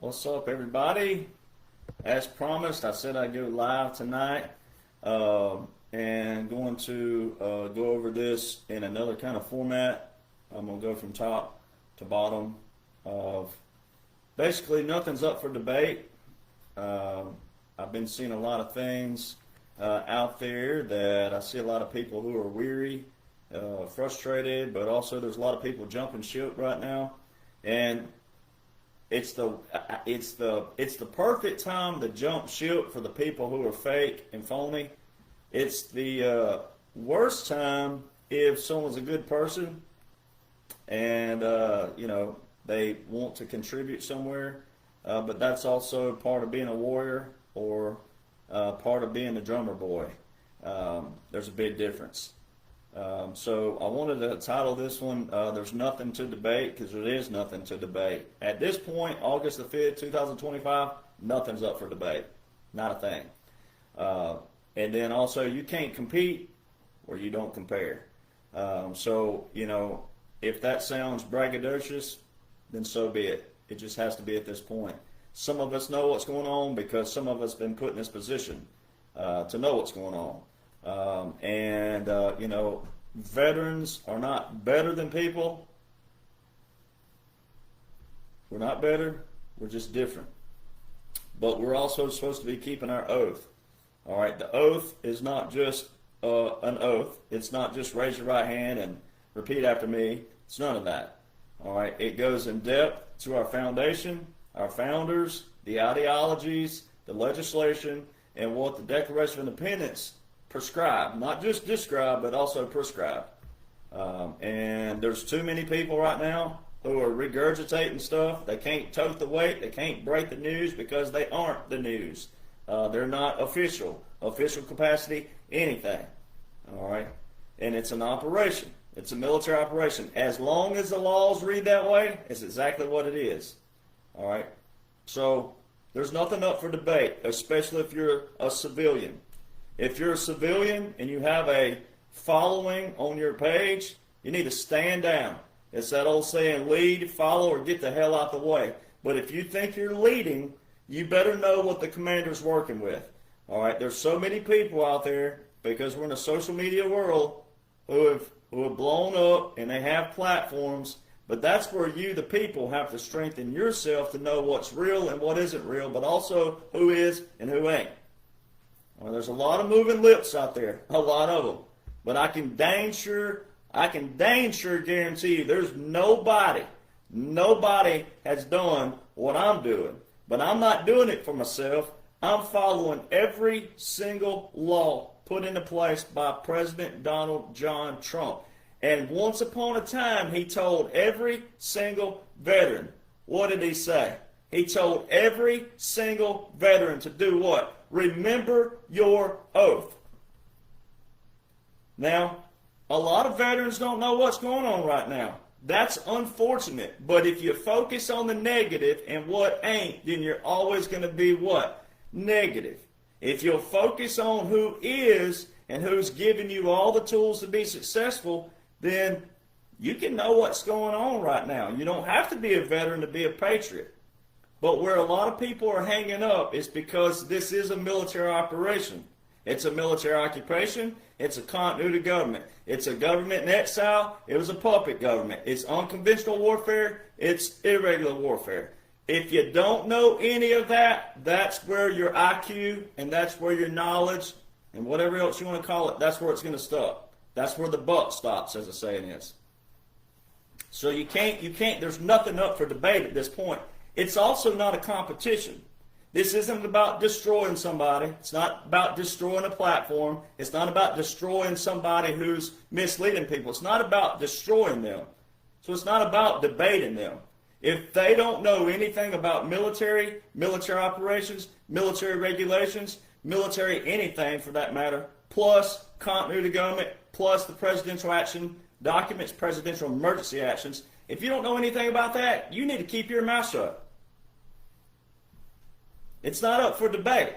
What's up, everybody? As promised, I said I'd go live tonight, and going to go over this in another kind of format. I'm going to go from top to bottom of basically nothing's up for debate. I've been seeing a lot of things out there that I see a lot of people who are weary, frustrated, but also there's a lot of people jumping ship right now, and it's the perfect time to jump ship for the people who are fake and phony. It's the worst time if someone's a good person and they want to contribute somewhere, but that's also part of being a warrior or part of being a drummer boy. There's a big difference. So I wanted to title this one, There's Nothing to Debate, because there is nothing to debate. At this point, August the 5th, 2025, nothing's up for debate. Not a thing. And then also, you can't compete where you don't compare. So, if that sounds braggadocious, then so be it. It just has to be at this point. Some of us know what's going on because some of us have been put in this position to know what's going on. Veterans are not better than people. We're not better. We're just different. But we're also supposed to be keeping our oath. All right, the oath is not just an oath. It's not just raise your right hand and repeat after me. It's none of that. All right, it goes in depth to our foundation, our founders, the ideologies, the legislation, and what the Declaration of Independence prescribed, not just described, but also prescribed. And there's too many people right now who are regurgitating stuff. They can't tote the weight. They can't break the news because they aren't the news. They're not official capacity, anything. All right? And it's an operation. It's a military operation. As long as the laws read that way, it's exactly what it is. All right? So there's nothing up for debate, especially if you're a civilian. If you're a civilian and you have a following on your page, you need to stand down. It's that old saying, lead, follow, or get the hell out the way. But if you think you're leading, you better know what the commander's working with. All right, there's so many people out there, because we're in a social media world, who have blown up and they have platforms, but that's where you, the people, have to strengthen yourself to know what's real and what isn't real, but also who is and who ain't. Well, there's a lot of moving lips out there, a lot of them. But I can dang sure guarantee you there's nobody has done what I'm doing. But I'm not doing it for myself. I'm following every single law put into place by President Donald John Trump. And once upon a time, he told every single veteran, what did he say? He told every single veteran to do what? Remember your oath. Now, a lot of veterans don't know what's going on right now. That's unfortunate. But if you focus on the negative and what ain't, then you're always going to be what? Negative. If you'll focus on who is and who's giving you all the tools to be successful, then you can know what's going on right now. You don't have to be a veteran to be a patriot. But where a lot of people are hanging up is because this is a military operation. It's a military occupation. It's a continuity government. It's a government in exile. It was a puppet government. It's unconventional warfare. It's irregular warfare. If you don't know any of that, that's where your IQ and that's where your knowledge and whatever else you want to call it, that's where it's going to stop. That's where the buck stops, as the saying is. So you can't, there's nothing up for debate at this point. It's also not a competition. This isn't about destroying somebody. It's not about destroying a platform. It's not about destroying somebody who's misleading people. It's not about destroying them. So it's not about debating them. If they don't know anything about military operations, military regulations, military anything for that matter, plus continuity government, plus the presidential action documents, presidential emergency actions, if you don't know anything about that, you need to keep your mouth shut. It's not up for debate.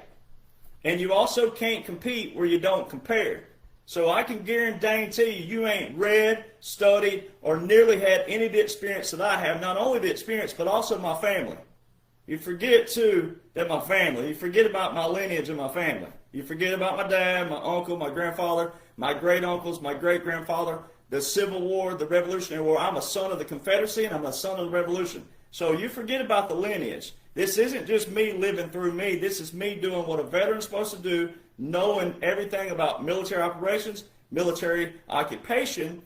And you also can't compete where you don't compare. So I can guarantee you ain't read, studied, or nearly had any of the experience that I have. Not only the experience, but also my family. You forget, too, that my family, you forget about my lineage and my family. You forget about my dad, my uncle, my grandfather, my great-uncles, my great-grandfather, the Civil War, the Revolutionary War. I'm a son of the Confederacy, and I'm a son of the Revolution. So you forget about the lineage. This isn't just me living through me. This is me doing what a veteran's supposed to do, knowing everything about military operations, military occupation,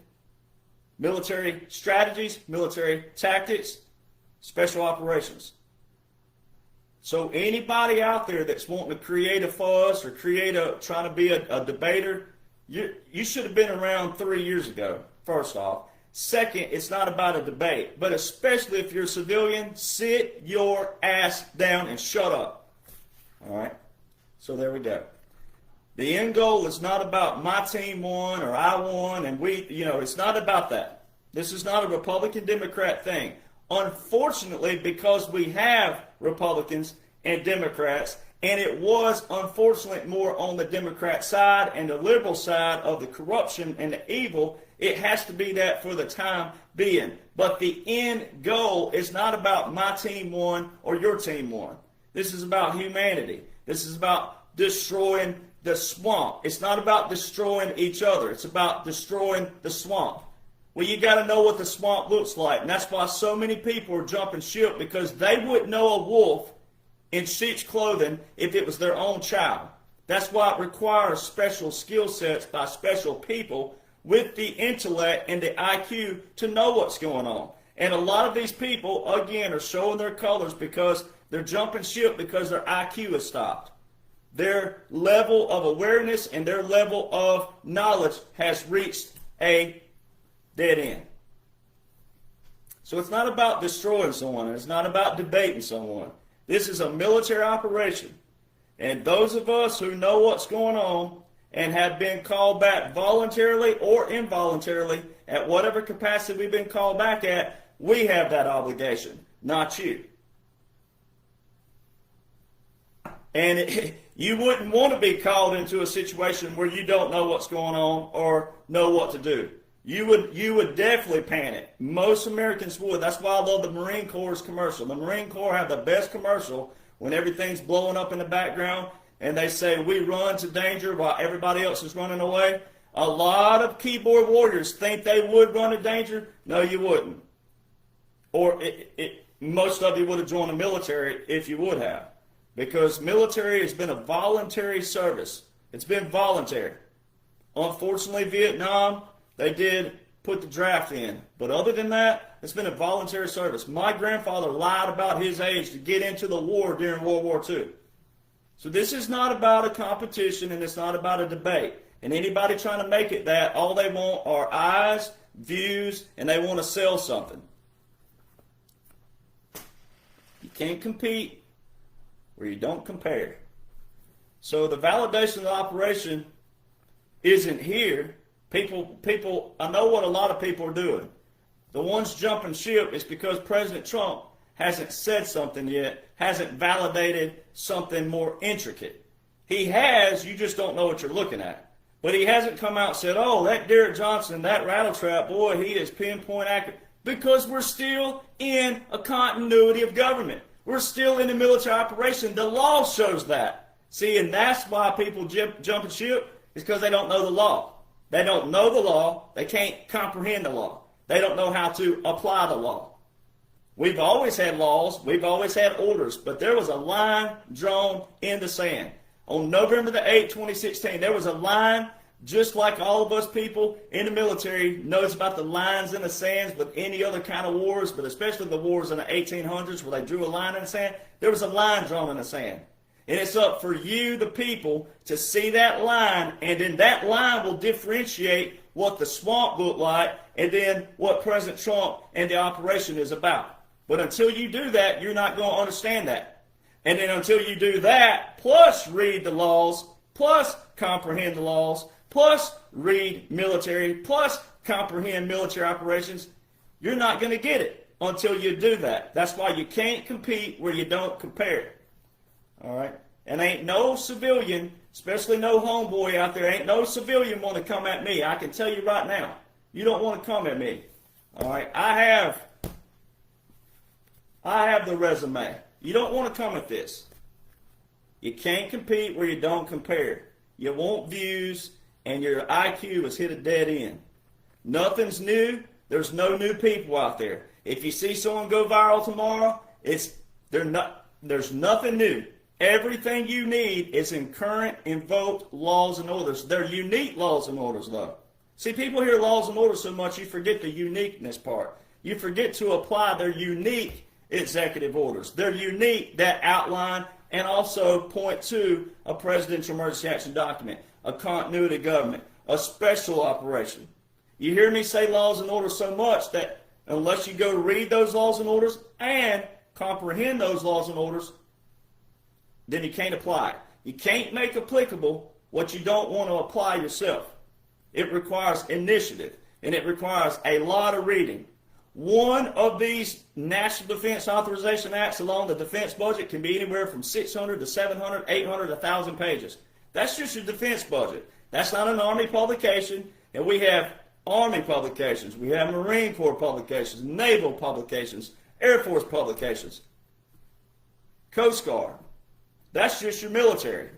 military strategies, military tactics, special operations. So anybody out there that's wanting to create a fuss or trying to be a debater, you should have been around 3 years ago, first off. Second, it's not about a debate, but especially if you're a civilian, sit your ass down and shut up. All right? So there we go. The end goal is not about my team won or I won, and it's not about that. This is not a Republican-Democrat thing. Unfortunately, because we have Republicans and Democrats, and it was, unfortunately, more on the Democrat side and the liberal side of the corruption and the evil, it has to be that for the time being. But the end goal is not about my team won or your team won. This is about humanity. This is about destroying the swamp. It's not about destroying each other. It's about destroying the swamp. Well, you got to know what the swamp looks like. And that's why so many people are jumping ship, because they wouldn't know a wolf in sheep's clothing if it was their own child. That's why it requires special skill sets by special people with the intellect and the IQ to know what's going on. And a lot of these people, again, are showing their colors because they're jumping ship because their IQ has stopped. Their level of awareness and their level of knowledge has reached a dead end. So it's not about destroying someone. It's not about debating someone. This is a military operation. And those of us who know what's going on and have been called back voluntarily or involuntarily at whatever capacity we've been called back at, we have that obligation, not you. And you wouldn't want to be called into a situation where you don't know what's going on or know what to do. You would definitely panic. Most Americans would. That's why I love the Marine Corps' commercial. The Marine Corps have the best commercial when everything's blowing up in the background and they say, we run to danger while everybody else is running away. A lot of keyboard warriors think they would run to danger. No, you wouldn't. Or most of you would have joined the military if you would have. Because military has been a voluntary service. It's been voluntary. Unfortunately, Vietnam, they did put the draft in. But other than that, it's been a voluntary service. My grandfather lied about his age to get into the war during World War II. So this is not about a competition, and it's not about a debate. And anybody trying to make it that, all they want are eyes, views, and they want to sell something. You can't compete where you don't compare. So the validation of the operation isn't here. People, I know what a lot of people are doing. The ones jumping ship is because President Trump hasn't said something yet, hasn't validated something more intricate. He has, you just don't know what you're looking at. But he hasn't come out and said, oh, that Derek Jonhson, that rattletrap, boy, he is pinpoint accurate. Because we're still in a continuity of government. We're still in a military operation. The law shows that. See, and that's why people jumping ship, is because they don't know the law. They don't know the law. They can't comprehend the law. They don't know how to apply the law. We've always had laws. We've always had orders. But there was a line drawn in the sand. On November the 8th, 2016, there was a line, just like all of us people in the military knows about the lines in the sands with any other kind of wars, but especially the wars in the 1800s where they drew a line in the sand. There was a line drawn in the sand. And it's up for you, the people, to see that line, and then that line will differentiate what the swamp looked like and then what President Trump and the operation is about. But until you do that, you're not going to understand that. And then until you do that, plus read the laws, plus comprehend the laws, plus read military, plus comprehend military operations, you're not going to get it until you do that. That's why you can't compete where you don't compare. All right? And ain't no civilian, especially no homeboy out there, ain't no civilian want to come at me. I can tell you right now, you don't want to come at me. All right? I have the resume. You don't want to come at this. You can't compete where you don't compare. You want views, and your IQ has hit a dead end. Nothing's new. There's no new people out there. If you see someone go viral tomorrow, there's nothing new. Everything you need is in current invoked laws and orders. They're unique laws and orders, though. See, people hear laws and orders so much, you forget the uniqueness part. You forget to apply their unique executive orders. They're unique, that outline, and also point to a presidential emergency action document, a continuity government, a special operation. You hear me say laws and orders so much that unless you go read those laws and orders and comprehend those laws and orders, then you can't apply it. You can't make applicable what you don't want to apply yourself. It requires initiative, and it requires a lot of reading. One of these National Defense Authorization Acts along the defense budget can be anywhere from 600 to 700, 800, 1,000 pages. That's just your defense budget. That's not an Army publication, and we have Army publications. We have Marine Corps publications, Naval publications, Air Force publications, Coast Guard. That's just your military.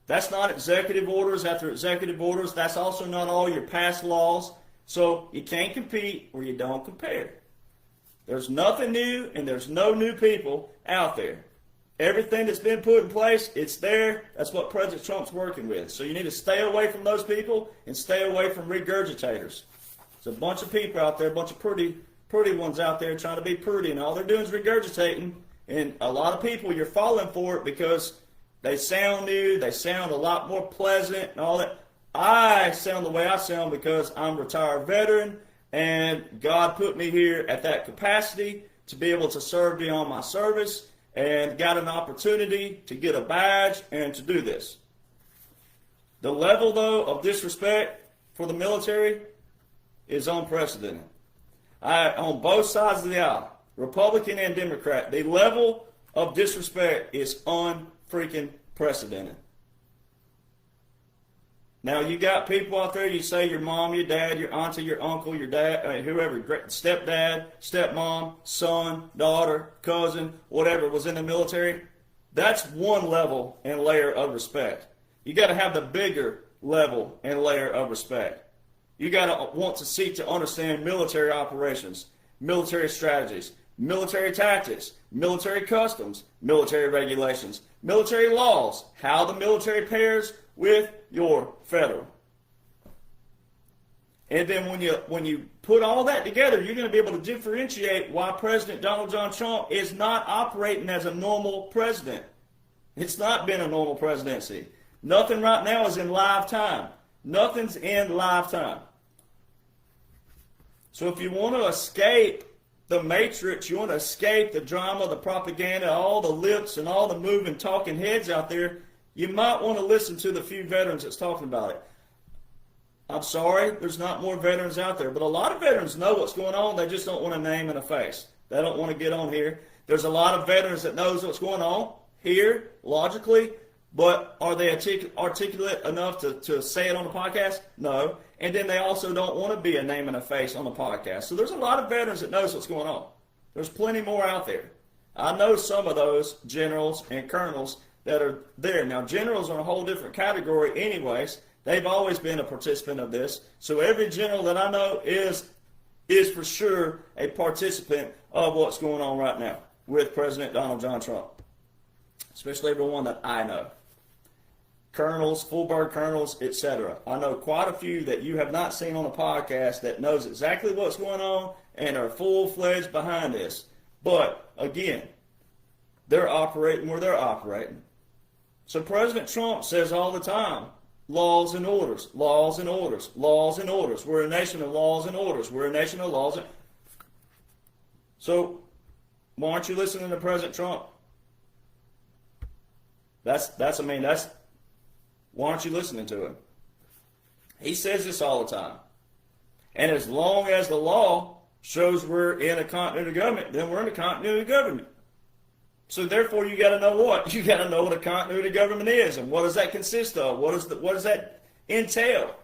That's not executive orders after executive orders. That's also not all your past laws. So you can't compete where you don't compare. There's nothing new, and there's no new people out there. Everything that's been put in place, it's there. That's what President Trump's working with. So you need to stay away from those people and stay away from regurgitators. There's a bunch of people out there, a bunch of pretty ones out there trying to be pretty, and all they're doing is regurgitating. And a lot of people, you're falling for it because they sound new, they sound a lot more pleasant and all that. I sound the way I sound because I'm a retired veteran, and God put me here at that capacity to be able to serve beyond my service, and got an opportunity to get a badge and to do this. The level, though, of disrespect for the military is unprecedented. On both sides of the aisle, Republican and Democrat, the level of disrespect is unfreaking precedented. Now, you got people out there, you say your mom, your dad, your auntie, your uncle, your dad, whoever, stepdad, stepmom, son, daughter, cousin, whatever was in the military. That's one level and layer of respect. You got to have the bigger level and layer of respect. You got to want to seek to understand military operations, military strategies, military tactics, military customs, military regulations, military laws, how the military pairs with your federal. And then when you put all that together, you're going to be able to differentiate why President Donald John Trump is not operating as a normal president. It's not been a normal presidency. Nothing right now is in live time. Nothing's in live time. So if you want to escape the matrix, you want to escape the drama, the propaganda, all the lips and all the moving talking heads out there, you might want to listen to the few veterans that's talking about it. I'm sorry, there's not more veterans out there, but a lot of veterans know what's going on. They just don't want a name and a face. They don't want to get on here. There's a lot of veterans that knows what's going on here, logically, but are they articulate enough to say it on the podcast? No. And then they also don't want to be a name and a face on the podcast. So there's a lot of veterans that knows what's going on. There's plenty more out there. I know some of those generals and colonels that are there. Now, generals are a whole different category anyways. They've always been a participant of this. So every general that I know is for sure a participant of what's going on right now with President Donald John Trump, especially everyone that I know. Colonels, full bird colonels, etc. I know quite a few that you have not seen on the podcast that knows exactly what's going on and are full-fledged behind this. But, again, they're operating where they're operating. So President Trump says all the time, laws and orders, laws and orders, laws and orders. We're a nation of laws and orders. We're a nation of laws. So why aren't you listening to President Trump? Why aren't you listening to him? He says this all the time. And as long as the law shows we're in a continuity government, then we're in a continuity government. So therefore, you got to know what? You got to know what a continuity government is, and what does that consist of? What does that entail?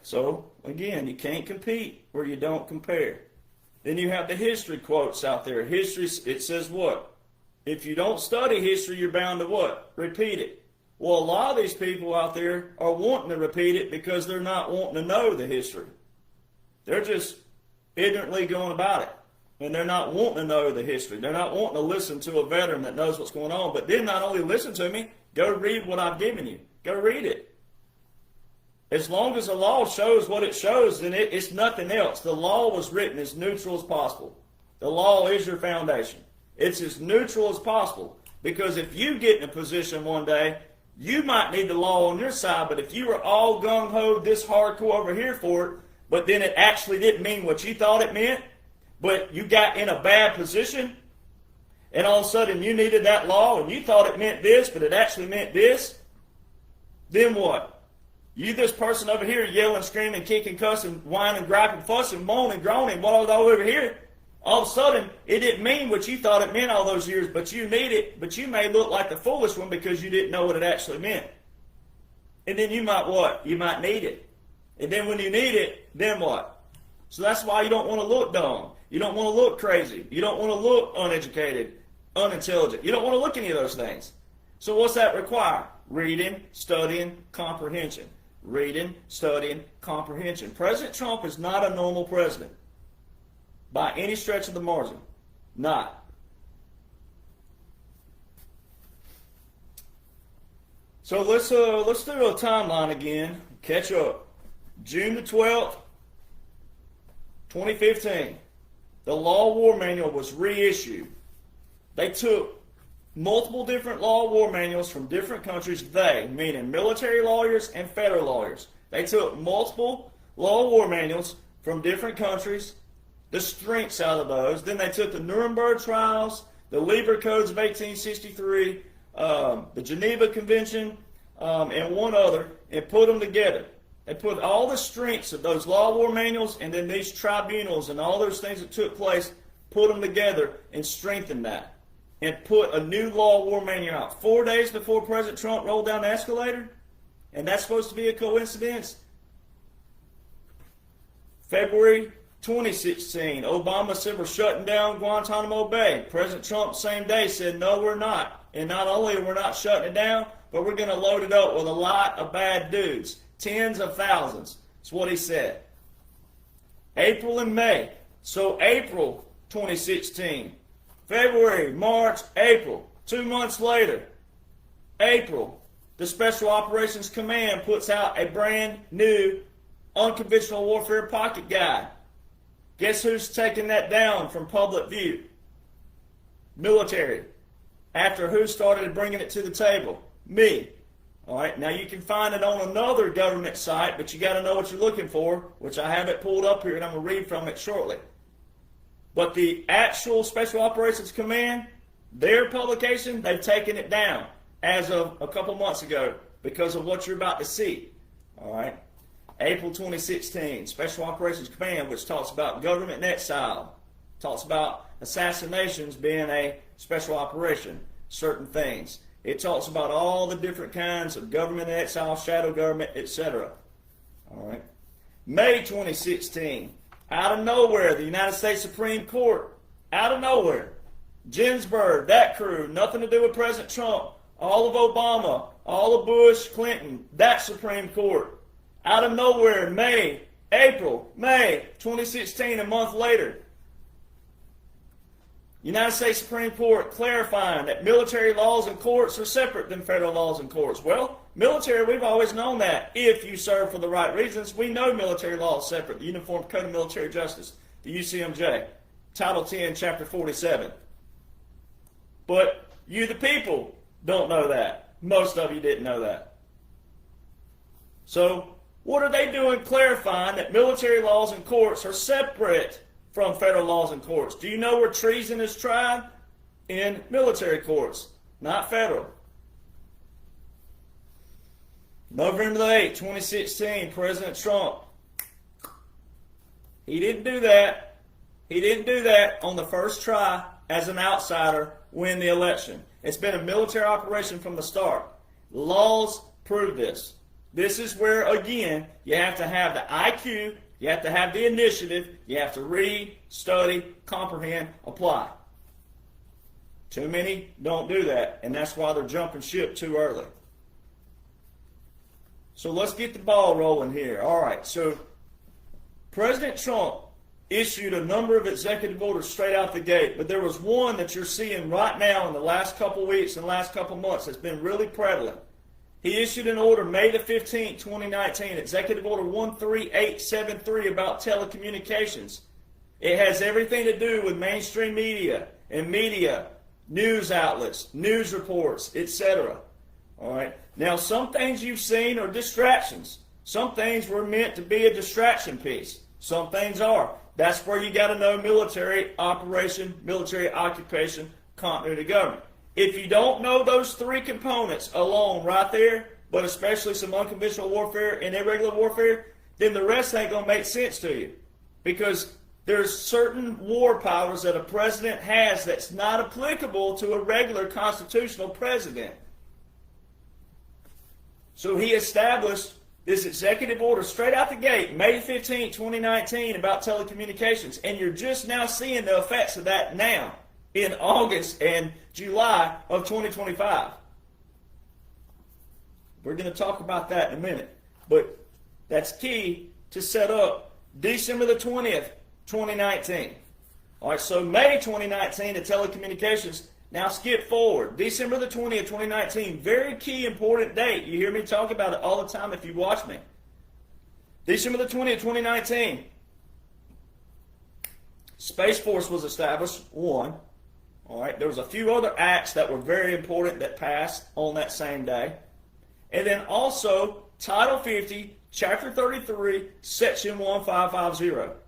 So again, you can't compete where you don't compare. Then you have the history quotes out there. History, it says what? If you don't study history, you're bound to what? Repeat it. Well, a lot of these people out there are wanting to repeat it because they're not wanting to know the history. They're just ignorantly going about it. And they're not wanting to know the history. They're not wanting to listen to a veteran that knows what's going on. But then not only listen to me, go read what I've given you. Go read it. As long as the law shows what it shows, then it's nothing else. The law was written as neutral as possible. The law is your foundation. It's as neutral as possible. Because if you get in a position one day, you might need the law on your side, but if you were all gung-ho, this hardcore over here for it, but then it actually didn't mean what you thought it meant, but you got in a bad position, and all of a sudden you needed that law, and you thought it meant this, but it actually meant this, then what? You, this person over here, yelling, screaming, kicking, cussing, whining, griping, fussing, moaning, groaning, all over here, all of a sudden, it didn't mean what you thought it meant all those years, but you need it, but you may look like the foolish one because you didn't know what it actually meant. And then you might what? You might need it. And then when you need it, then what? So that's why you don't want to look dumb. You don't want to look crazy. You don't want to look uneducated, unintelligent. You don't want to look any of those things. So what's that require? Reading, studying, comprehension. Reading, studying, comprehension. President Trump is not a normal president. By any stretch of the margin. Not. So let's do a timeline again. Catch up. June the 12th, 2015. The Law War Manual was reissued. They took multiple different law war manuals from different countries. They, meaning military lawyers and federal lawyers. They took multiple law war manuals from different countries, the strengths out of those. Then they took the Nuremberg trials, the Lieber Codes of 1863, the Geneva Convention, and one other, and put them together. They put all the strengths of those law war manuals and then these tribunals and all those things that took place, put them together and strengthened that. And put a new law war manual out 4 days before President Trump rolled down the escalator. And that's supposed to be a coincidence. February 2016, Obama said we're shutting down Guantanamo Bay. President Trump, same day, said no, we're not. And not only are we not shutting it down, but we're going to load it up with a lot of bad dudes. Tens of thousands. That's what he said. April and May. So April 2016. February, March, April. 2 months later. April. The Special Operations Command puts out a brand new unconventional warfare pocket guide. Guess who's taking that down from public view? Military. After who started bringing it to the table? Me. All right, now you can find it on another government site, but you got to know what you're looking for, which I have it pulled up here, and I'm going to read from it shortly. But the actual Special Operations Command, their publication, they've taken it down as of a couple months ago because of what you're about to see. All right, April 2016, Special Operations Command, which talks about government in exile, talks about assassinations being a special operation, certain things. It talks about all the different kinds of government in exile, shadow government, etc. All right. May 2016, out of nowhere, the United States Supreme Court, out of nowhere, Ginsburg, that crew, nothing to do with President Trump, all of Obama, all of Bush, Clinton, that Supreme Court, out of nowhere, May 2016, a month later, United States Supreme Court clarifying that military laws and courts are separate than federal laws and courts. Well, military, we've always known that. If you serve for the right reasons, we know military law is separate. The Uniform Code of Military Justice, the UCMJ, Title 10, Chapter 47. But you, the people, don't know that. Most of you didn't know that. So, what are they doing clarifying that military laws and courts are separate from federal laws and courts? Do you know where treason is tried? In military courts, not federal. November the 8th, 2016, President Trump. He didn't do that. He didn't do that on the first try as an outsider win the election. It's been a military operation from the start. Laws prove this. This is where, again, you have to have the IQ You have to have the initiative. You have to read, study, comprehend, apply. Too many don't do that, and that's why they're jumping ship too early. So let's get the ball rolling here. All right, so President Trump issued a number of executive orders straight out the gate, but there was one that you're seeing right now in the last couple weeks and the last couple months that's been really prevalent. He issued an order May the 15th, 2019, Executive Order 13873 about telecommunications. It has everything to do with mainstream media and media, news outlets, news reports, etc. All right. Now, some things you've seen are distractions. Some things were meant to be a distraction piece. Some things are. That's where you got to know military operation, military occupation, continuity of government. If you don't know those three components alone right there, but especially some unconventional warfare and irregular warfare, then the rest ain't going to make sense to you. Because there's certain war powers that a president has that's not applicable to a regular constitutional president. So he established this executive order straight out the gate, May 15, 2019, about telecommunications. And you're just now seeing the effects of that now in August and July of 2025. We're going to talk about that in a minute. But that's key to set up December the 20th, 2019. All right, so May 2019, the telecommunications. Now skip forward. December the 20th, 2019, very key, important date. You hear me talk about it all the time if you watch me. December the 20th, 2019, Space Force was established, one. All right, there was a few other acts that were very important that passed on that same day. And then also, Title 50, Chapter 33, Section 1550.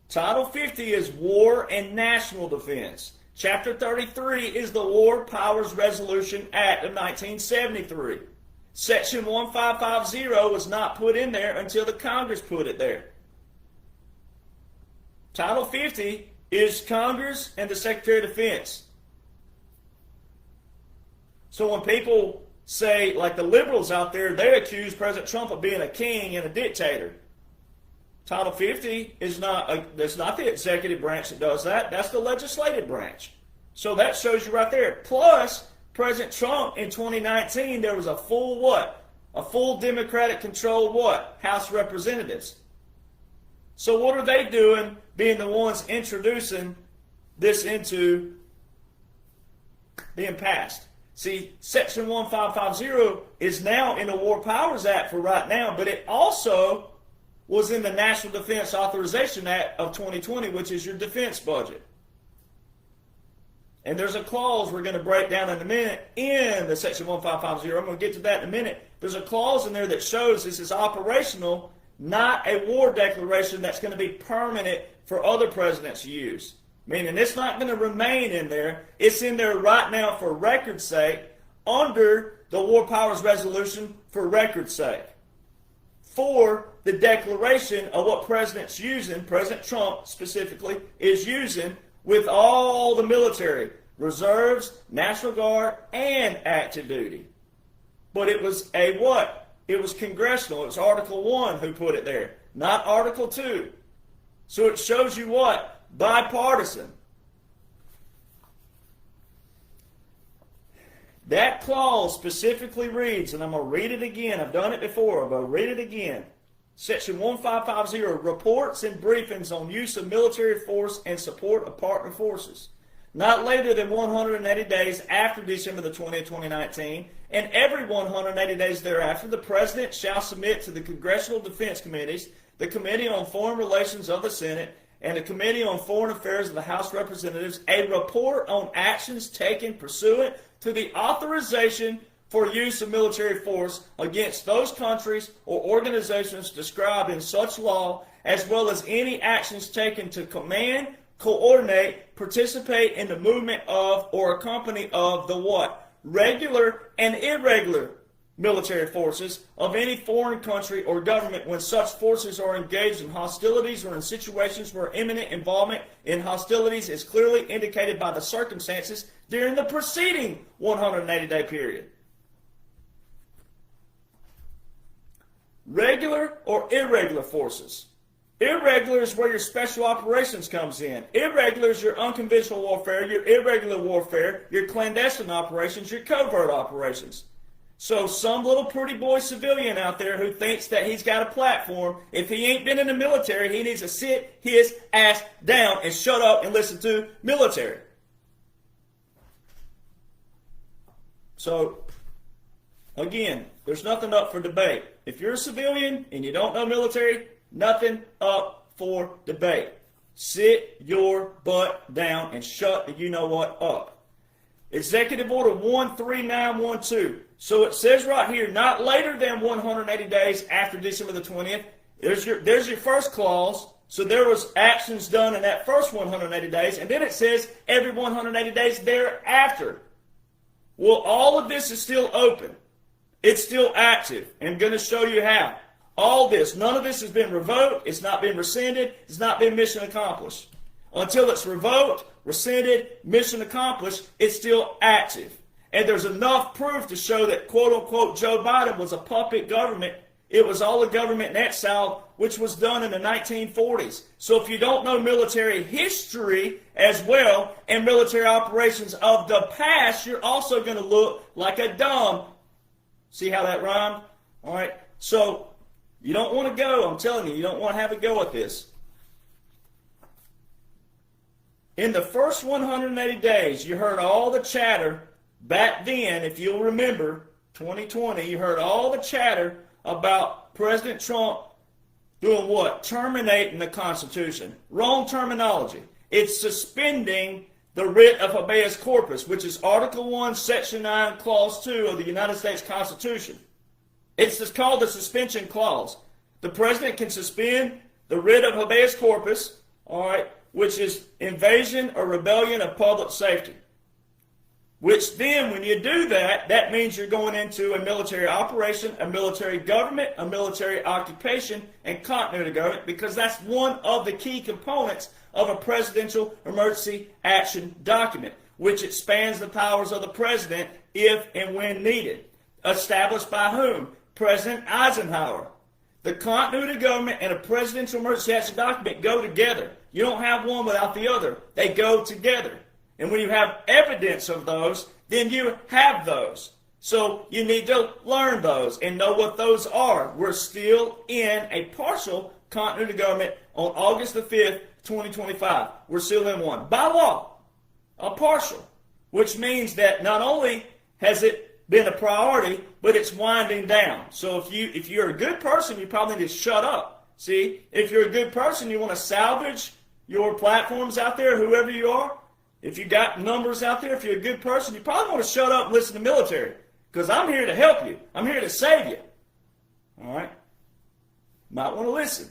Title 50 is War and National Defense. Chapter 33 is the War Powers Resolution Act of 1973. Section 1550 was not put in there until the Congress put it there. Title 50 is Congress and the Secretary of Defense. So when people say, like the liberals out there, they accuse President Trump of being a king and a dictator. Title 50 is that's not the executive branch that does that. That's the legislative branch. So that shows you right there. Plus, President Trump in 2019, there was a full what? A full Democratic-controlled what? House of Representatives. So what are they doing being the ones introducing this into being passed? See, Section 1550 is now in the War Powers Act for right now, but it also was in the National Defense Authorization Act of 2020, which is your defense budget. And there's a clause we're going to break down in a minute in the Section 1550. I'm going to get to that in a minute. There's a clause in there that shows this is operational, not a war declaration that's going to be permanent for other presidents to use. Meaning it's not going to remain in there. It's in there right now for record's sake under the War Powers Resolution for record's sake. For the declaration of what President's using, President Trump specifically, is using with all the military, reserves, National Guard, and active duty. But it was a what? It was congressional. It was Article 1 who put it there, not Article 2. So it shows you what? Bipartisan. That clause specifically reads, and I'm going to read it again. I've done it before, but I'll read it again. Section 1550, reports and briefings on use of military force and support of partner forces. Not later than 180 days after December the 20th, 2019, and every 180 days thereafter, the President shall submit to the Congressional Defense Committees, the Committee on Foreign Relations of the Senate, and the Committee on Foreign Affairs of the House of Representatives a report on actions taken pursuant to the authorization for use of military force against those countries or organizations described in such law, as well as any actions taken to command, coordinate, participate in the movement of or accompany of the what? Regular and irregular military forces of any foreign country or government when such forces are engaged in hostilities or in situations where imminent involvement in hostilities is clearly indicated by the circumstances during the preceding 180-day period. regular or irregular forces. Irregular is where your special operations comes in. Irregular is your unconventional warfare, your irregular warfare, your clandestine operations, your covert operations. So some little pretty boy civilian out there who thinks that he's got a platform, if he ain't been in the military, he needs to sit his ass down and shut up and listen to military. So, again, there's nothing up for debate. If you're a civilian and you don't know military, nothing up for debate. Sit your butt down and shut the you-know-what up. Executive Order 13912. So it says right here, not later than 180 days after December the 20th. There's your first clause. So there was actions done in that first 180 days. And then it says every 180 days thereafter. Well, all of this is still open. It's still active. I'm going to show you how. All this, none of this has been revoked. It's not been rescinded. It's not been mission accomplished. Until it's revoked, rescinded, mission accomplished, it's still active. And there's enough proof to show that, quote unquote, Joe Biden was a puppet government. It was all a government in exile, which was done in the 1940s. So if you don't know military history as well and military operations of the past, you're also going to look like a dumb. See how that rhymed? All right. So you don't want to go. I'm telling you, you don't want to have a go at this. In the first 180 days, you heard all the chatter back then, if you'll remember, 2020, you heard all the chatter about President Trump doing what? Terminating the Constitution. Wrong terminology. It's suspending the writ of habeas corpus, which is Article 1, Section 9, Clause 2 of the United States Constitution. It's just called the suspension clause. The president can suspend the writ of habeas corpus, all right, which is invasion or rebellion of public safety. Which then, when you do that, that means you're going into a military operation, a military government, a military occupation, and continuity government, because that's one of the key components of a presidential emergency action document, which expands the powers of the president if and when needed. Established by whom? President Eisenhower. The continuity government and a presidential emergency action document go together. You don't have one without the other. They go together. And when you have evidence of those, then you have those. So you need to learn those and know what those are. We're still in a partial continuity government on August the 5th, 2025. We're still in one. By law, a partial, which means that not only has it been a priority, but it's winding down. So if you're a good person, you probably need to shut up. See, if you're a good person, you want to salvage your platforms out there, whoever you are. If you got numbers out there, if you're a good person, you probably want to shut up and listen to military, because I'm here to help you. I'm here to save you. All right? Might want to listen.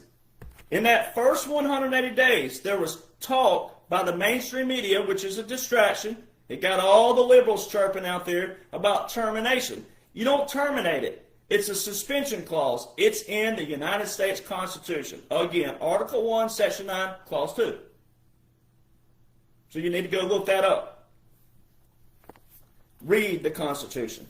In that first 180 days, there was talk by the mainstream media, which is a distraction. It got all the liberals chirping out there about termination. You don't terminate it. It's a suspension clause. It's in the United States Constitution. Again, Article 1, Section 9, Clause 2. So you need to go look that up. Read the Constitution.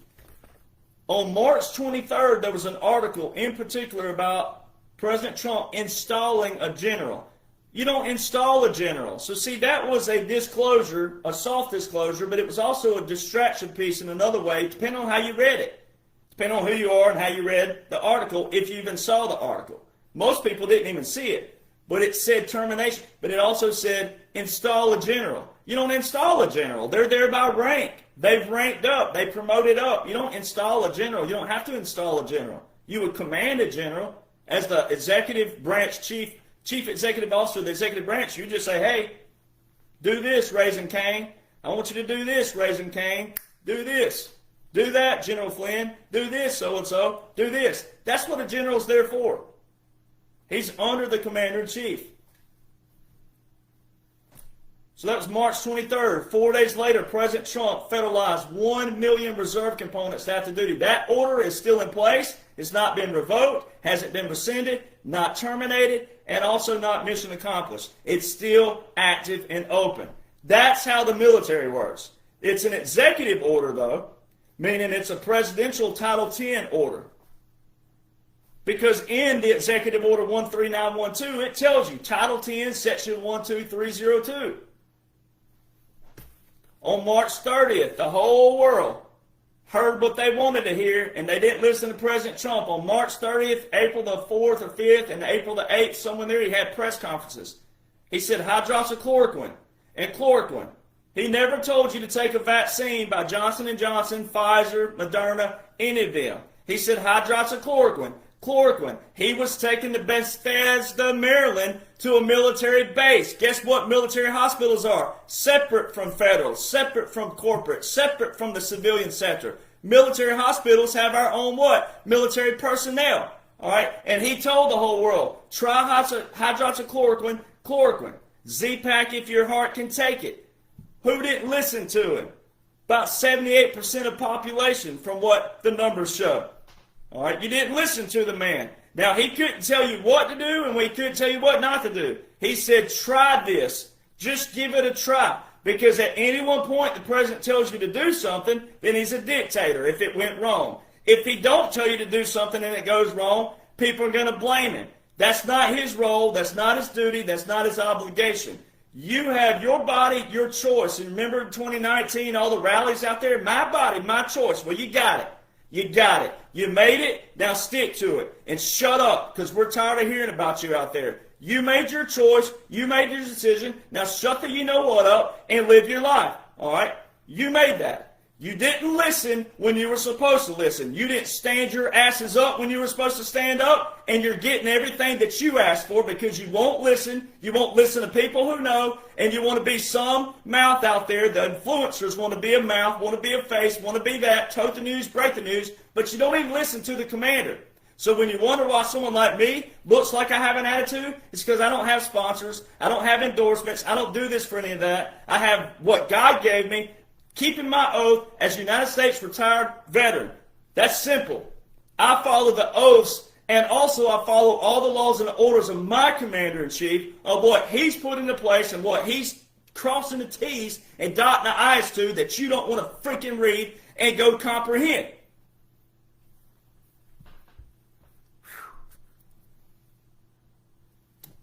On March 23rd, there was an article in particular about President Trump installing a general. You don't install a general. So see, that was a disclosure, a soft disclosure, but it was also a distraction piece in another way, depending on how you read it. Depending on who you are and how you read the article, if you even saw the article. Most people didn't even see it, but it said termination, but it also said install a general. You don't install a general. They're there by rank. They've ranked up. They promoted up. You don't install a general. You don't have to install a general. You would command a general as the executive branch chief executive officer of the executive branch. You just say, hey, do this, Raising Cane. I want you to do this, Raising Cane. Do this. Do that, General Flynn. Do this, so-and-so. Do this. That's what a general's there for. He's under the commander-in-chief. So that was March 23rd. 4 days later, President Trump federalized 1 million reserve components to active duty. That order is still in place. It's not been revoked, hasn't been rescinded, not terminated, and also not mission accomplished. It's still active and open. That's how the military works. It's an executive order, though, meaning it's a presidential Title 10 order. Because in the Executive Order 13912, it tells you, Title 10, Section 12302. On March 30th, the whole world heard what they wanted to hear, and they didn't listen to President Trump. On March 30th, April the 4th or 5th, and April the 8th, somewhere there, he had press conferences. He said hydroxychloroquine and chloroquine. He never told you to take a vaccine by Johnson & Johnson, Pfizer, Moderna, any of them. He said hydroxychloroquine, chloroquine. He was taking the Bethesda, Maryland, to a military base. Guess what military hospitals are? Separate from federal, separate from corporate, separate from the civilian sector. Military hospitals have our own what? Military personnel. All right? And he told the whole world, try hydroxychloroquine, chloroquine. Z-Pack if your heart can take it. Who didn't listen to him? About 78% of population from what the numbers show. All right, you didn't listen to the man. Now, he couldn't tell you what to do, and we couldn't tell you what not to do. He said, try this. Just give it a try. Because at any one point the president tells you to do something, then he's a dictator if it went wrong. If he don't tell you to do something and it goes wrong, people are going to blame him. That's not his role. That's not his duty. That's not his obligation. You have your body, your choice. And remember 2019, all the rallies out there? My body, my choice. Well, you got it. You got it. You made it. Now stick to it. And shut up, because we're tired of hearing about you out there. You made your choice. You made your decision. Now shut the you-know-what up and live your life. All right? You made that. You didn't listen when you were supposed to listen. You didn't stand your asses up when you were supposed to stand up, and you're getting everything that you asked for because you won't listen. You won't listen to people who know, and you want to be some mouth out there. The influencers want to be a mouth, want to be a face, want to be that, tote the news, break the news, but you don't even listen to the commander. So when you wonder why someone like me looks like I have an attitude, it's because I don't have sponsors. I don't have endorsements. I don't do this for any of that. I have what God gave me. Keeping my oath as United States retired veteran. That's simple. I follow the oaths, and also I follow all the laws and the orders of my commander-in-chief of what he's put into place and what he's crossing the T's and dotting the I's to that you don't want to freaking read and go comprehend.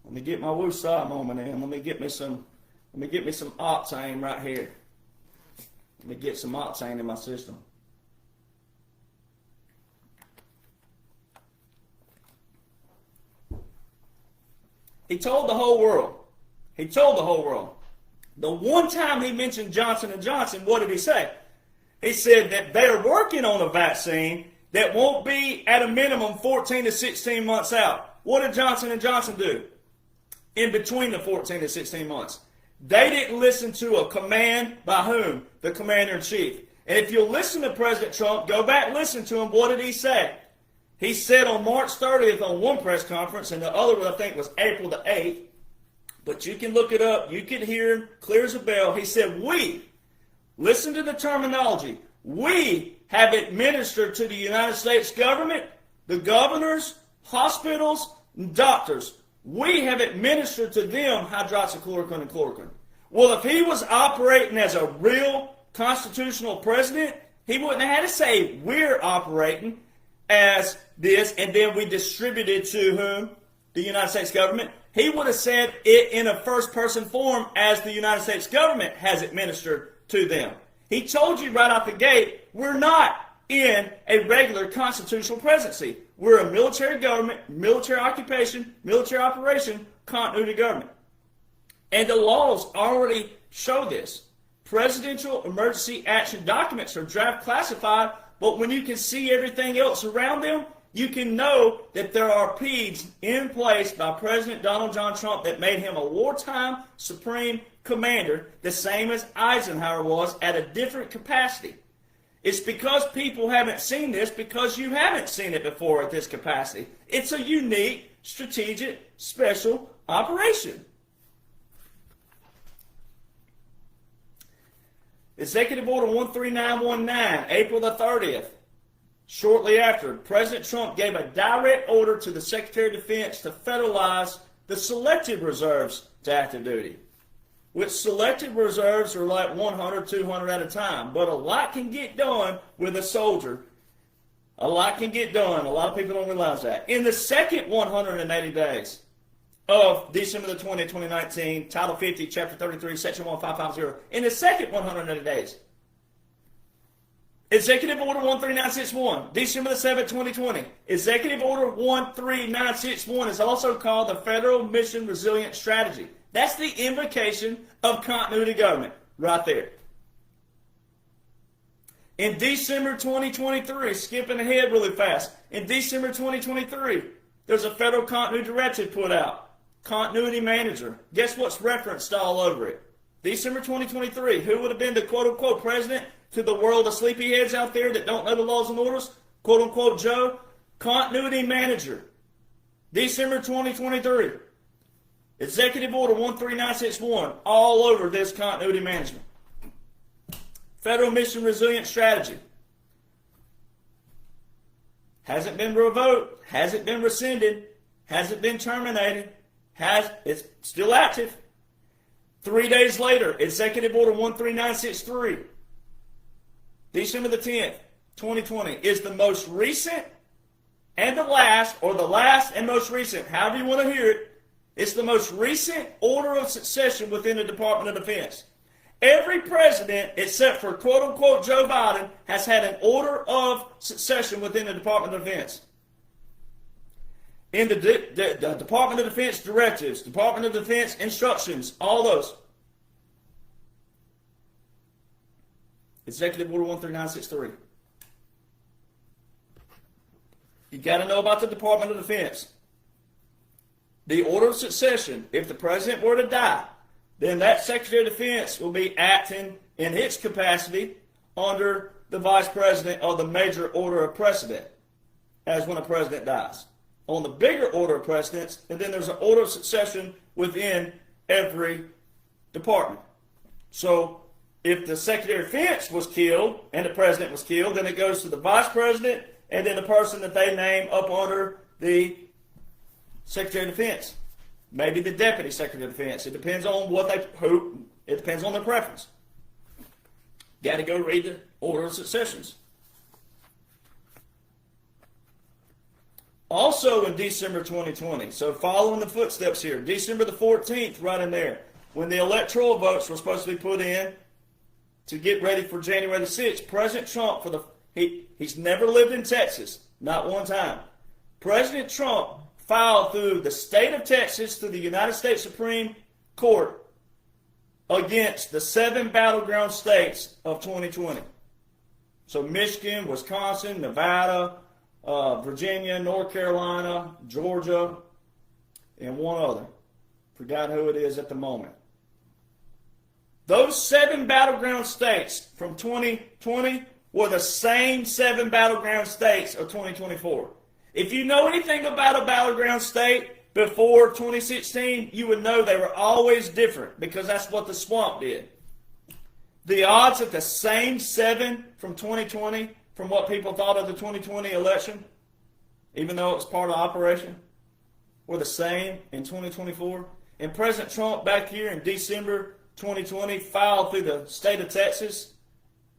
Let me get my woosah moment in. Let me get me some octane right here. Let me get some octane in my system. He told the whole world. He told the whole world. The one time he mentioned Johnson & Johnson, what did he say? He said that they're working on a vaccine that won't be at a minimum 14 to 16 months out. What did Johnson & Johnson do in between the 14 to 16 months? They didn't listen to a command by whom? The commander-in-chief. And if you'll listen to President Trump, go back and listen to him. What did he say? He said on March 30th on one press conference, and the other one I think was April the 8th, but you can look it up. You can hear him clear as a bell. He said, listen to the terminology, we have administered to the United States government, the governors, hospitals, and doctors, we have administered to them hydroxychloroquine and chloroquine. Well, if he was operating as a real constitutional president, he wouldn't have had to say we're operating as this and then we distributed to whom? The United States government. He would have said it in a first-person form as the United States government has administered to them. He told you right out the gate, we're not in a regular constitutional presidency. We're a military government, military occupation, military operation, continuity government. And the laws already show this. Presidential emergency action documents are draft classified, but when you can see everything else around them, you can know that there are PEDs in place by President Donald John Trump that made him a wartime supreme commander, the same as Eisenhower was at a different capacity. It's because people haven't seen this because you haven't seen it before at this capacity. It's a unique, strategic, special operation. Executive Order 13919, April the 30th. Shortly after, President Trump gave a direct order to the Secretary of Defense to federalize the selective reserves to active duty. Which selective reserves are like 100, 200 at a time. But a lot can get done with a soldier. A lot can get done. A lot of people don't realize that. In the second 180 days of December the 20th, 2019, Title 50, Chapter 33, Section 1550, in the second 180 days, Executive Order 13961, December the 7th, 2020. Executive Order 13961 is also called the Federal Mission Resilience Strategy. That's the invocation of continuity government right there. In December 2023, skipping ahead really fast, in December 2023, there's a federal continuity directive put out. Continuity manager. Guess what's referenced all over it? December 2023. Who would have been the quote-unquote president to the world of sleepyheads out there that don't know the laws and orders? Quote-unquote Joe. Continuity manager. December 2023. Executive Order 13961. All over this continuity management. Federal Mission Resilience Strategy. Hasn't been revoked. Hasn't been rescinded. Hasn't been terminated. It's still active. 3 days later, Executive Order 13963. December the 10th, 2020 is the most recent and the last, or the last and most recent, however you want to hear it. It's the most recent order of succession within the Department of Defense. Every president, except for quote-unquote Joe Biden, has had an order of succession within the Department of Defense. In the Department of Defense directives, Department of Defense instructions, all those. Executive Order 13963. You got to know about the Department of Defense. The order of succession, if the president were to die, then that Secretary of Defense will be acting in its capacity under the Vice President of the major order of precedent, as when a president dies. On the bigger order of precedence, and then there's an order of succession within every department. So if the Secretary of Defense was killed and the president was killed, then it goes to the Vice President and then the person that they name up under the Secretary of Defense. Maybe the Deputy Secretary of Defense. It depends on it depends on their preference. Got to go read the order of successions. Also in December 2020, so following the footsteps here, December the 14th, right in there, when the electoral votes were supposed to be put in to get ready for January the 6th, President Trump, he's never lived in Texas, not one time. President Trump filed through the state of Texas to the United States Supreme Court against the 7 battleground states of 2020. So Michigan, Wisconsin, Nevada, Virginia, North Carolina, Georgia, and one other. Forgot who it is at the moment. Those 7 battleground states from 2020 were the same 7 battleground states of 2024. If you know anything about a battleground state before 2016, you would know they were always different because that's what the swamp did. The odds that the same 7 from 2020, from what people thought of the 2020 election, even though it was part of the operation, were the same in 2024. And President Trump back here in December 2020 filed through the state of Texas,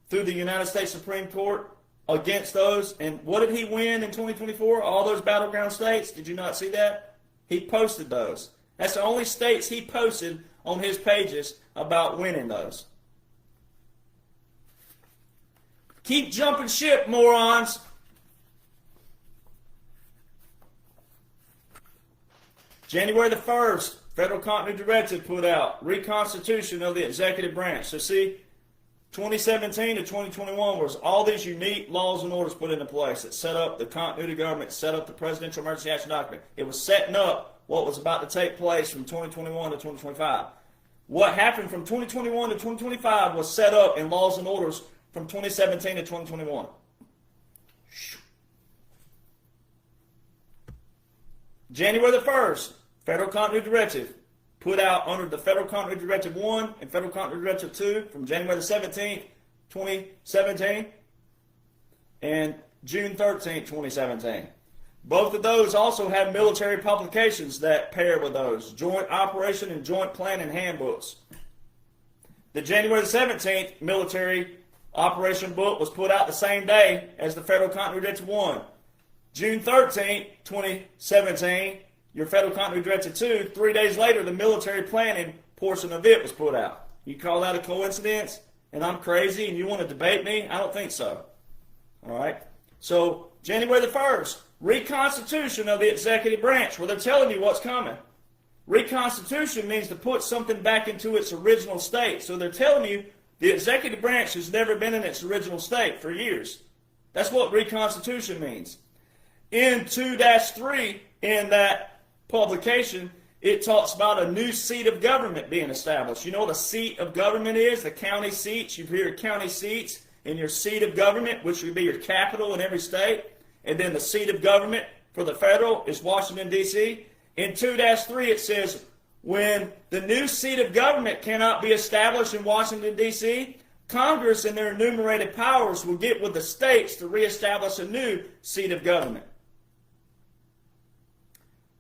through the United States Supreme Court, against those. And what did he win in 2024? All those battleground states. Did you not see that? He posted those. That's the only states he posted on his pages about winning those. Keep jumping ship, morons. January the 1st, Federal Continuity Directive put out. Reconstitution of the executive branch. So see, 2017 to 2021 was all these unique laws and orders put into place that set up the continuity government, set up the Presidential Emergency Action Document. It was setting up what was about to take place from 2021 to 2025. What happened from 2021 to 2025 was set up in laws and orders from 2017 to 2021. January the 1st, Federal Continuity Directive put out under the Federal Continuity Directive 1 and Federal Continuity Directive 2 from January the 17th, 2017 and June 13th, 2017. Both of those also have military publications that pair with those, Joint Operation and Joint Planning Handbooks. The January the 17th military Operation Book was put out the same day as the Federal Continuity Directive 1. June 13, 2017, your Federal Continuity Directive 2, 3 days later, the military planning portion of it was put out. You call that a coincidence? And I'm crazy and you want to debate me? I don't think so. All right? So, January the 1st, reconstitution of the executive branch, where they're telling you what's coming. Reconstitution means to put something back into its original state. So they're telling you the executive branch has never been in its original state for years. That's what reconstitution means. In 2-3, in that publication, it talks about a new seat of government being established. You know what a seat of government is? The county seats. You hear county seats in your seat of government, which would be your capital in every state. And then the seat of government for the federal is Washington, D.C. In 2-3, it says, when the new seat of government cannot be established in Washington, D.C., Congress and their enumerated powers will get with the states to reestablish a new seat of government.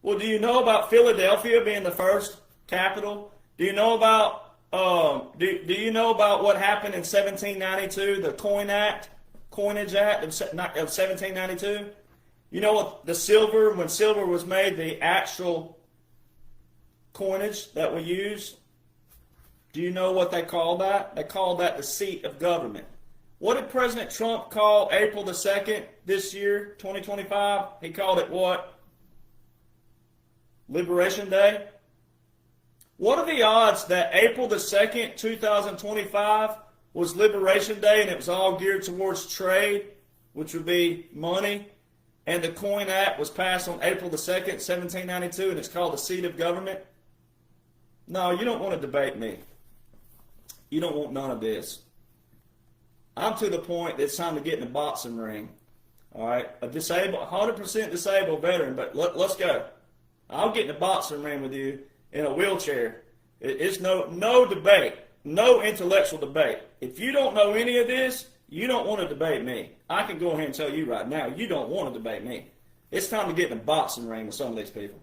Well, do you know about Philadelphia being the first capital? Do you know about do you know about what happened in 1792, the Coinage Act of 1792? You know what the silver, when silver was made, the actual coinage that we use? Do you know what they called that? They called that the seat of government. What did President Trump call April the 2nd this year, 2025? He called it what? Liberation Day? What are the odds that April the 2nd, 2025 was Liberation Day and it was all geared towards trade, which would be money, and the Coin Act was passed on April the 2nd, 1792, and it's called the seat of government? No, you don't want to debate me. You don't want none of this. I'm to the point that it's time to get in the boxing ring. All right? A disabled, 100% disabled veteran, but let's go. I'll get in the boxing ring with you in a wheelchair. It's no debate, no intellectual debate. If you don't know any of this, you don't want to debate me. I can go ahead and tell you right now, you don't want to debate me. It's time to get in the boxing ring with some of these people.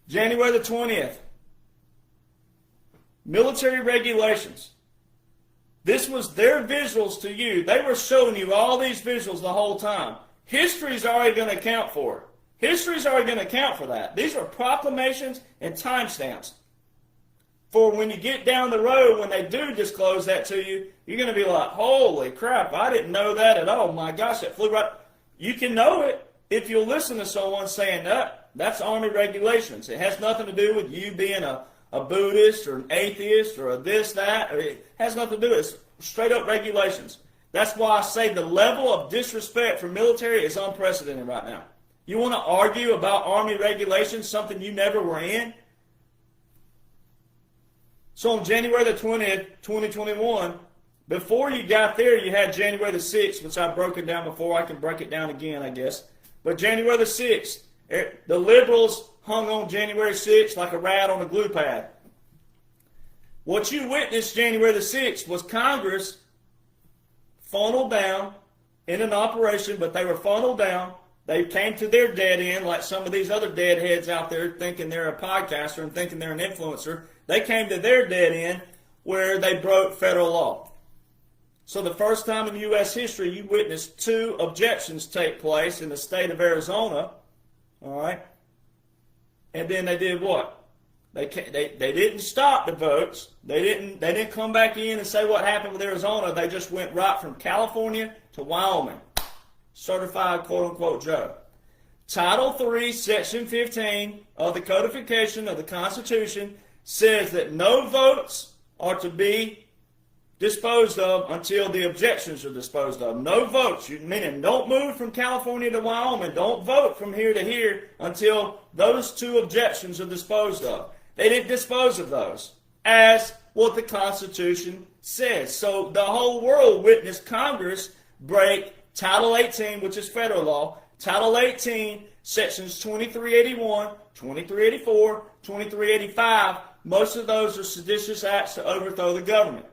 January the 20th, military regulations. This was their visuals to you. They were showing you all these visuals the whole time. History's already going to account for it. History's already going to account for that. These are proclamations and timestamps. For when you get down the road, when they do disclose that to you, you're going to be like, holy crap, I didn't know that at all. My gosh, that flew right. You can know it if you'll listen to someone saying that. That's Army regulations. It has nothing to do with you being a Buddhist or an atheist or a this, that. It has nothing to do with it. It's straight up regulations. That's why I say the level of disrespect for military is unprecedented right now. You want to argue about Army regulations, something you never were in? So on January the 20th, 2021, before you got there, you had January the 6th, which I've broken down before. I can break it down again, I guess. But January the 6th, the liberals hung on January 6th like a rat on a glue pad. What you witnessed January the 6th was Congress funneled down in an operation, but they were funneled down. They came to their dead end like some of these other deadheads out there thinking they're a podcaster and thinking they're an influencer. They came to their dead end where they broke federal law. So the first time in U.S. history you witnessed 2 objections take place in the state of Arizona. All right? And then they did what? They didn't stop the votes. They didn't come back in and say what happened with Arizona. They just went right from California to Wyoming. Certified quote-unquote Joe. Title 3, Section 15 of the Codification of the Constitution says that no votes are to be disposed of until the objections are disposed of. No votes, meaning don't move from California to Wyoming. Don't vote from here to here until those 2 objections are disposed of. They didn't dispose of those, as what the Constitution says. So the whole world witnessed Congress break Title 18, which is federal law, Title 18, Sections 2381, 2384, 2385. Most of those are seditious acts to overthrow the government.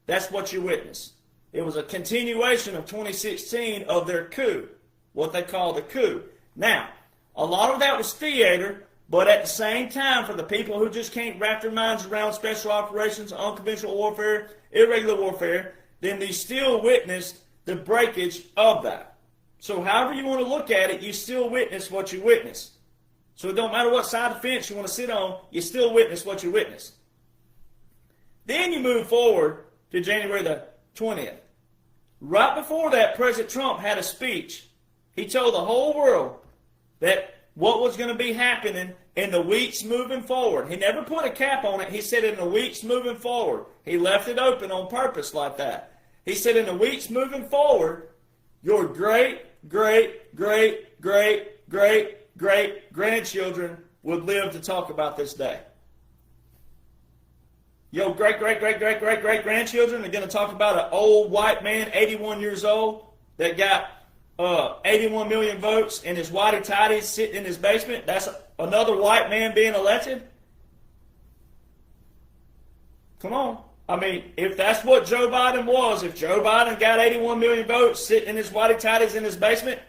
That's what you witnessed. It was a continuation of 2016 of their coup, what they call the coup. Now, a lot of that was theater, But at the same time, for the people who just can't wrap their minds around special operations, unconventional warfare, irregular warfare, then they still witnessed the breakage of that. So however you want to look at it, you still witness what you witness. So it don't matter what side of the fence you want to sit on, you still witness what you witness. Then you move forward to January the 20th. Right before that, President Trump had a speech. He told the whole world that what was going to be happening in the weeks moving forward. He never put a cap on it. He said in the weeks moving forward. He left it open on purpose like that. He said in the weeks moving forward, your great, great, great, great, great, great grandchildren would live to talk about this day. Your great, great, great, great, great, great grandchildren are going to talk about an old white man, 81 years old, that got 81 million votes and his whitey tighties sitting in his basement. That's another white man being elected? Come on. I mean, if that's what Joe Biden was, if Joe Biden got 81 million votes sitting in his whitey tighties in his basement,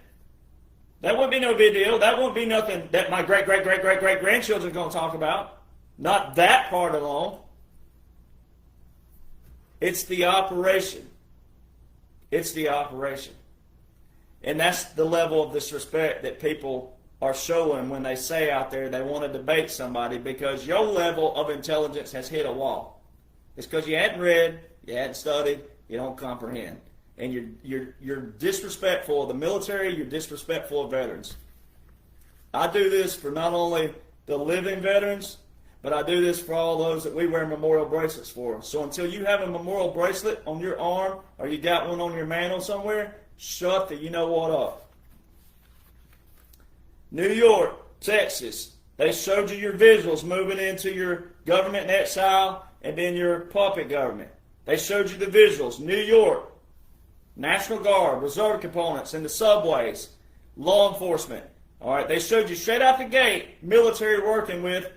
that wouldn't be no big deal. That wouldn't be nothing that my great, great, great, great, great grandchildren are going to talk about. Not that part alone. It's the operation. It's the operation. And that's the level of disrespect that people are showing when they say out there they want to debate somebody, because your level of intelligence has hit a wall. It's because you hadn't read, you hadn't studied, you don't comprehend. And you're disrespectful of the military, you're disrespectful of veterans. I do this for not only the living veterans, but I do this for all those that we wear memorial bracelets for. So until you have a memorial bracelet on your arm or you got one on your mantle somewhere, shut the you-know-what up. New York, Texas, they showed you your visuals moving into your government in exile and then your puppet government. They showed you the visuals. New York, National Guard, reserve components in the subways, law enforcement. All right, they showed you straight out the gate military working with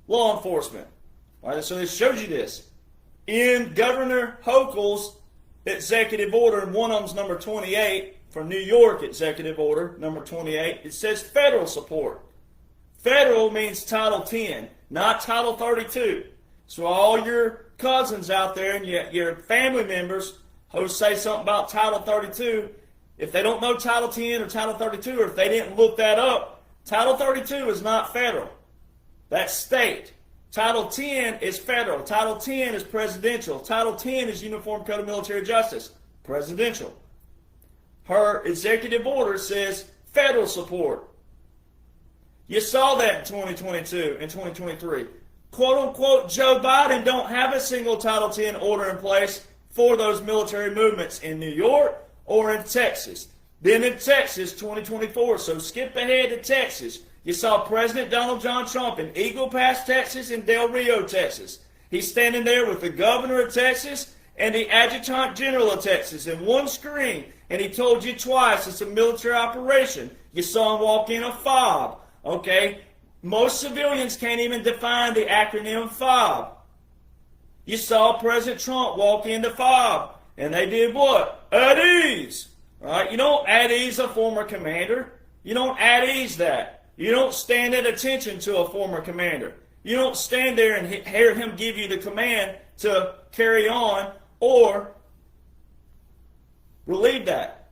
law enforcement. All right, so they showed you this. In Governor Hochul's executive order, and one of them's number 28, from New York executive order, number 28, it says federal support. Federal means Title 10, not Title 32. So all your cousins out there and your family members who say something about Title 32, if they don't know Title 10 or Title 32, or if they didn't look that up, Title 32 is not federal. That's state. Title 10 is federal. Title 10 is presidential. Title 10 is Uniform Code of Military Justice, presidential. Her executive order says federal support. You saw that in 2022 and 2023. Quote unquote, Joe Biden don't have a single Title 10 order in place for those military movements in New York or in Texas. Then in Texas, 2024. So skip ahead to Texas. You saw President Donald John Trump in Eagle Pass, Texas, and Del Rio, Texas. He's standing there with the governor of Texas and the adjutant general of Texas in one screen, and he told you twice it's a military operation. You saw him walk in a fob, okay? Most civilians can't even define the acronym FOB. You saw President Trump walk into FOB, and they did what? At ease. Right? You don't at ease a former commander. You don't at ease that. You don't stand at attention to a former commander. You don't stand there and hear him give you the command to carry on or relieve that.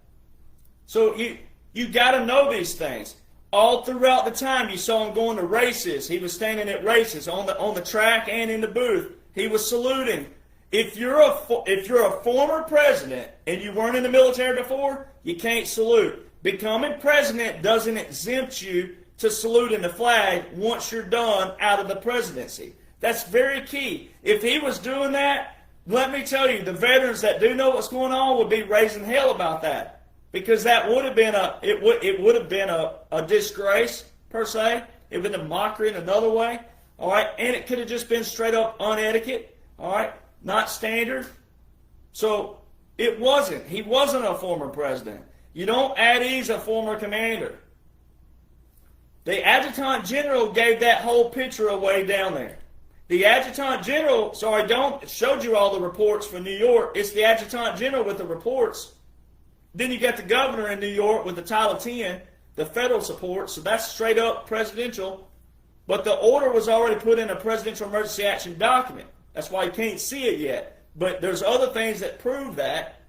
So you got to know these things. All throughout the time, you saw him going to races. He was standing at races on the track and in the booth. He was saluting. If you're a former president and you weren't in the military before, you can't salute. Becoming president doesn't exempt you to saluting the flag once you're done out of the presidency. That's very key. If he was doing that, let me tell you, the veterans that do know what's going on would be raising hell about that. Because that would have been a disgrace, per se. It would have been a mockery in another way. All right, and it could have just been straight up unetiquette. All right, not standard. So it wasn't. He wasn't a former president. You don't at ease a former commander. The adjutant general gave that whole picture away down there. The adjutant general, showed you all the reports for New York. It's the adjutant general with the reports. Then you got the governor in New York with the Title 10, the federal support, so that's straight up presidential. But the order was already put in a presidential emergency action document. That's why you can't see it yet. But there's other things that prove that.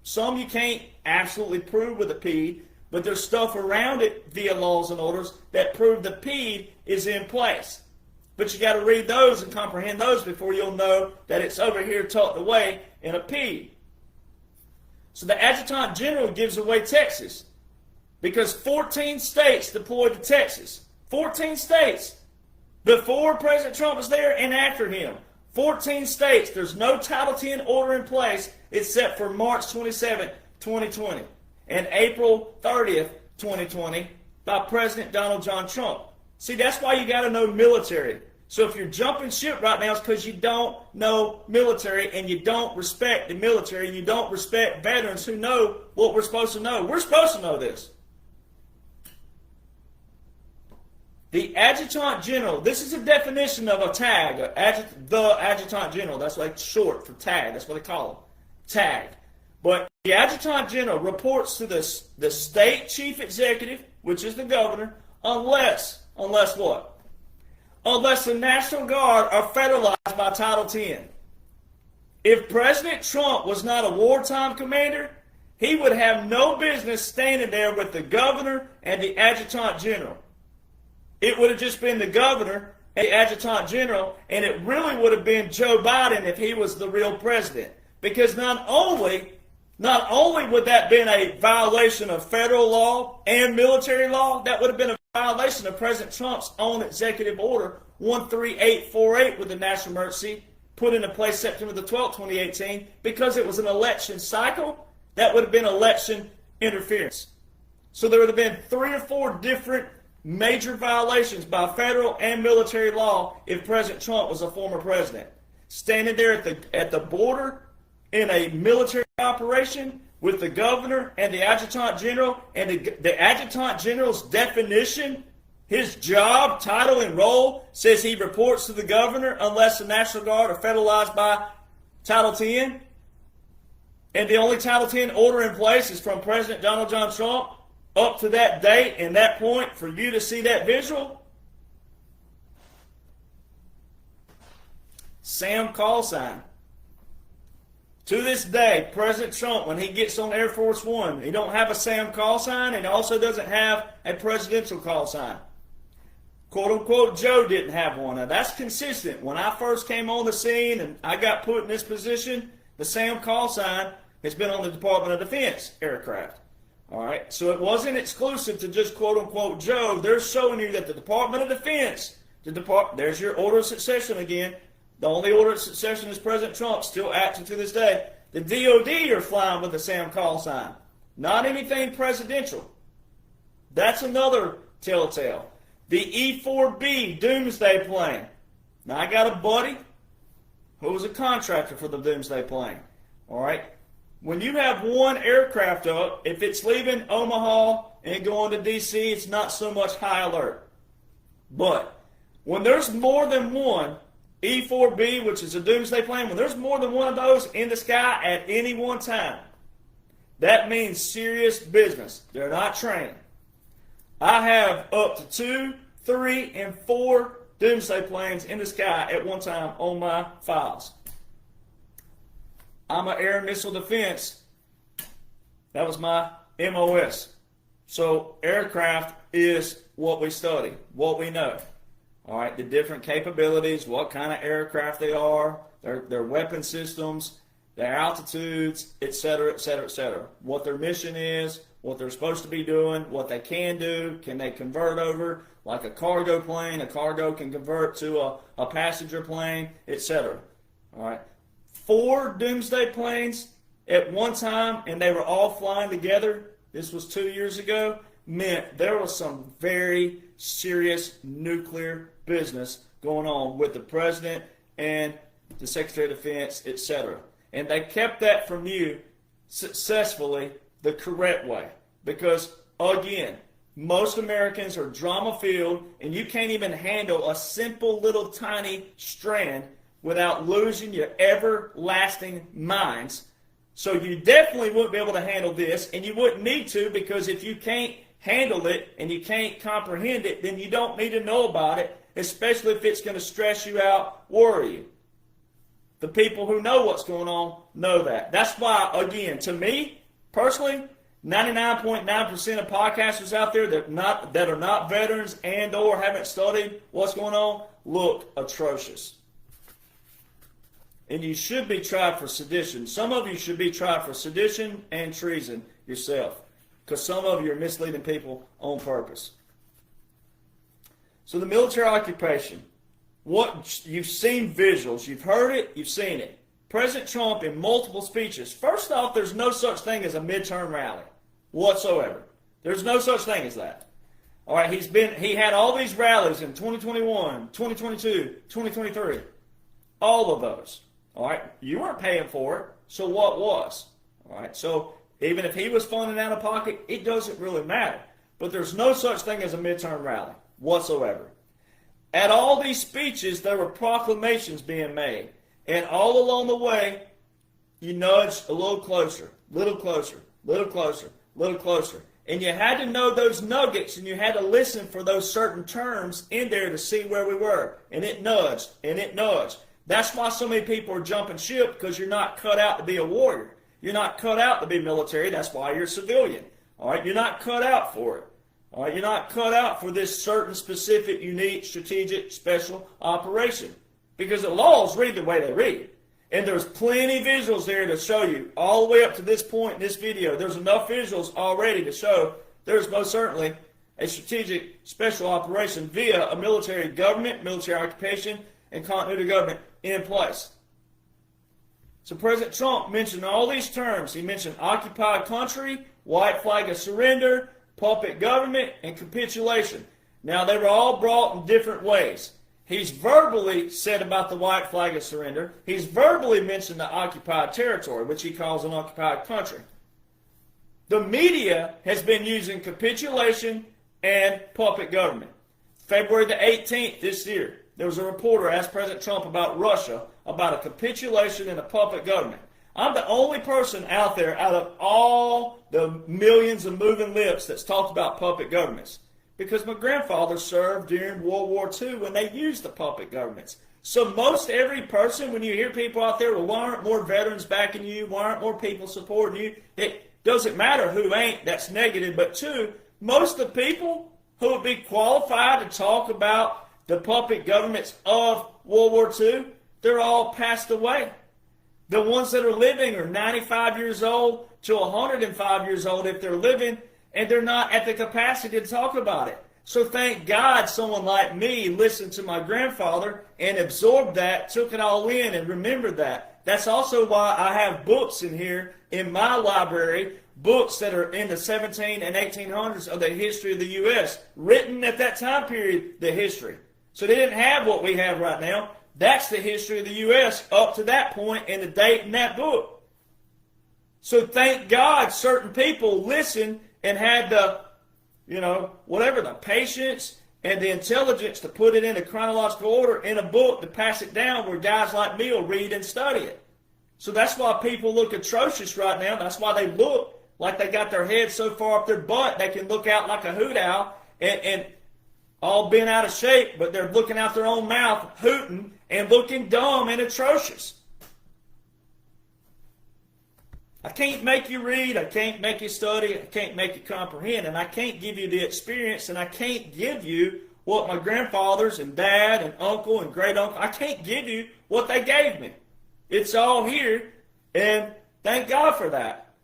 Some you can't absolutely prove with a PED, but there's stuff around it via laws and orders that prove the PED is in place. But you got to read those and comprehend those before you'll know that it's over here tucked away in a PED. So the Adjutant General gives away Texas because 14 states deployed to Texas. 14 states. Before President Trump was there and after him. 14 states. There's no Title 10 order in place except for March 27, 2020 and April 30th, 2020 by President Donald John Trump. See, that's why you got to know military. So if you're jumping ship right now, it's because you don't know military and you don't respect the military and you don't respect veterans who know what we're supposed to know. We're supposed to know this. The Adjutant General, this is a definition of a tag, the Adjutant General. That's like short for tag. That's what they call them, tag. But the Adjutant General reports to the state chief executive, which is the governor, unless what? Unless the National Guard are federalized by Title 10. If President Trump was not a wartime commander, he would have no business standing there with the governor and the Adjutant General. It would have just been the governor and the Adjutant General, and it really would have been Joe Biden if he was the real president. Because not only would that have been a violation of federal law and military law, that would have been a violation of President Trump's own executive order 13848 with the national emergency put into place September the 12th, 2018, because it was an election cycle. That would have been election interference. So there would have been 3 or 4 different major violations by federal and military law if President Trump was a former president. Standing there at the border in a military operation with the governor and the Adjutant General, and the Adjutant General's definition, his job, title, and role says he reports to the governor unless the National Guard are federalized by Title 10. And the only Title 10 order in place is from President Donald John Trump up to that date and that point for you to see that visual. Sam call sign. To this day, President Trump, when he gets on Air Force One, he don't have a Sam call sign, and he also doesn't have a presidential call sign. Quote unquote, Joe didn't have one. Now that's consistent. When I first came on the scene and I got put in this position, the Sam call sign has been on the Department of Defense aircraft. All right, so it wasn't exclusive to just quote unquote Joe. They're showing you that the Department of Defense, there's your order of succession again. The only order of succession is President Trump, still active to this day. The DOD are flying with the Sam call sign. Not anything presidential. That's another telltale. The E-4B Doomsday plane. Now, I got a buddy who was a contractor for the Doomsday plane. All right? When you have one aircraft up, if it's leaving Omaha and going to D.C., it's not so much high alert. But when there's more than one E-4B, which is a Doomsday plane, when there's more than one of those in the sky at any one time, that means serious business. They're not trained. I have up to 2, 3, and 4 Doomsday planes in the sky at one time on my files. I'm an air and missile defense. That was my MOS. So aircraft is what we study, what we know. All right, the different capabilities, what kind of aircraft they are, their weapon systems, their altitudes, etc., etc., etc. What their mission is, what they're supposed to be doing, what they can do, can they convert over, like a cargo plane, a cargo can convert to a passenger plane, etc. All right, 4 Doomsday planes at one time, and they were all flying together. This was 2 years ago. Meant there was some very serious nuclear business going on with the president and the Secretary of Defense, etc. And they kept that from you successfully the correct way. Because, again, most Americans are drama-filled, and you can't even handle a simple little tiny strand without losing your everlasting minds. So you definitely wouldn't be able to handle this, and you wouldn't need to, because if you can't handle it and you can't comprehend it, then you don't need to know about it. especially if it's going to stress you out, worry you. The people who know what's going on know that. That's why, again, to me, personally, 99.9% of podcasters out there that are not veterans and or haven't studied what's going on look atrocious. And you should be tried for sedition. Some of you should be tried for sedition and treason yourself, because some of you are misleading people on purpose. So the military occupation, what you've seen visuals, you've heard it, you've seen it. President Trump in multiple speeches. First off, there's no such thing as a midterm rally whatsoever. There's no such thing as that. All right, he had all these rallies in 2021, 2022, 2023. All of those. All right, you weren't paying for it, so what was? All right, so even if he was funding out of pocket, it doesn't really matter. But there's no such thing as a midterm rally whatsoever. At all these speeches, there were proclamations being made. And all along the way, you nudged a little closer, little closer, little closer, little closer. And you had to know those nuggets, and you had to listen for those certain terms in there to see where we were. And it nudged, and it nudged. That's why so many people are jumping ship, because you're not cut out to be a warrior. You're not cut out to be military. That's why you're a civilian. All right, you're not cut out for it. All right, you're not cut out for this certain specific, unique, strategic, special operation. Because the laws read the way they read. And there's plenty of visuals there to show you. All the way up to this point in this video, there's enough visuals already to show there's most certainly a strategic special operation via a military government, military occupation, and continuity of government in place. So President Trump mentioned all these terms. He mentioned occupied country, white flag of surrender, puppet government, and capitulation. Now, they were all brought in different ways. He's verbally said about the white flag of surrender. He's verbally mentioned the occupied territory, which he calls an occupied country. The media has been using capitulation and puppet government. February the 18th this year, there was a reporter asked President Trump about Russia, about a capitulation and a puppet government. I'm the only person out there out of all the millions of moving lips that's talked about puppet governments. Because my grandfather served during World War II when they used the puppet governments. So most every person, when you hear people out there, well, why aren't more veterans backing you? Why aren't more people supporting you? It doesn't matter who ain't, that's negative. But two, most of the people who would be qualified to talk about the puppet governments of World War II, they're all passed away. The ones that are living are 95 years old to 105 years old if they're living, and they're not at the capacity to talk about it. So thank God someone like me listened to my grandfather and absorbed that, took it all in, and remembered that. That's also why I have books in here in my library, books that are in the 17 and 1800s of the history of the U.S., written at that time period, the history. So they didn't have what we have right now. That's the history of the U.S. up to that point and the date in that book. So thank God certain people listened and had the, the patience and the intelligence to put it in a chronological order in a book to pass it down where guys like me will read and study it. So that's why people look atrocious right now. That's why they look like they got their head so far up their butt they can look out like a hoot owl and all bent out of shape, but they're looking out their own mouth, hooting, and looking dumb and atrocious. I can't make you read, I can't make you study, I can't make you comprehend, and I can't give you the experience, and I can't give you what my grandfathers and dad and uncle and great uncle, I can't give you what they gave me. It's all here, and thank God for that.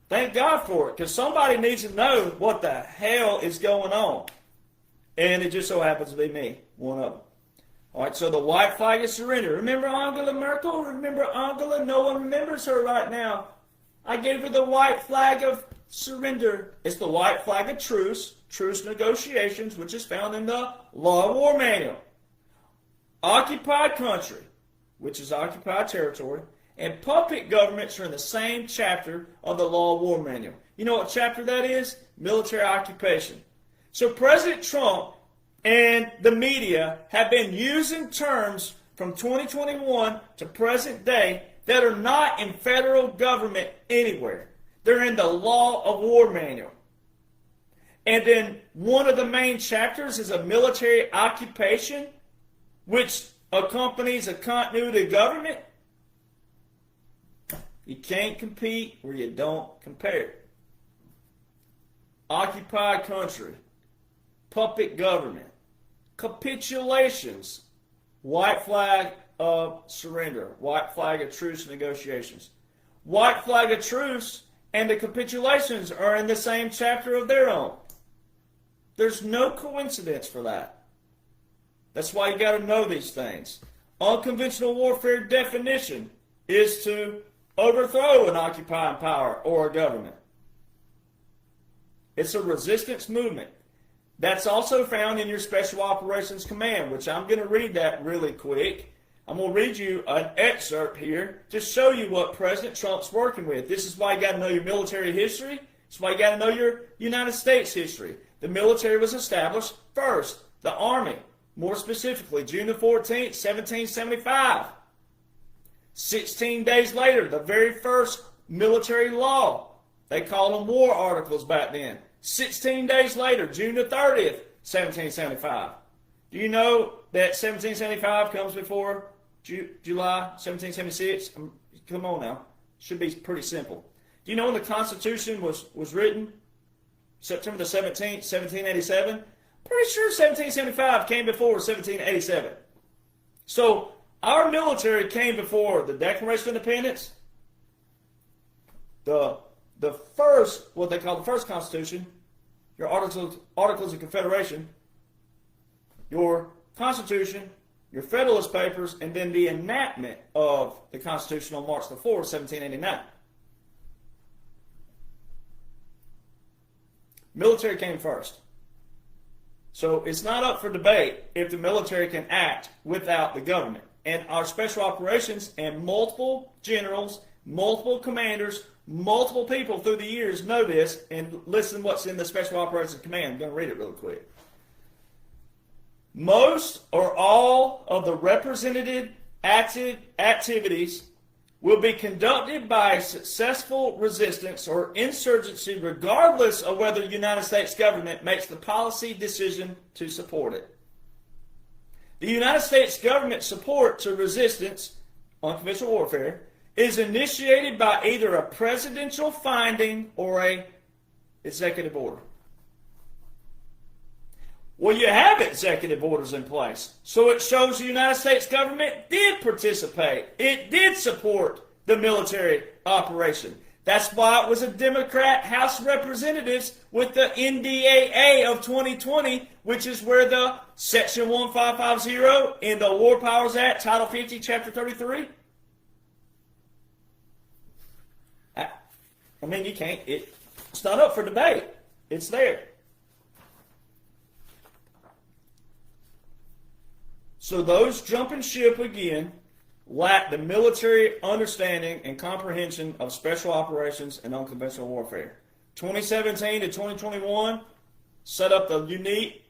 Thank God for it, because somebody needs to know what the hell is going on. And it just so happens to be me, one of them. All right, so the white flag of surrender. Remember Angela Merkel? Remember Angela? No one remembers her right now. I gave her the white flag of surrender. It's the white flag of truce negotiations, which is found in the Law of War Manual. Occupied country, which is occupied territory, and puppet governments are in the same chapter of the Law of War Manual. You know what chapter that is? Military occupation. So President Trump and the media have been using terms from 2021 to present day that are not in federal government anywhere. They're in the Law of War Manual. And then one of the main chapters is a military occupation, which accompanies a continuity of government. You can't compete where you don't compare. Occupied country, puppet government, capitulations, white flag of surrender, white flag of truce negotiations. White flag of truce and the capitulations are in the same chapter of their own. There's no coincidence for that. That's why you got to know these things. Unconventional warfare definition is to overthrow an occupying power or a government. It's a resistance movement. That's also found in your Special Operations Command, which I'm going to read that really quick. I'm going to read you an excerpt here to show you what President Trump's working with. This is why you got to know your military history. It's why you got to know your United States history. The military was established first. The Army, more specifically, June the 14th, 1775. 16 days later, the very first military law. They called them war articles back then. 16 days later, June the 30th, 1775. Do you know that 1775 comes before July 1776? Come on now. Should be pretty simple. Do you know when the Constitution was written? September the 17th, 1787? Pretty sure 1775 came before 1787. So our military came before the Declaration of Independence, the first, what they call the first Constitution, your Articles of Confederation, your Constitution, your Federalist Papers, and then the enactment of the Constitution on March the 4th, 1789. Military came first. So it's not up for debate if the military can act without the government. And our special operations and multiple generals, multiple commanders, multiple people through the years know this, and listen what's in the Special Operations Command. I'm going to read it real quick. Most or all of the represented activities will be conducted by successful resistance or insurgency regardless of whether the United States government makes the policy decision to support it. The United States government support to resistance, unconventional warfare, is initiated by either a presidential finding or an executive order. Well, you have executive orders in place. So it shows the United States government did participate. It did support the military operation. That's why it was a Democrat House of Representatives with the NDAA of 2020, which is where the Section 1550 in the War Powers Act, Title 50, Chapter 33. I mean, you can't, it's not up for debate. It's there. So those jumping ship again lack the military understanding and comprehension of special operations and unconventional warfare. 2017 to 2021 set up the unique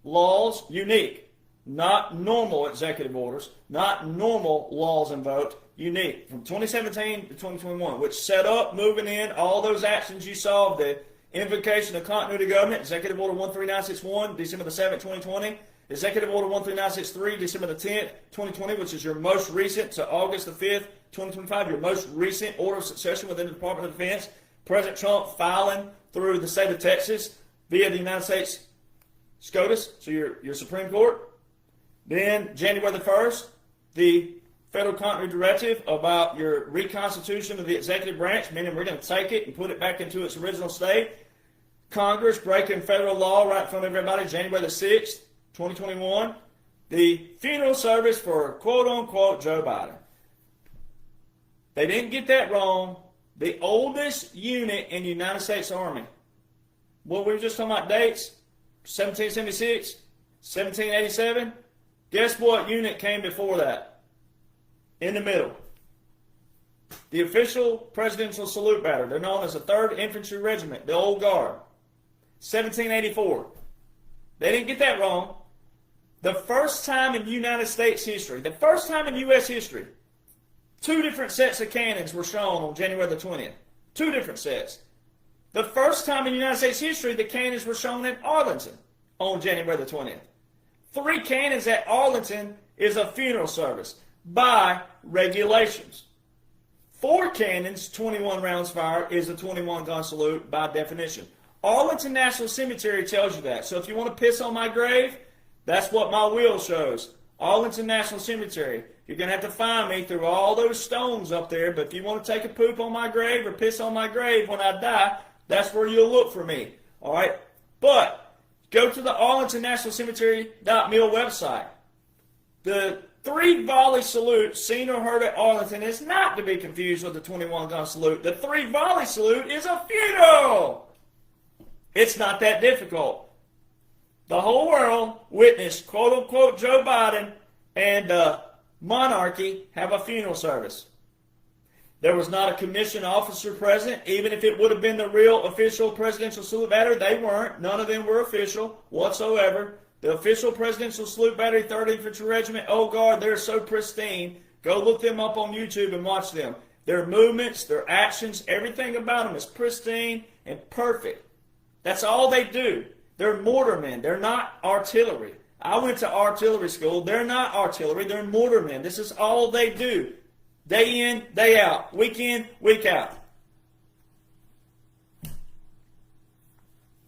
laws, unique, not normal executive orders, not normal laws invoked, unique, from 2017 to 2021, which set up, moving in, all those actions you saw, the invocation of continuity of government, Executive Order 13961, December the 7th, 2020, Executive Order 13963, December the 10th, 2020, which is your most recent, to August the 5th, 2025, your most recent order of succession within the Department of Defense. President Trump filing through the state of Texas via the United States SCOTUS, so your Supreme Court. Then, January the 1st, the Federal Continuity Directive about your reconstitution of the executive branch, meaning we're going to take it and put it back into its original state. Congress breaking federal law right in front of everybody, January the 6th, 2021. The funeral service for quote-unquote Joe Biden. They didn't get that wrong. The oldest unit in the United States Army. Well, we were just talking about dates. 1776, 1787. Guess what unit came before that? In the middle. The official presidential salute battery. They're known as the 3rd Infantry Regiment, the Old Guard. 1784. They didn't get that wrong. The first time in United States history, the first time in U.S. history, 2 different sets of cannons were shown on January the 20th. 2 different sets. The first time in United States history, the cannons were shown at Arlington on January the 20th. 3 cannons at Arlington is a funeral service by regulations. 4 cannons, 21 rounds fired, is a 21-gun salute by definition. Arlington National Cemetery tells you that. So if you want to piss on my grave, that's what my will shows. Arlington National Cemetery. You're going to have to find me through all those stones up there, but if you want to take a poop on my grave or piss on my grave when I die, that's where you'll look for me. All right? But go to the Arlington National Cemetery.mil website. The 3-volley salute seen or heard at Arlington is not to be confused with the 21-gun salute. The 3-volley salute is a funeral. It's not that difficult. The whole world witnessed, quote-unquote, Joe Biden and monarchy have a funeral service. There was not a commissioned officer present, even if it would have been the real official presidential salute battery. They weren't. None of them were official whatsoever. The official presidential salute battery, 3rd Infantry Regiment, oh God, they're so pristine. Go look them up on YouTube and watch them. Their movements, their actions, everything about them is pristine and perfect. That's all they do. They're mortarmen. They're not artillery. I went to artillery school. They're not artillery. They're mortarmen. This is all they do. Day in, day out. Week in, week out.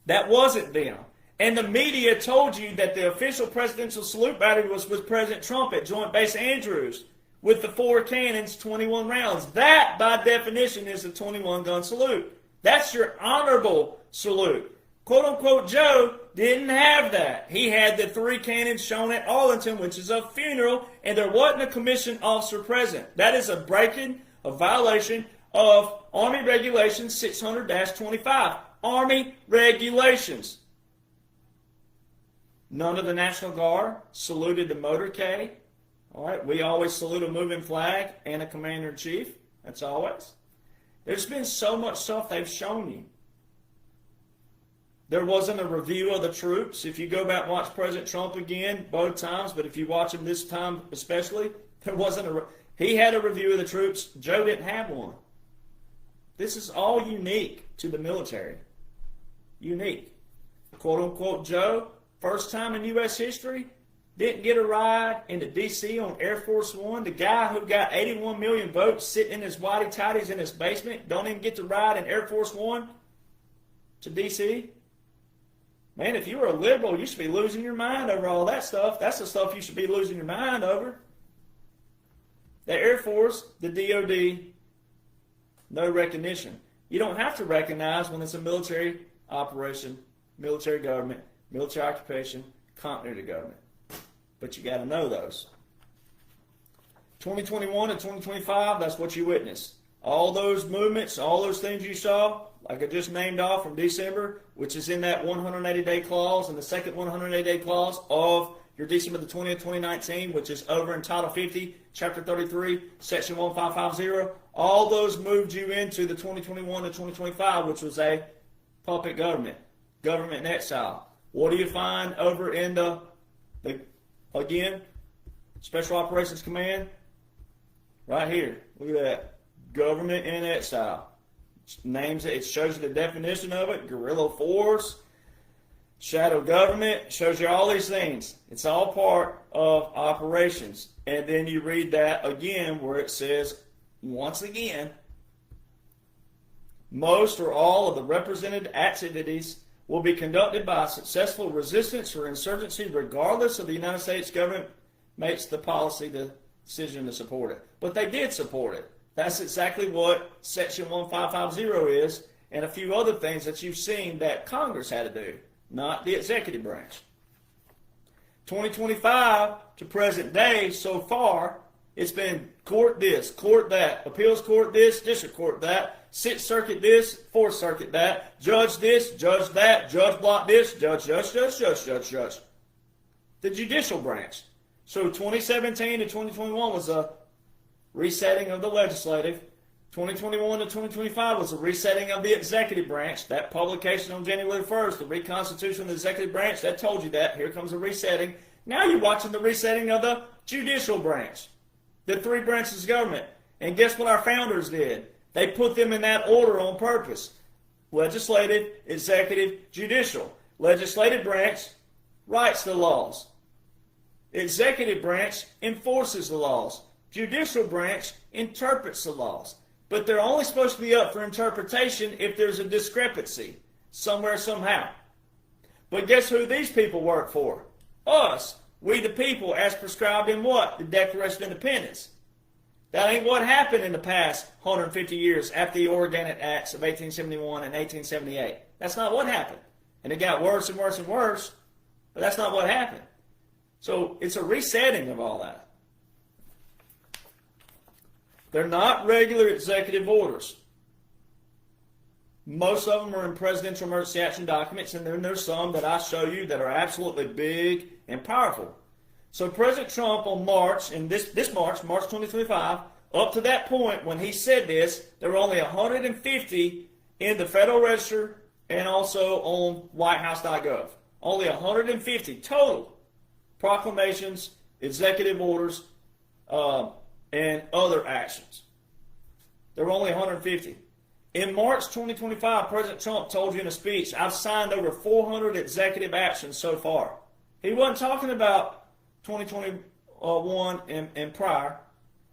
That wasn't them. And the media told you that the official presidential salute battery was with President Trump at Joint Base Andrews with the 4 cannons, 21 rounds. That, by definition, is a 21-gun salute. That's your honorable salute. Quote-unquote Joe didn't have that. He had the 3 cannons shown at Arlington, which is a funeral, and there wasn't a commissioned officer present. That is a breaking, a violation of Army Regulations 600-25. Army Regulations. None of the National Guard saluted the motorcade. All right, we always salute a moving flag and a commander-in-chief. That's always. There's been so much stuff they've shown you. There wasn't a review of the troops. If you go back and watch President Trump again, both times, but if you watch him this time especially, there wasn't a. He had a review of the troops. Joe didn't have one. This is all unique to the military. Unique. Quote-unquote Joe, first time in U.S. history, didn't get a ride into D.C. on Air Force One. The guy who got 81 million votes sitting in his whitey-tighties in his basement don't even get to ride in Air Force One to D.C. Man, if you were a liberal, you should be losing your mind over all that stuff. That's the stuff you should be losing your mind over. The Air Force, the DOD, no recognition. You don't have to recognize when it's a military operation, military government, military occupation, continuity government. But you got to know those. 2021 and 2025, that's what you witnessed. All those movements, all those things you saw, like I just named off from December, which is in that 180-day clause and the second 180-day clause of your December the 20th, 2019, which is over in Title 50, Chapter 33, Section 1550. All those moved you into the 2021 to 2025, which was a puppet government, government in exile. What do you find over in the again, Special Operations Command? Right here. Look at that. Government in exile. Names it, shows you the definition of it, guerrilla force, shadow government, shows you all these things. It's all part of operations. And then you read that again where it says, once again, most or all of the represented activities will be conducted by successful resistance or insurgency regardless of the United States government makes the policy the decision to support it. But they did support it. That's exactly what Section 1550 is, and a few other things that you've seen that Congress had to do, not the executive branch. 2025 to present day so far, it's been court this, court that, appeals court this, district court that, Sixth Circuit this, Fourth Circuit that, judge this, judge that, judge block this, judge. The judicial branch. So 2017 to 2021 was a resetting of the legislative. 2021 to 2025 was a resetting of the executive branch. That publication on January 1st, the reconstitution of the executive branch, that told you that. Here comes a resetting. Now you're watching the resetting of the judicial branch. The 3 branches of government. And guess what our founders did? They put them in that order on purpose. legislative, executive, judicial. Legislative branch writes the laws. Executive branch enforces the laws. Judicial branch interprets the laws. But they're only supposed to be up for interpretation if there's a discrepancy somewhere, somehow. But guess who these people work for? Us. We the people, as prescribed in what? The Declaration of Independence. That ain't what happened in the past 150 years after the Organic Acts of 1871 and 1878. That's not what happened. And it got worse and worse and worse, but that's not what happened. So it's a resetting of all that. They're not regular executive orders. Most of them are in presidential emergency action documents, and then there's some that I show you that are absolutely big and powerful. So President Trump on March, March 2025, up to that point when he said this, there were only 150 in the Federal Register and also on whitehouse.gov. Only 150 total proclamations, executive orders, and other actions. There were only 150. In March 2025, President Trump told you in a speech, I've signed over 400 executive actions so far. He wasn't talking about 2021 and prior.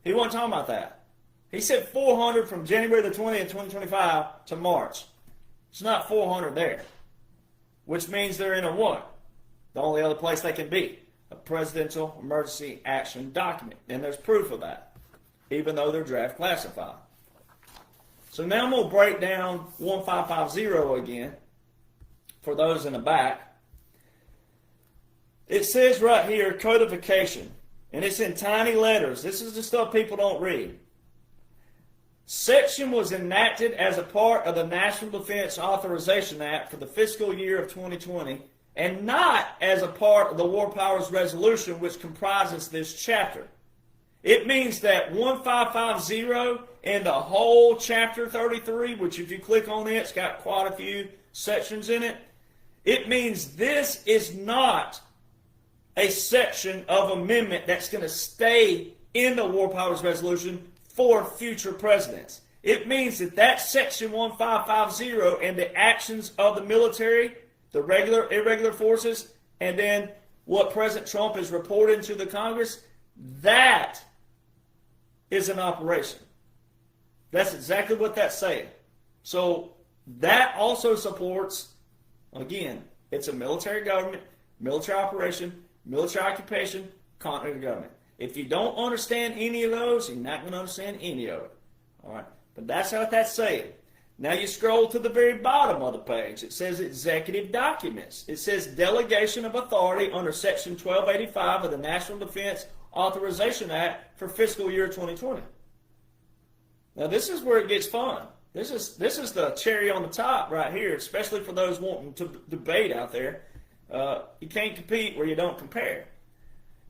He wasn't talking about that. He said 400 from January the 20th, 2025 to March. It's not 400 there, which means they're in a what? The only other place they can be, a presidential emergency action document. And there's proof of that, even though they're draft classified. So now I'm going to break down 1550 again for those in the back. It says right here, codification, and it's in tiny letters. This is the stuff people don't read. Section was enacted as a part of the National Defense Authorization Act for the fiscal year of 2020, and not as a part of the War Powers Resolution, which comprises this chapter. It means that 1550 and the whole chapter 33, which if you click on it, it's got quite a few sections in it. It means this is not a section of amendment that's going to stay in the War Powers Resolution for future presidents. It means that that section 1550 and the actions of the military, the regular, irregular forces, and then what President Trump is reporting to the Congress, that is an operation. That's exactly what that's saying. So that also supports, again, it's a military government, military operation, military occupation, continuity of government. If you don't understand any of those, you're not going to understand any of it. All right? But that's what that's saying. Now you scroll to the very bottom of the page. It says executive documents. It says delegation of authority under Section 1285 of the National Defense Authorization Act for fiscal year 2020. Now this is where it gets fun. This is the cherry on the top right here, especially for those wanting to debate out there. You can't compete where you don't compare.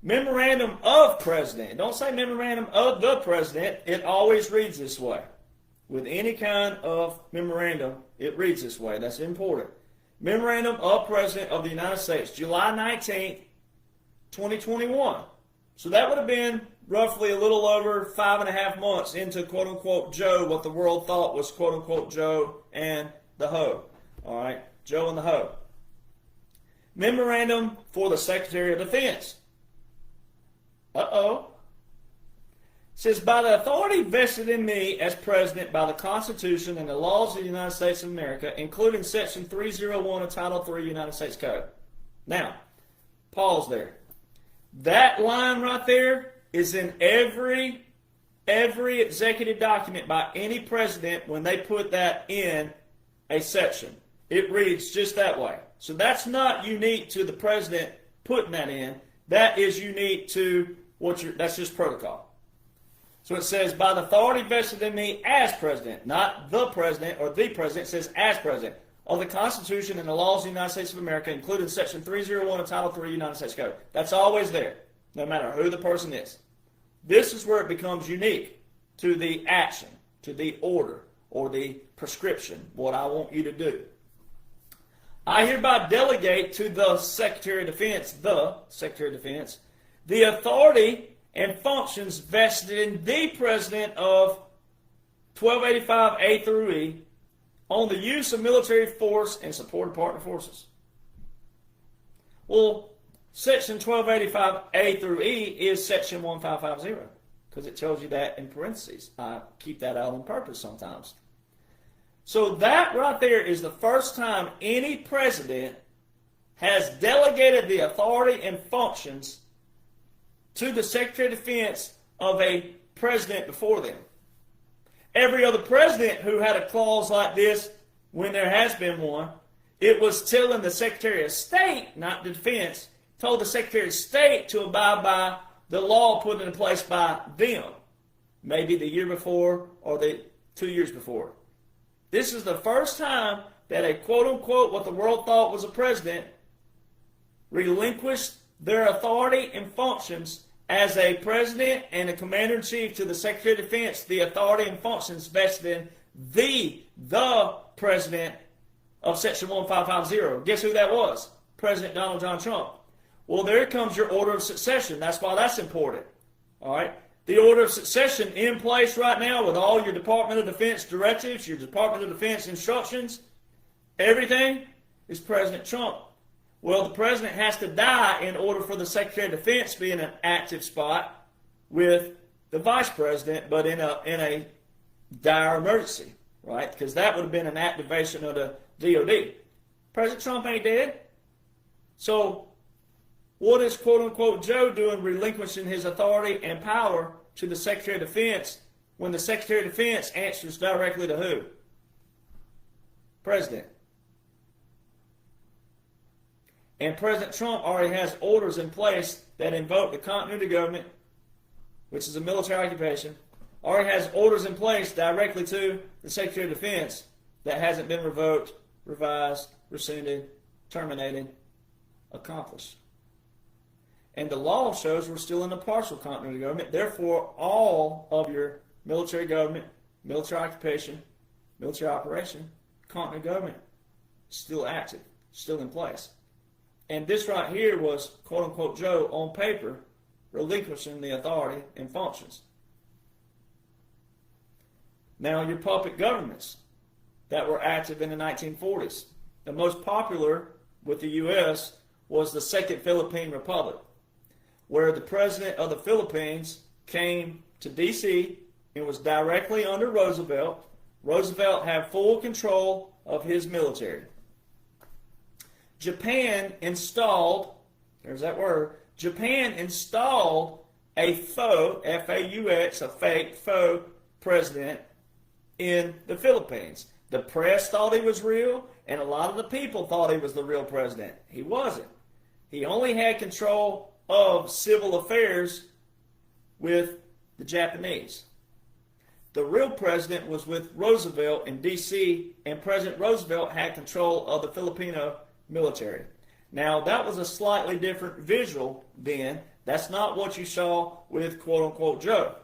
Memorandum of President. Don't say memorandum of the President. It always reads this way. With any kind of memorandum, it reads this way. That's important. Memorandum of President of the United States, July 19th, 2021. So that would have been roughly a little over 5.5 months into quote-unquote Joe, what the world thought was quote-unquote Joe and the Ho. All right, Joe and the Ho. Memorandum for the Secretary of Defense. It says, by the authority vested in me as President by the Constitution and the laws of the United States of America, including Section 301 of Title III United States Code. Now, pause there. That line right there is in every executive document by any president when they put that in a section. It reads just that way. So that's not unique to the president putting that in. That is unique to that's just protocol. So it says, by the authority vested in me as president, not the president or the president, it says as president of the Constitution and the laws of the United States of America, including Section 301 of Title III United States Code. That's always there, no matter who the person is. This is where it becomes unique to the action, to the order, or the prescription, what I want you to do. I hereby delegate to the Secretary of Defense, the authority and functions vested in the President of 1285 A through E on the use of military force in support of partner forces. Well, Section 1285A through E is Section 1550 because it tells you that in parentheses. I keep that out on purpose sometimes. So that right there is the first time any president has delegated the authority and functions to the Secretary of Defense of a president before them. Every other president who had a clause like this, when there has been one, it was telling the Secretary of State, not the Defense, told the Secretary of State to abide by the law put into place by them, maybe the year before or the 2 years before. This is the first time that a quote-unquote, what the world thought was a president, relinquished their authority and functions as a president and a commander-in-chief to the Secretary of Defense, the authority and functions vested in the president of Section 1550. Guess who that was? President Donald John Trump. Well, there comes your order of succession. That's why that's important. All right? The order of succession in place right now with all your Department of Defense directives, your Department of Defense instructions, everything is President Trump. Well, the president has to die in order for the Secretary of Defense to be in an active spot with the vice president, but in a dire emergency, right? Because that would have been an activation of the DOD. President Trump ain't dead. So what is quote-unquote Joe doing relinquishing his authority and power to the Secretary of Defense when the Secretary of Defense answers directly to who? President. And President Trump already has orders in place that invoke the continuity of government, which is a military occupation, already has orders in place directly to the Secretary of Defense that hasn't been revoked, revised, rescinded, terminated, accomplished. And the law shows we're still in a partial continuity of government. Therefore, all of your military government, military occupation, military operation, continuity of government, still active, still in place. And this right here was, quote-unquote, Joe, on paper, relinquishing the authority and functions. Now, your puppet governments that were active in the 1940s. The most popular with the U.S. was the Second Philippine Republic, where the president of the Philippines came to D.C. and was directly under Roosevelt. Roosevelt had full control of his military. Japan installed, there's that word, Japan installed a faux, F-A-U-X, a fake faux president in the Philippines. The press thought he was real, and a lot of the people thought he was the real president. He wasn't. He only had control of civil affairs with the Japanese. The real president was with Roosevelt in D.C., and President Roosevelt had control of the Filipino military. Now, that was a slightly different visual then. That's not what you saw with quote-unquote Joe.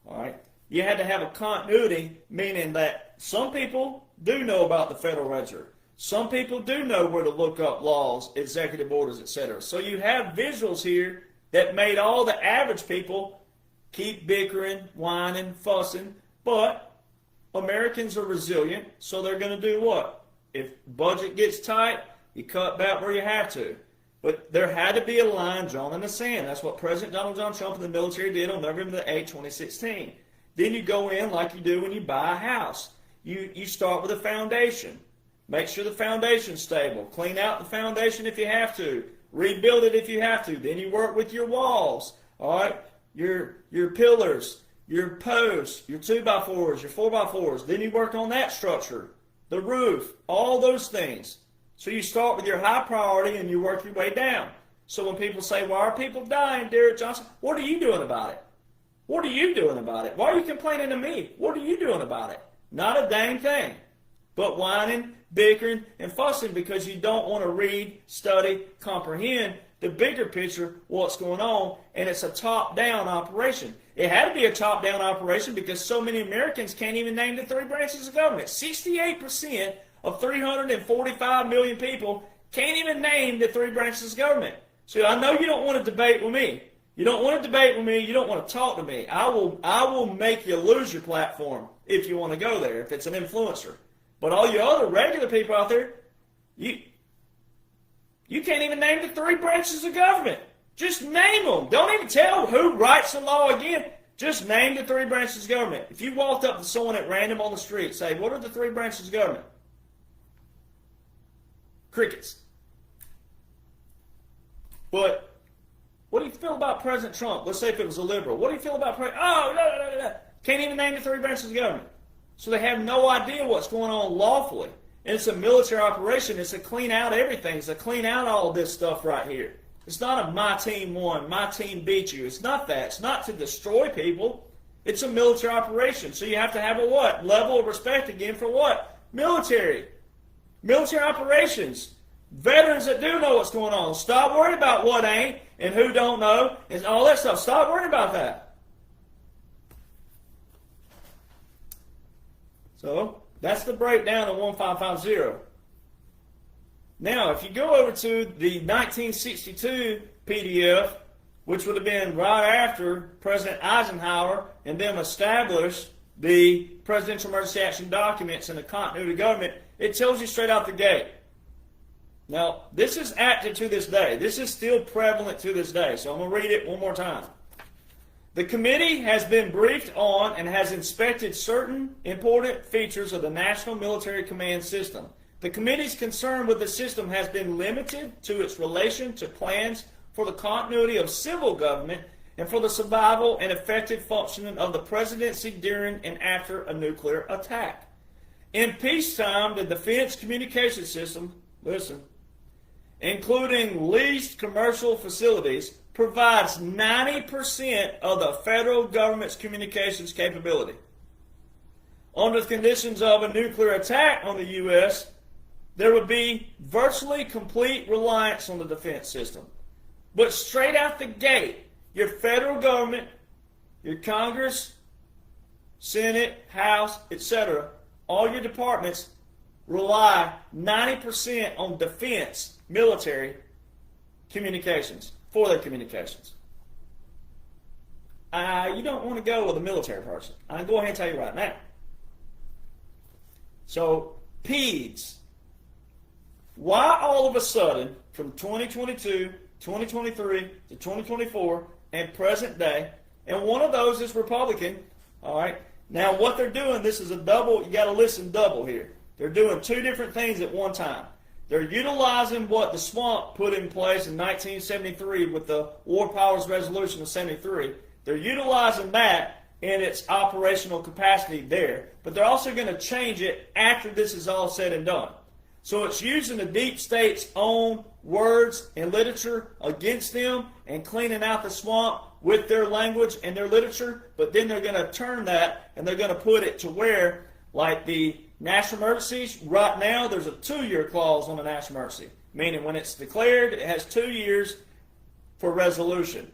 All right? You had to have a continuity, meaning that some people do know about the Federal Register. Some people do know where to look up laws, executive orders, etc. So you have visuals here that made all the average people keep bickering, whining, fussing, but Americans are resilient, so they're going to do what? If budget gets tight, you cut back where you have to. But there had to be a line drawn in the sand. That's what President Donald John Trump and the military did on November 8, 2016. Then you go in like you do when you buy a house. You start with a foundation. Make sure the foundation's stable. Clean out the foundation if you have to. Rebuild it if you have to. Then you work with your walls. All right? Your pillars, your posts, your 2x4s, your 4x4s. Then you work on that structure. The roof. All those things. So you start with your high priority and you work your way down. So when people say, why are people dying, Derek Jonhson? What are you doing about it? What are you doing about it? Why are you complaining to me? What are you doing about it? Not a dang thing. But whining, bickering, and fussing because you don't want to read, study, comprehend the bigger picture, what's going on, and it's a top-down operation. It had to be a top-down operation because so many Americans can't even name the three branches of government. 68% of 345 million people can't even name the three branches of government. So I know you don't want to debate with me. You don't want to debate with me. You don't want to talk to me. I will make you lose your platform if you want to go there, if it's an influencer. But all you other regular people out there, you can't even name the 3 branches of government. Just name them. Don't even tell who writes the law again. Just name the 3 branches of government. If you walked up to someone at random on the street, say, what are the 3 branches of government? Crickets. But what do you feel about President Trump? Let's say if it was a liberal. What do you feel about President? Oh, no. Can't even name the 3 branches of government. So they have no idea what's going on lawfully. And it's a military operation. It's to clean out everything. It's to clean out all this stuff right here. It's not a my team won, my team beat you. It's not that. It's not to destroy people. It's a military operation. So you have to have a what? Level of respect again for what? Military. Military operations. Veterans that do know what's going on. Stop worrying about what ain't and who don't know and all that stuff. Stop worrying about that. So that's the breakdown of 1550. Now, if you go over to the 1962 PDF, which would have been right after President Eisenhower and them established the Presidential Emergency Action Documents and the continuity of government, it tells you straight out the gate. Now, this is active to this day. This is still prevalent to this day. So I'm going to read it one more time. The committee has been briefed on and has inspected certain important features of the National Military Command System. The committee's concern with the system has been limited to its relation to plans for the continuity of civil government and for the survival and effective functioning of the presidency during and after a nuclear attack. In peacetime, the Defense Communication System, listen, including leased commercial facilities, provides 90% of the federal government's communications capability. Under the conditions of a nuclear attack on the U.S., there would be virtually complete reliance on the defense system. But straight out the gate, your federal government, your Congress, Senate, House, etc., all your departments rely 90% on defense, military communications, for their communications. You don't want to go with a military person. I can go ahead and tell you right now. So, PEDS. Why all of a sudden, from 2022, 2023 to 2024, and present day, and one of those is Republican, all right? Now, what they're doing, this is a double, you got to listen double here. They're doing 2 different things at one time. They're utilizing what the swamp put in place in 1973 with the War Powers Resolution of 73. They're utilizing that in its operational capacity there, but they're also going to change it after this is all said and done. So it's using the deep state's own words and literature against them and cleaning out the swamp with their language and their literature, but then they're going to turn that and they're going to put it to where, like the national emergencies, right now there's a 2-year clause on a national emergency, meaning when it's declared, it has 2 years for resolution,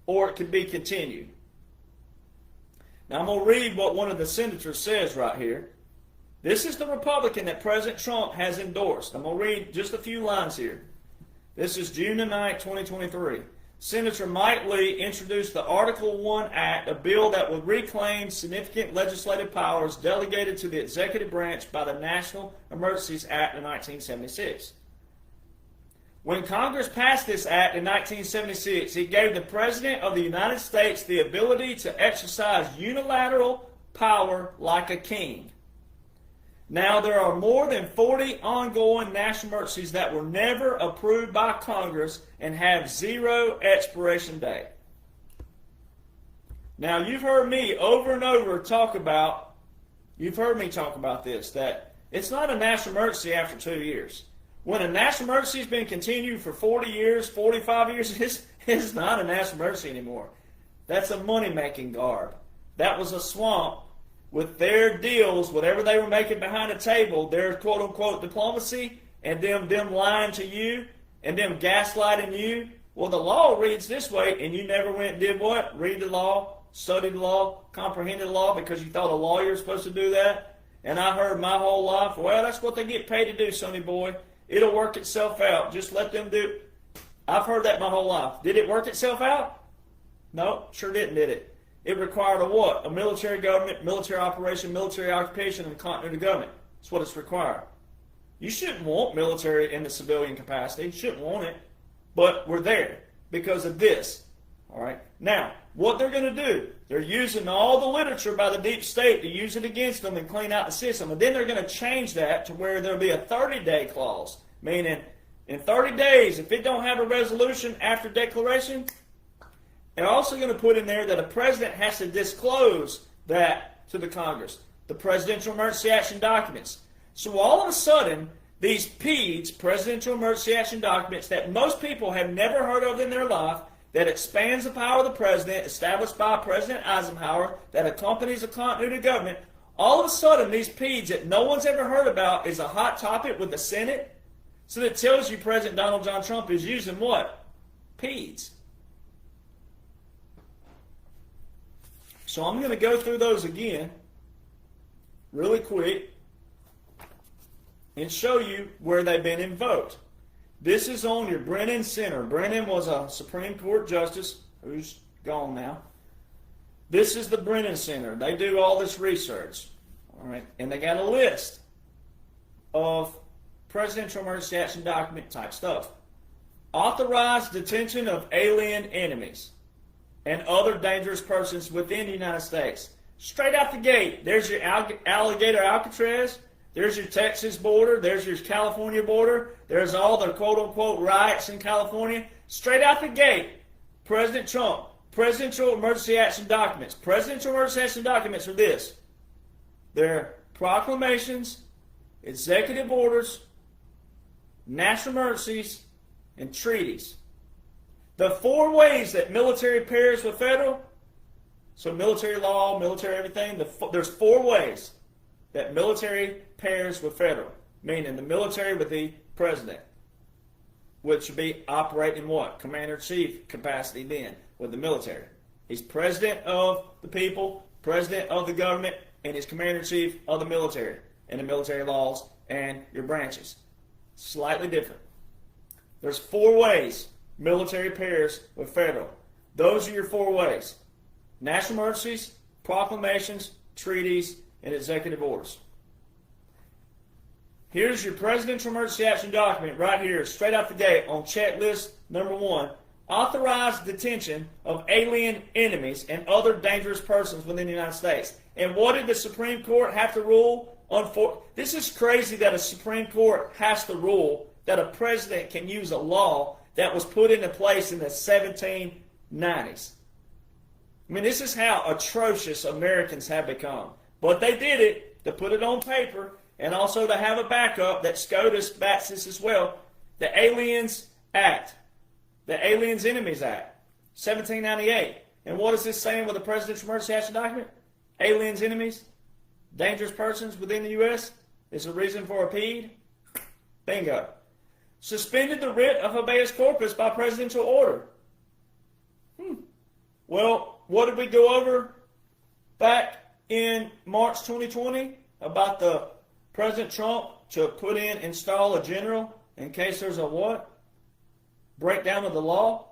or it can be continued. Now I'm going to read what one of the senators says right here. This is the Republican that President Trump has endorsed. I'm going to read just a few lines here. This is June 9, 2023. Senator Mike Lee introduced the Article 1 Act, a bill that would reclaim significant legislative powers delegated to the executive branch by the National Emergencies Act of 1976. When Congress passed this act in 1976, it gave the President of the United States the ability to exercise unilateral power like a king. Now, there are more than 40 ongoing national emergencies that were never approved by Congress and have 0 expiration date. Now, you've heard me over and over talk about this, that it's not a national emergency after 2 years. When a national emergency has been continued for 40 years, 45 years, it's not a national emergency anymore. That's a money-making garb. That was a swamp with their deals, whatever they were making behind the table, their quote-unquote diplomacy, and them lying to you, and them gaslighting you. Well, the law reads this way, and you never went and did what? Read the law, study the law, comprehended the law because you thought a lawyer was supposed to do that? And I heard my whole life, well, that's what they get paid to do, sonny boy. It'll work itself out. Just let them do it. I've heard that my whole life. Did it work itself out? No, sure didn't, did it? It required a what? A military government, military operation, military occupation, and continuity of government. That's what it's required. You shouldn't want military in the civilian capacity. You shouldn't want it. But we're there because of this. All right. Now, what they're going to do, they're using all the literature by the deep state to use it against them and clean out the system. And then they're going to change that to where there'll be a 30-day clause, meaning in 30 days, if it don't have a resolution after declaration, they're also going to put in there that a president has to disclose that to the Congress, the Presidential Emergency Action Documents. So all of a sudden, these PEDs, Presidential Emergency Action Documents, that most people have never heard of in their life, that expands the power of the president, established by President Eisenhower, that accompanies the continuity of government, all of a sudden these PEDs that no one's ever heard about is a hot topic with the Senate. So that tells you President Donald John Trump is using what? PEDs. So I'm going to go through those again really quick and show you where they've been invoked. This is on your Brennan Center. Brennan was a Supreme Court justice who's gone now. This is the Brennan Center. They do all this research. All right, and they got a list of Presidential Emergency Action Document type stuff. Authorized detention of alien enemies and other dangerous persons within the United States. Straight out the gate, there's your alligator Alcatraz. There's your Texas border. There's your California border. There's all the quote-unquote riots in California. Straight out the gate, President Trump, Presidential Emergency Action Documents. Presidential Emergency Action Documents are this. They're proclamations, executive orders, national emergencies, and treaties. The 4 ways that military pairs with federal, so military law, military everything, there's 4 ways that military pairs with federal, meaning the military with the president, which would be operating what? Commander-in-chief capacity then with the military. He's president of the people, president of the government, and he's commander-in-chief of the military, and the military laws and your branches. Slightly different. There's 4 ways military pairs with federal. Those are your 4 ways. National emergencies, proclamations, treaties, and executive orders. Here's your Presidential Emergency Action Document right here, straight out the gate on checklist number 1. Authorized detention of alien enemies and other dangerous persons within the United States. And what did the Supreme Court have to rule on? This is crazy that a Supreme Court has to rule that a president can use a law that was put into place in the 1790s. I mean, this is how atrocious Americans have become. But they did it to put it on paper and also to have a backup that SCOTUS backs this as well. The Aliens Act, the Aliens Enemies Act, 1798. And what is this saying with the Presidential Emergency Action Document? Aliens, enemies, dangerous persons within the U.S. is a reason for a PED. Bingo. Suspended the writ of habeas corpus by presidential order. Well, what did we go over back in March 2020 about the President Trump to install a general in case there's a what? Breakdown of the law.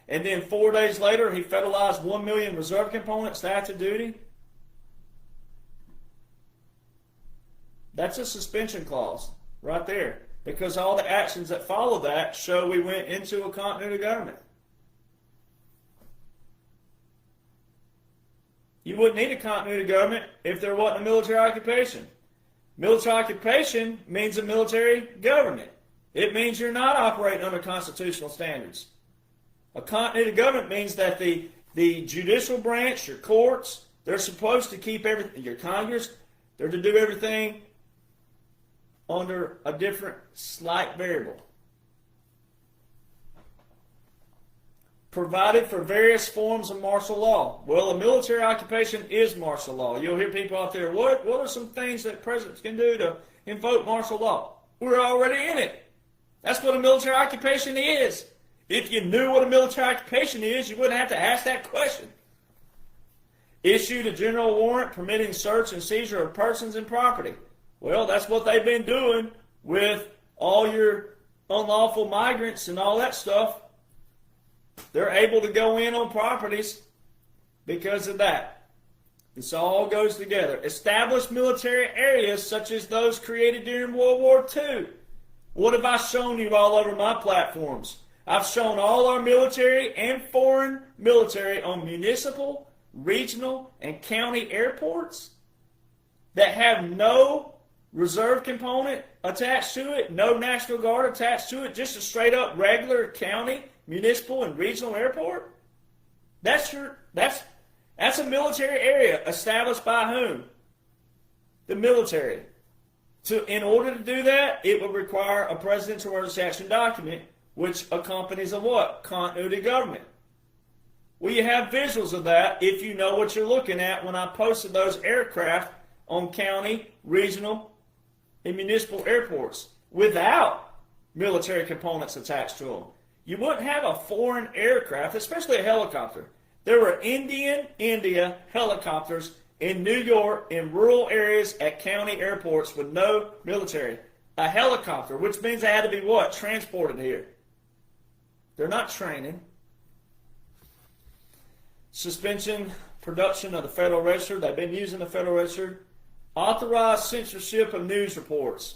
And then 4 days later, he federalized 1 million reserve components to active duty. That's a suspension clause right there. Because all the actions that follow that show we went into a continuity government. You wouldn't need a continuity government if there wasn't a military occupation. Military occupation means a military government. It means you're not operating under constitutional standards. A continuity government means that the judicial branch, your courts, they're supposed to keep everything, your Congress, they're to do everything under a different slight variable. Provided for various forms of martial law. Well, a military occupation is martial law. You'll hear people out there, what are some things that presidents can do to invoke martial law? We're already in it. That's what a military occupation is. If you knew what a military occupation is, you wouldn't have to ask that question. Issued a general warrant permitting search and seizure of persons and property. Well, that's what they've been doing with all your unlawful migrants and all that stuff. They're able to go in on properties because of that. This all goes together. Established military areas such as those created during World War II. What have I shown you all over my platforms? I've shown all our military and foreign military on municipal, regional, and county airports that have no reserve component attached to it, no National Guard attached to it, just a straight up regular county, municipal, and regional airport. That's a military area established by whom? The military. In order to do that, it would require a presidential emergency action document, which accompanies a what? Continuity government. Well, you have visuals of that if you know what you're looking at when I posted those aircraft on county, regional, and municipal airports without military components attached to them. You wouldn't have a foreign aircraft, especially a helicopter. There were India helicopters in New York in rural areas at county airports with no military. A helicopter, which means they had to be what? Transported here. They're not training. Suspension, production of the Federal Register. They've been using the Federal Register. Authorized censorship of news reports.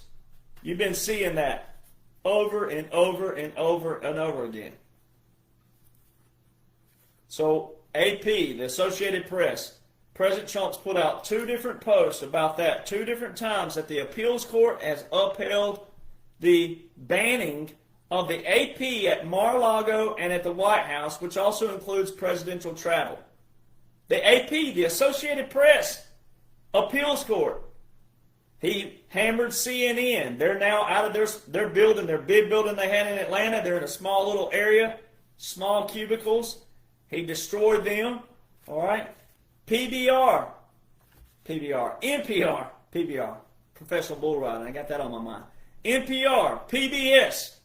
You've been seeing that over and over and over and over again. So AP, the Associated Press, President Trump's put out 2 different posts about that 2 different times that the appeals court has upheld the banning of the AP at Mar-a-Lago and at the White House, which also includes presidential travel. The AP, the Associated Press, appeals court. He hammered CNN. They're now out of their building, their big building they had in Atlanta. They're in a small little area, small cubicles. He destroyed them. All right. NPR, professional bull riding. I got that on my mind. NPR, PBS.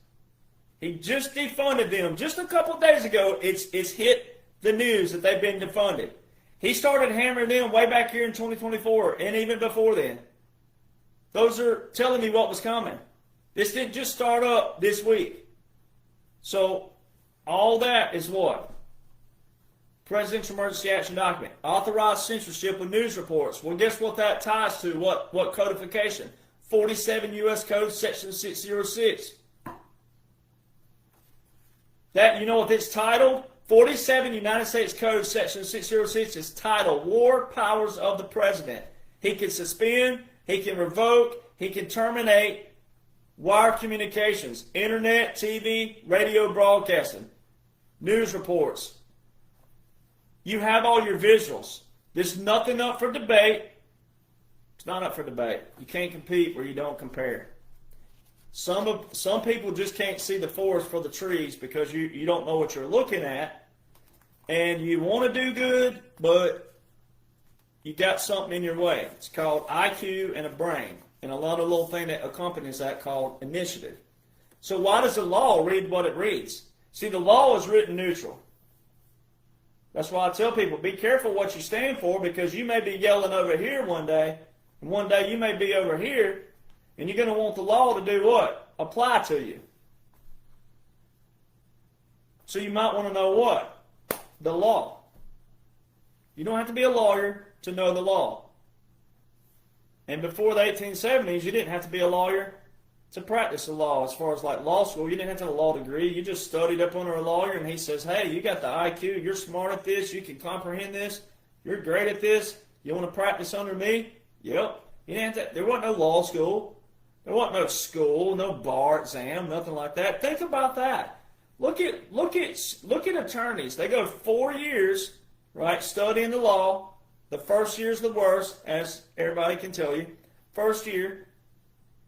He just defunded them. Just a couple of days ago, it's hit the news that they've been defunded. He started hammering them way back here in 2024 and even before then. Those are telling me what was coming. This didn't just start up this week. So all that is what? Presidential Emergency Action Document. Authorized censorship of news reports. Well, guess what that ties to? What codification? 47 U.S. Code, Section 606. That, you know what it's titled? 47 United States Code, Section 606 is titled War Powers of the President. He can suspend, he can revoke, he can terminate wire communications, internet, TV, radio broadcasting, news reports. You have all your visuals. There's nothing up for debate. It's not up for debate. You can't compete where you don't compare. Some people just can't see the forest for the trees because you don't know what you're looking at, and you want to do good, but you got something in your way. It's called IQ and a brain, and a lot of little thing that accompanies that called initiative. So why does the law read what it reads? See, the law is written neutral. That's why I tell people, be careful what you stand for, because you may be yelling over here one day, and one day you may be over here, and you're going to want the law to do what? Apply to you. So you might want to know what? The law. You don't have to be a lawyer to know the law. And before the 1870s, you didn't have to be a lawyer to practice the law. As far as like law school, you didn't have to have a law degree. You just studied up under a lawyer, and he says, hey, you got the IQ, you're smart at this, you can comprehend this, you're great at this, you want to practice under me? Yep. You didn't have to, there wasn't no law school. There wasn't no school, no bar exam, nothing like that. Think about that. Look at attorneys. They go 4 years, right, studying the law. The first year is the worst, as everybody can tell you. First year.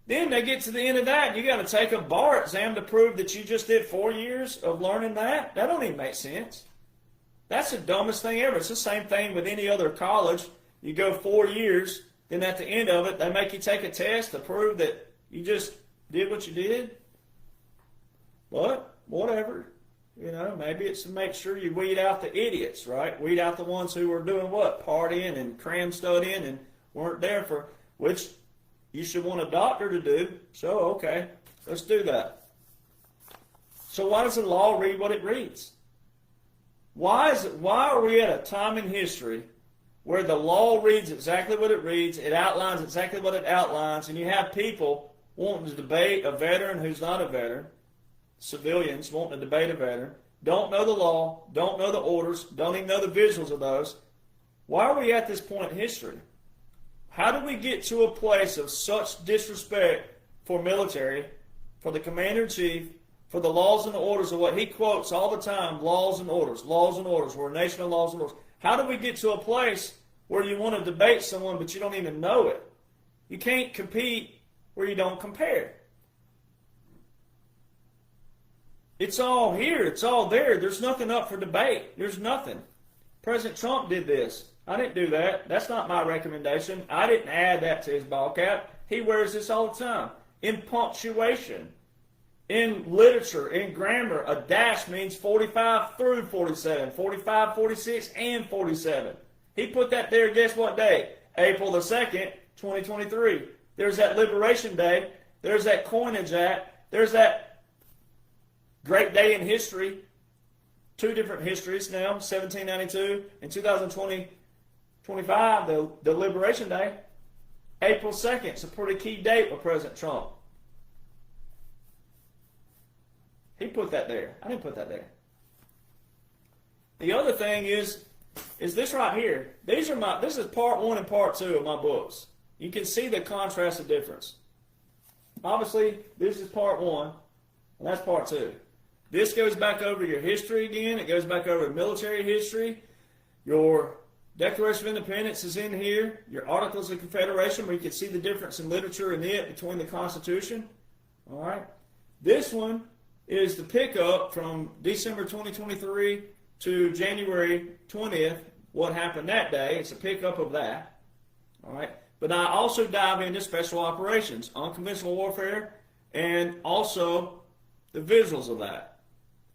Then they get to the end of that, and you got to take a bar exam to prove that you just did 4 years of learning that. That don't even make sense. That's the dumbest thing ever. It's the same thing with any other college. You go 4 years, then at the end of it, they make you take a test to prove that you just did what you did. But whatever. You know, maybe it's to make sure you weed out the idiots, right? Weed out the ones who were doing what? Partying and cram studying and weren't there for, which you should want a doctor to do. So, okay, let's do that. So why does the law read what it reads? Why are we at a time in history where the law reads exactly what it reads, it outlines exactly what it outlines, and you have people wanting to debate a veteran who's not a veteran, civilians wanting to debate a veteran, don't know the law, don't know the orders, don't even know the visuals of those. Why are we at this point in history? How did we get to a place of such disrespect for military, for the commander-in-chief, for the laws and the orders of what he quotes all the time, laws and orders, we're a nation of laws and orders. How do we get to a place where you want to debate someone but you don't even know it? You can't compete where you don't compare. It's all here. It's all there. There's nothing up for debate. There's nothing. President Trump did this. I didn't do that. That's not my recommendation. I didn't add that to his ball cap. He wears this all the time. In punctuation, in literature, in grammar, a dash means 45 through 47, 45, 46, and 47. He put that there, guess what day? April the 2nd, 2023. There's that Liberation Day. There's that Coinage Act. There's that great day in history. Two different histories now, 1792 and 2025, the Liberation Day. April 2nd, it's a pretty key date with President Trump. He put that there. I didn't put that there. The other thing is this right here. This is part 1 and part 2 of my books. You can see the contrast of difference. Obviously, this is part 1, and that's part 2. This goes back over your history again. It goes back over military history. Your Declaration of Independence is in here. Your Articles of Confederation, where you can see the difference in literature in it between the Constitution. All right. This one is the pickup from December 2023 to January 20th, what happened that day. It's a pickup of that. All right. But I also dive into special operations, unconventional warfare, and also the visuals of that.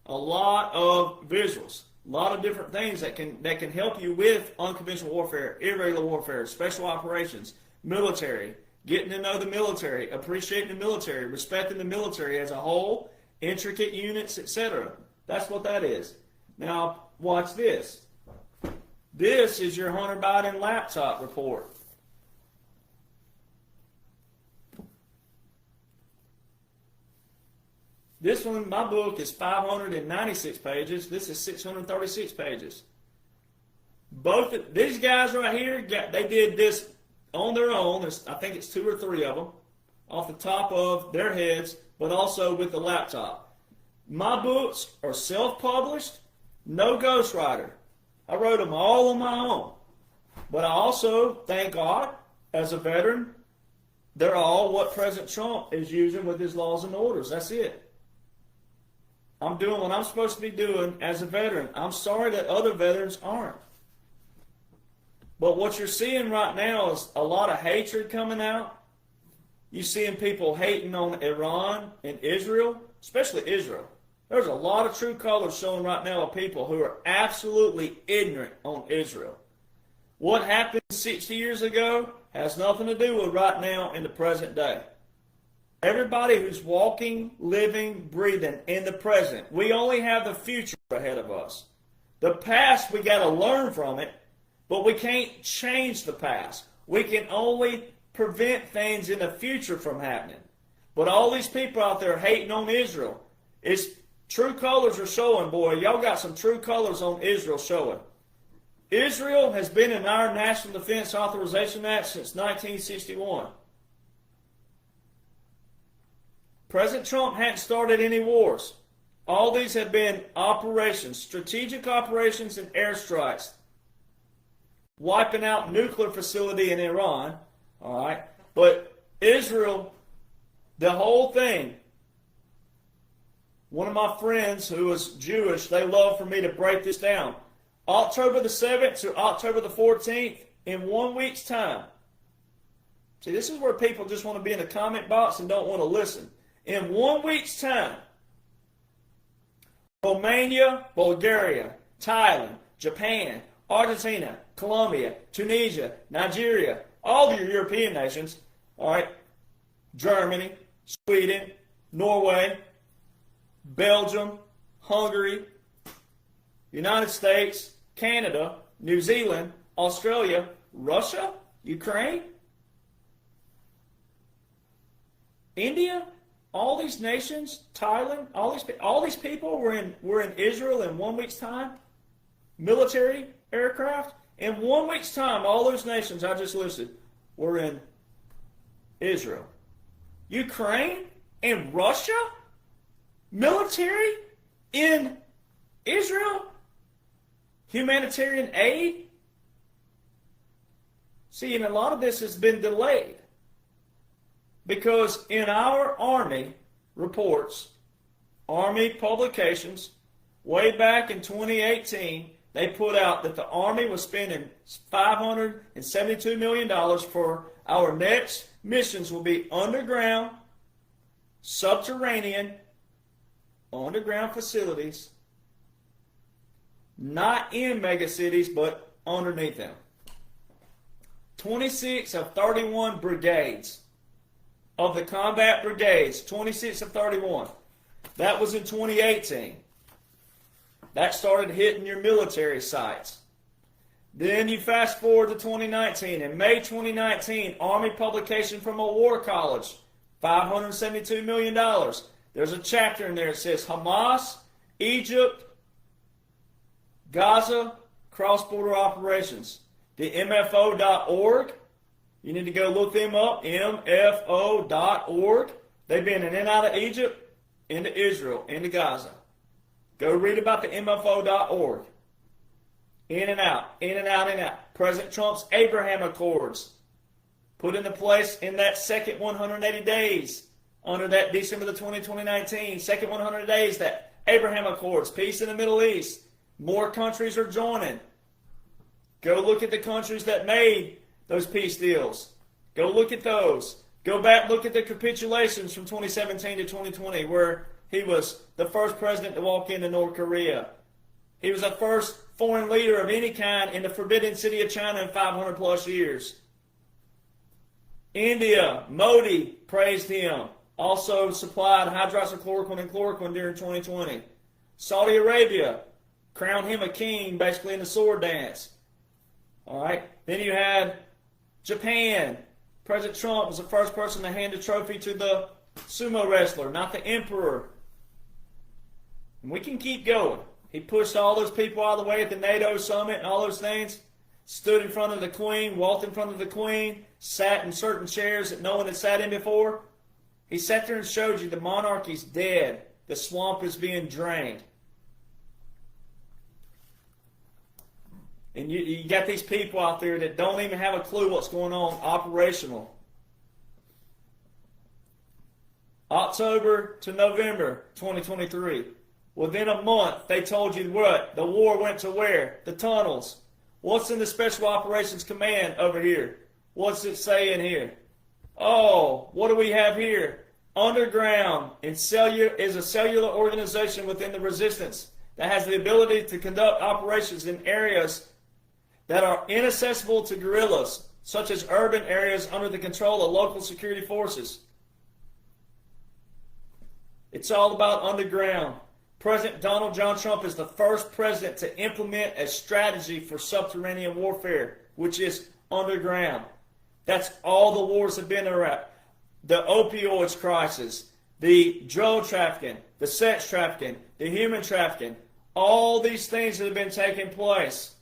A lot of visuals, a lot of different things that can help you with unconventional warfare, irregular warfare, special operations, military, getting to know the military, appreciating the military, respecting the military as a whole, intricate units, etc. That's what that is. Now, watch this. This is your Hunter Biden laptop report. This one, my book, is 596 pages. This is 636 pages. Both of these guys right here, they did this on their own. I think it's 2 or 3 of them off the top of their heads, but also with the laptop. My books are self-published, no ghostwriter. I wrote them all on my own. But I also, thank God, as a veteran, they're all what President Trump is using with his laws and orders. That's it. I'm doing what I'm supposed to be doing as a veteran. I'm sorry that other veterans aren't. But what you're seeing right now is a lot of hatred coming out. You're seeing people hating on Iran and Israel, especially Israel. There's a lot of true colors showing right now of people who are absolutely ignorant on Israel. What happened 60 years ago has nothing to do with right now in the present day. Everybody who's walking, living, breathing in the present, we only have the future ahead of us. The past, we got to learn from it, but we can't change the past. We can only prevent things in the future from happening. But all these people out there hating on Israel, it's true colors are showing, boy. Y'all got some true colors on Israel showing. Israel has been in our National Defense Authorization Act since 1961. President Trump hadn't started any wars. All these have been operations, strategic operations and airstrikes. Wiping out nuclear facility in Iran, all right? But Israel, the whole thing, one of my friends who was Jewish, they love for me to break this down. October the 7th to October the 14th, in 1 week's time. See, this is where people just want to be in the comment box and don't want to listen. In 1 week's time, Romania, Bulgaria, Thailand, Japan, Argentina, Colombia, Tunisia, Nigeria, all your European nations, all right, Germany, Sweden, Norway, Belgium, Hungary, United States, Canada, New Zealand, Australia, Russia, Ukraine, India, all these nations, Thailand, all these people were in Israel in 1 week's time. Military aircraft. In 1 week's time, all those nations I just listed were in Israel. Ukraine and Russia? Military in Israel? Humanitarian aid? See, and a lot of this has been delayed because in our Army reports, Army publications, way back in 2018, they put out that the Army was spending $572 million for our next missions will be underground, subterranean, underground facilities, not in mega cities, but underneath them. 26 of 31 brigades of the combat brigades, 26 of 31. That was in 2018. That started hitting your military sites. Then you fast forward to 2019. In May 2019, Army publication from a war college, $572 million. There's a chapter in there that says Hamas, Egypt, Gaza, cross-border operations. The MFO.org, you need to go look them up, MFO.org. They've been in and out of Egypt, into Israel, into Gaza. Go read about the MFO.org. In and out, in and out, in and out. President Trump's Abraham Accords put into place in that second 180 days under that December the 2019, second 100 days, that Abraham Accords, peace in the Middle East. More countries are joining. Go look at the countries that made those peace deals. Go look at those. Go back, look at the capitulations from 2017 to 2020 where he was the first president to walk into North Korea. He was the first foreign leader of any kind in the forbidden city of China in 500 plus years. India, Modi praised him. Also supplied hydroxychloroquine and chloroquine during 2020. Saudi Arabia crowned him a king basically in the sword dance. All right. Then you had Japan. President Trump was the first person to hand the trophy to the sumo wrestler, not the emperor. And we can keep going. He pushed all those people out of the way at the NATO summit and all those things. Stood in front of the Queen, walked in front of the Queen, sat in certain chairs that no one had sat in before. He sat there and showed you the monarchy's dead. The swamp is being drained. And you got these people out there that don't even have a clue what's going on operational. October to November 2023. Within a month, they told you what? The war went to where? The tunnels. What's in the Special Operations Command over here? What's it say in here? Oh, what do we have here? Underground is a cellular organization within the resistance that has the ability to conduct operations in areas that are inaccessible to guerrillas, such as urban areas under the control of local security forces. It's all about underground. President Donald John Trump is the first president to implement a strategy for subterranean warfare, which is underground. That's all the wars have been around. The opioids crisis, the drug trafficking, the sex trafficking, the human trafficking, all these things that have been taking place.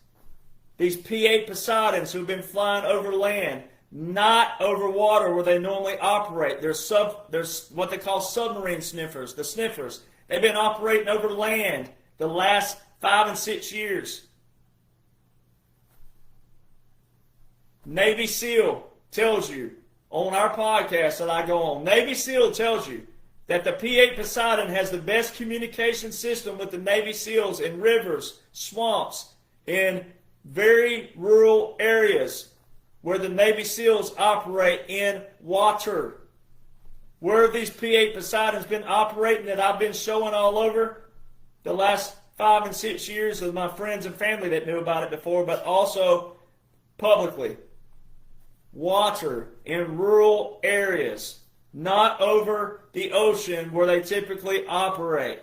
These P-8 Poseidons who have been flying over land, not over water where they normally operate. There's what they call submarine sniffers, the sniffers. They've been operating over land the last 5 and 6 years. Navy SEAL tells you on our podcast that I go on, Navy SEAL tells you that the P-8 Poseidon has the best communication system with the Navy SEALs in rivers, swamps, in very rural areas where the Navy SEALs operate in water. Where have these P-8 Poseidons been operating that I've been showing all over the last 5 and 6 years with my friends and family that knew about it before, but also publicly? Water in rural areas, not over the ocean where they typically operate.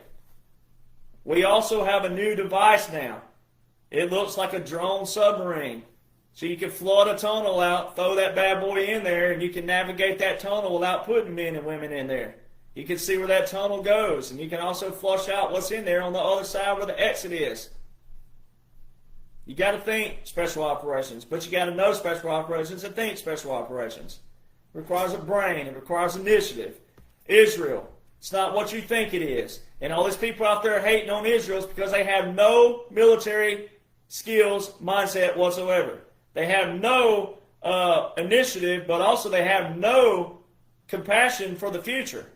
We also have a new device now. It looks like a drone submarine. So you can flood a tunnel out, throw that bad boy in there, and you can navigate that tunnel without putting men and women in there. You can see where that tunnel goes, and you can also flush out what's in there on the other side where the exit is. You got to think special operations, but you got to know special operations and think special operations. It requires a brain. It requires initiative. Israel, it's not what you think it is. And all these people out there hating on Israel is because they have no military skills mindset whatsoever. They have no initiative, but also they have no compassion for the future.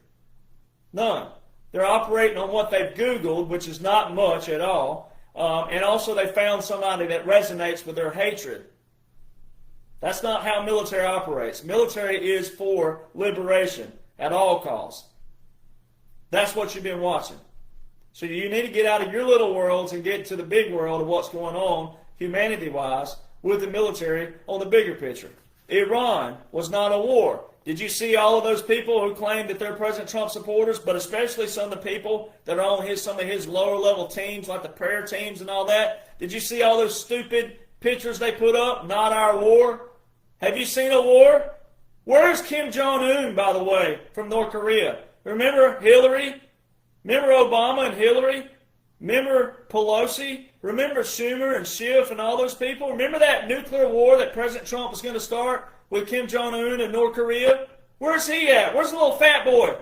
None. They're operating on what they've Googled, which is not much at all. And also they found somebody that resonates with their hatred. That's not how military operates. Military is for liberation at all costs. That's what you've been watching. So you need to get out of your little worlds and get to the big world of what's going on humanity-wise with the military on the bigger picture. Iran was not a war. Did you see all of those people who claim that they're President Trump supporters, but especially some of the people that are on some of his lower level teams, like the prayer teams and all that? Did you see all those stupid pictures they put up? Not our war. Have you seen a war? Where's Kim Jong-un, by the way, from North Korea? Remember Hillary? Remember Obama and Hillary? Remember Pelosi? Remember Schumer and Schiff and all those people? Remember that nuclear war that President Trump was going to start with Kim Jong-un and North Korea? Where's he at? Where's the little fat boy?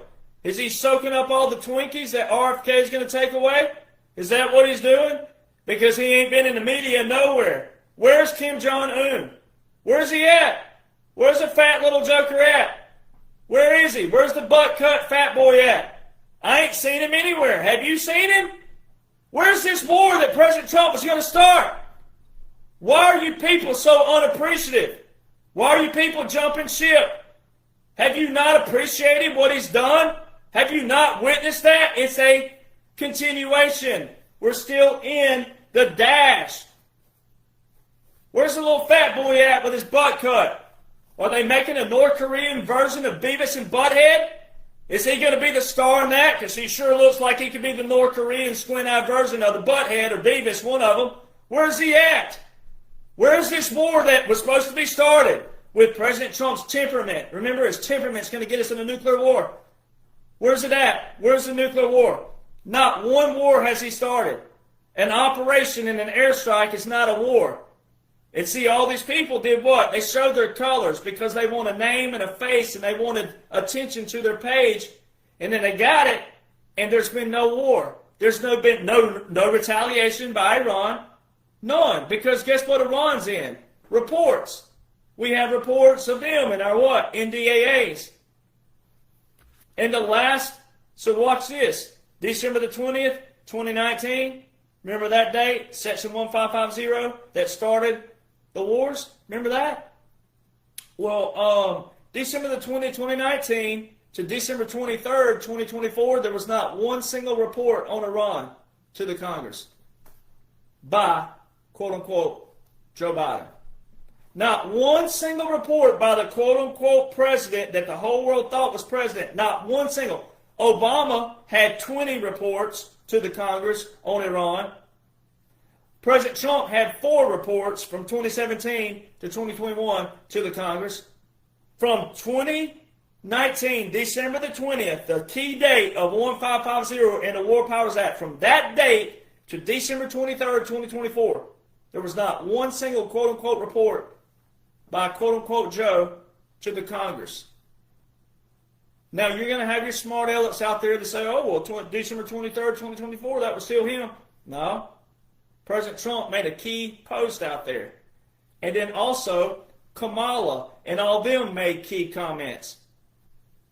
Is he soaking up all the Twinkies that RFK is going to take away? Is that what he's doing? Because he ain't been in the media nowhere. Where's Kim Jong-un? Where's he at? Where's the fat little joker at? Where is he? Where's the butt-cut fat boy at? I ain't seen him anywhere. Have you seen him? Where's this war that President Trump is going to start? Why are you people so unappreciative? Why are you people jumping ship? Have you not appreciated what he's done? Have you not witnessed that? It's a continuation. We're still in the dash. Where's the little fat boy at with his butt cut? Are they making a North Korean version of Beavis and Butthead? Is he going to be the star in that? Because he sure looks like he could be the North Korean squint-eyed version of the Butthead or Beavis, one of them. Where's he at? Where's this war that was supposed to be started with President Trump's temperament? Remember, his temperament's going to get us in a nuclear war. Where's it at? Where's the nuclear war? Not one war has he started. An operation and an airstrike is not a war. And see, all these people did what? They showed their colors because they want a name and a face and they wanted attention to their page. And then they got it, and there's been no war. There's been no retaliation by Iran. None. Because guess what Iran's in? Reports. We have reports of them in our what? NDAAs. And the last, so watch this. December the 20th, 2019. Remember that date? Section 1550 that started the wars? Remember that? Well, December the 20th, 2019 to December 23rd, 2024, there was not one single report on Iran to the Congress by, quote-unquote, Joe Biden. Not one single report by the quote-unquote president that the whole world thought was president. Not one single. Obama had 20 reports to the Congress on Iran. President Trump had 4 reports from 2017 to 2021 to the Congress. From 2019, December the 20th, the key date of 1550 in the War Powers Act, from that date to December 23rd, 2024, there was not one single quote-unquote report by quote-unquote Joe to the Congress. Now, you're going to have your smart alecks out there that say, oh, well, December 23rd, 2024, that was still him. No. President Trump made a key post out there. And then also, Kamala and all them made key comments.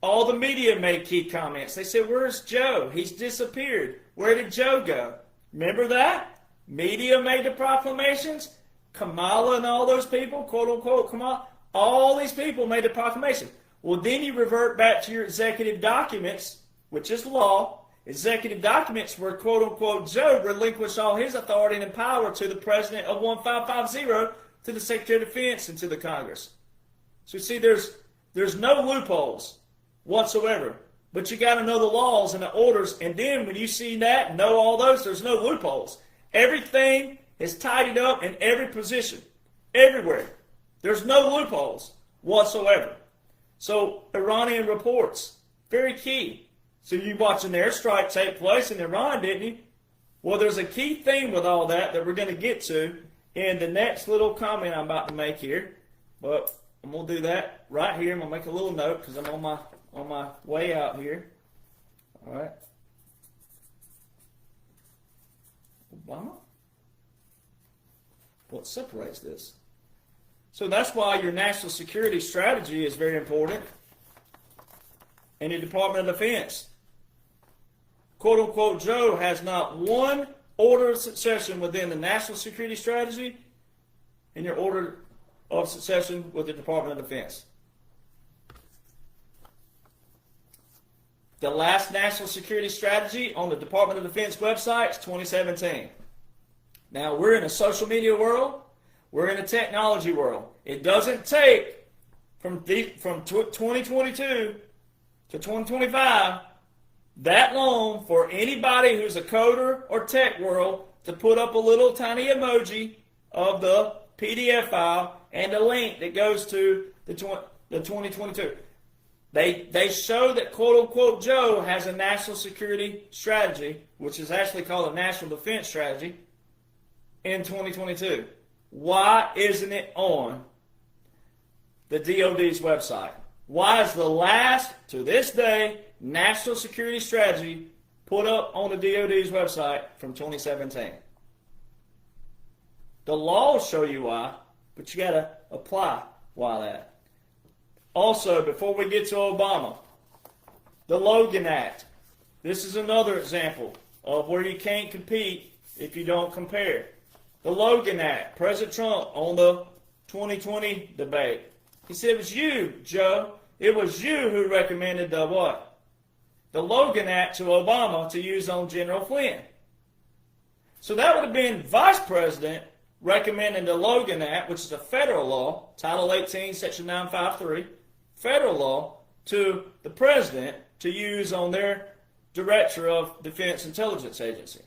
All the media made key comments. They said, where's Joe? He's disappeared. Where did Joe go? Remember that? Media made the proclamations. Kamala and all those people, quote-unquote Kamala, all these people made the proclamation. Well, then you revert back to your executive documents, which is law. Executive documents where, quote-unquote, Joe relinquished all his authority and power to the president of 1550, to the Secretary of Defense, and to the Congress. So you see, there's no loopholes whatsoever. But you got to know the laws and the orders, and then when you see that and know all those, there's no loopholes. Everything is tidied up in every position, everywhere. There's no loopholes whatsoever. So Iranian reports, very key. So you watched an airstrike take place in Iran, didn't you? Well, there's a key theme with all that we're going to get to in the next little comment I'm about to make here. But I'm going to do that right here. I'm going to make a little note because I'm on my way out here. All right. Obama? What separates this? So that's why your national security strategy is very important. And the Department of Defense, quote unquote, Joe has not one order of succession within the national security strategy and your order of succession with the Department of Defense. The last national security strategy on the Department of Defense website is 2017. Now, we're in a social media world. We're in a technology world. It doesn't take from 2022 to 2025 that long for anybody who's a coder or tech world to put up a little tiny emoji of the PDF file and a link that goes to the 2022. They show that quote-unquote Joe has a national security strategy, which is actually called a national defense strategy, in 2022. Why isn't it on the DOD's website? Why is the last, to this day, national security strategy put up on the DOD's website from 2017? The laws show you why, but you got to apply why that. Also, before we get to Obama, the Logan Act. This is another example of where you can't compete if you don't compare. The Logan Act, President Trump on the 2020 debate. He said it was you, Joe. It was you who recommended the what? The Logan Act to Obama to use on General Flynn. So that would have been Vice President recommending the Logan Act, which is a federal law, Title 18, Section 953, federal law, to the President to use on their Director of Defense Intelligence Agency.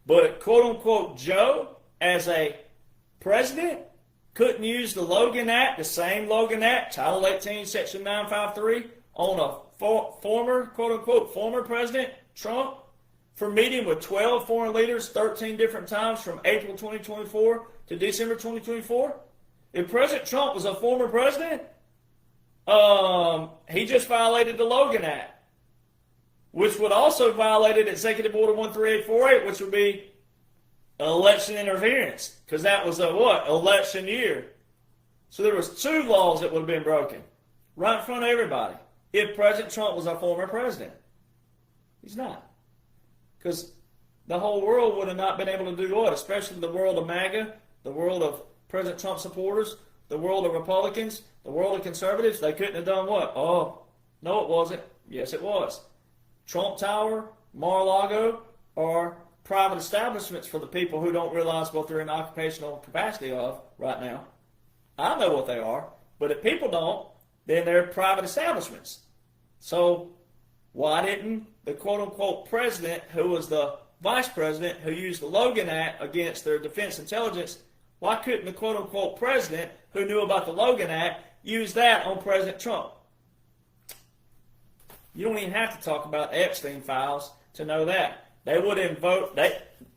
But quote-unquote Joe, as a president, couldn't use the Logan Act, the same Logan Act, Title 18, Section 953, on a former, quote-unquote, former President, Trump, for meeting with 12 foreign leaders 13 different times from April 2024 to December 2024. If President Trump was a former president, he just violated the Logan Act, which would also violate Executive Order 13848, which would be election interference, because that was a what? Election year. So there was two laws that would have been broken right in front of everybody if President Trump was a former president. He's not. Because the whole world would have not been able to do what? Especially the world of MAGA, the world of President Trump supporters, the world of Republicans, the world of conservatives. They couldn't have done what? Oh, no it wasn't. Yes it was. Trump Tower, Mar-a-Lago are private establishments for the people who don't realize what they're in occupational capacity of right now. I know what they are, but if people don't, then they're private establishments. So why didn't the quote-unquote president, who was the vice president, who used the Logan Act against their defense intelligence, why couldn't the quote-unquote president, who knew about the Logan Act, use that on President Trump? You don't even have to talk about Epstein files to know that. They would invoke,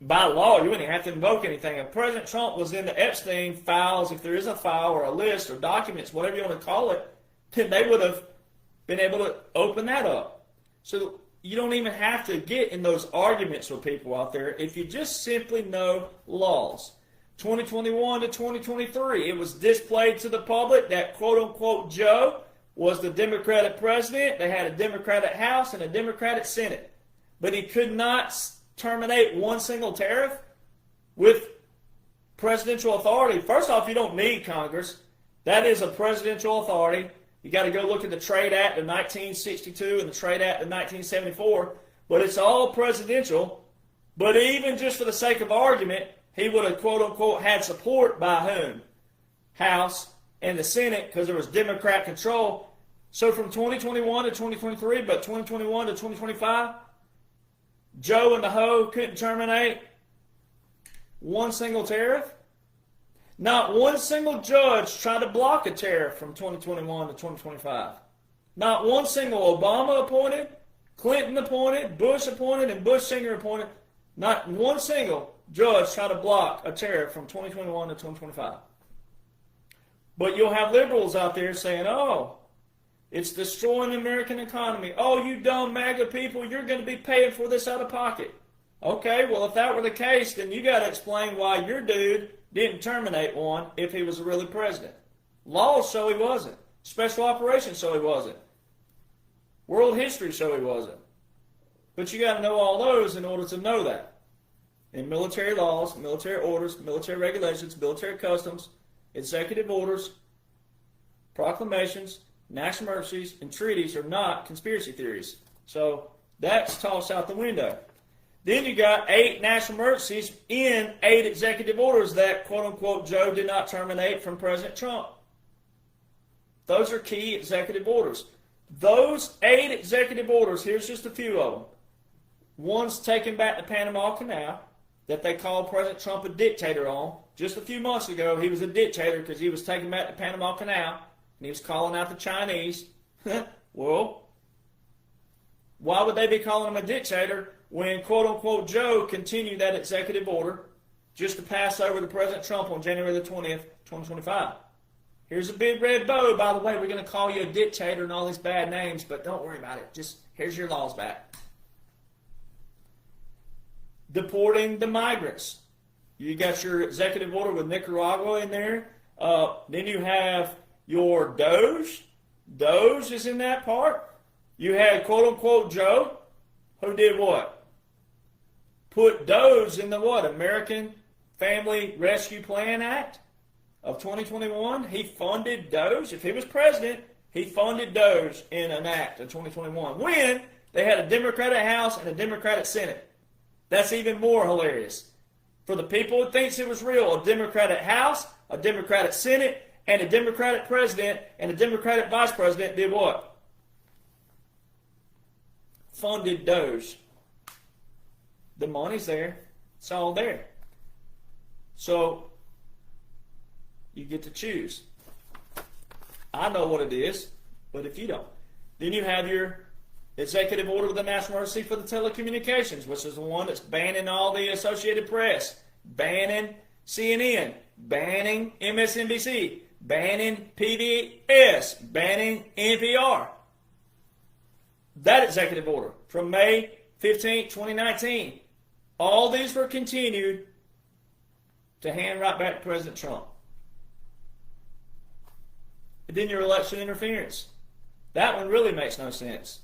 by law, you wouldn't even have to invoke anything. If President Trump was in the Epstein files, if there is a file or a list or documents, whatever you want to call it, then they would have been able to open that up. So you don't even have to get in those arguments with people out there if you just simply know laws. 2021 to 2023, it was displayed to the public that quote-unquote Joe was the Democratic president. They had a Democratic House and a Democratic Senate. But he could not terminate one single tariff with presidential authority. First off, you don't need Congress. That is a presidential authority. You got to go look at the Trade Act of 1962 and the Trade Act of 1974. But it's all presidential. But even just for the sake of argument, he would have, quote-unquote, had support by whom? House and the Senate, because there was Democrat control. So from 2021 to 2023, but 2021 to 2025, Joe and the Ho couldn't terminate one single tariff. Not one single judge tried to block a tariff from 2021 to 2025. Not one single Obama appointed, Clinton appointed, Bush appointed, and Bush Sr. appointed. Not one single judge tried to block a tariff from 2021 to 2025. But you'll have liberals out there saying, oh, it's destroying the American economy. Oh, you dumb MAGA people, you're going to be paying for this out of pocket. Okay, well, if that were the case, then you got to explain why your dude didn't terminate one if he was really president. Laws show he wasn't. Special operations show he wasn't. World history show he wasn't. But you got to know all those in order to know that. In military laws, military orders, military regulations, military customs, executive orders, proclamations, national emergencies, and treaties are not conspiracy theories. So that's tossed out the window. Then you got 8 national emergencies in 8 executive orders that, quote-unquote, Joe did not terminate from President Trump. Those are key executive orders. Those 8 executive orders, here's just a few of them. One's taking back the Panama Canal that they called President Trump a dictator on. Just a few months ago, he was a dictator because he was taking back the Panama Canal, and he was calling out the Chinese. Well, why would they be calling him a dictator when, quote-unquote, Joe continued that executive order just to pass over to President Trump on January the 20th, 2025? Here's a big red bow. By the way, we're going to call you a dictator and all these bad names, but don't worry about it. Just here's your laws back. Deporting the migrants. You got your executive order with Nicaragua in there. Then you have your Doge. Doge is in that part. You had, quote-unquote, Joe, who did what? Put Doge in the what? American Family Rescue Plan Act of 2021. He funded Doge. If he was president, he funded Doge in an act of 2021 when they had a Democratic House and a Democratic Senate. That's even more hilarious. For the people who thinks it was real, a Democratic House, a Democratic Senate, and a Democratic president and a Democratic vice president did what? Funded Doge. The money's there. It's all there. So, you get to choose. I know what it is, but if you don't. Then you have your executive order of the national emergency for the telecommunications, which is the one that's banning all the Associated Press, banning CNN, banning MSNBC, banning PBS, banning NPR. That executive order from May 15, 2019. All these were continued to hand right back to President Trump. And then your election interference. That one really makes no sense.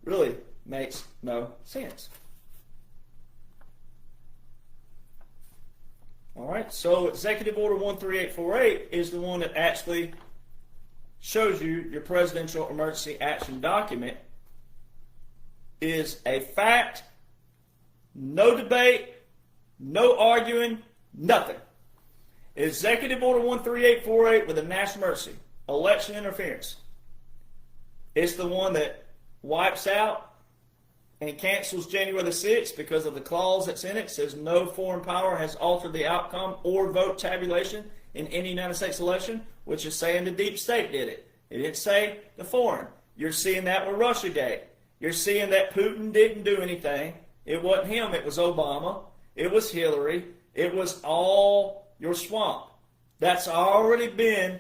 Really makes no sense. All right, so Executive Order 13848 is the one that actually shows you your presidential emergency action document is a fact, no debate, no arguing, nothing. Executive Order 13848 with a national emergency, election interference. It's the one that wipes out and cancels January the 6th because of the clause that's in it. It says no foreign power has altered the outcome or vote tabulation in any United States election, which is saying the deep state did it. It didn't say the foreign. You're seeing that with Russiagate. You're seeing that Putin didn't do anything. It wasn't him. It was Obama. It was Hillary. It was all your swamp. That's already been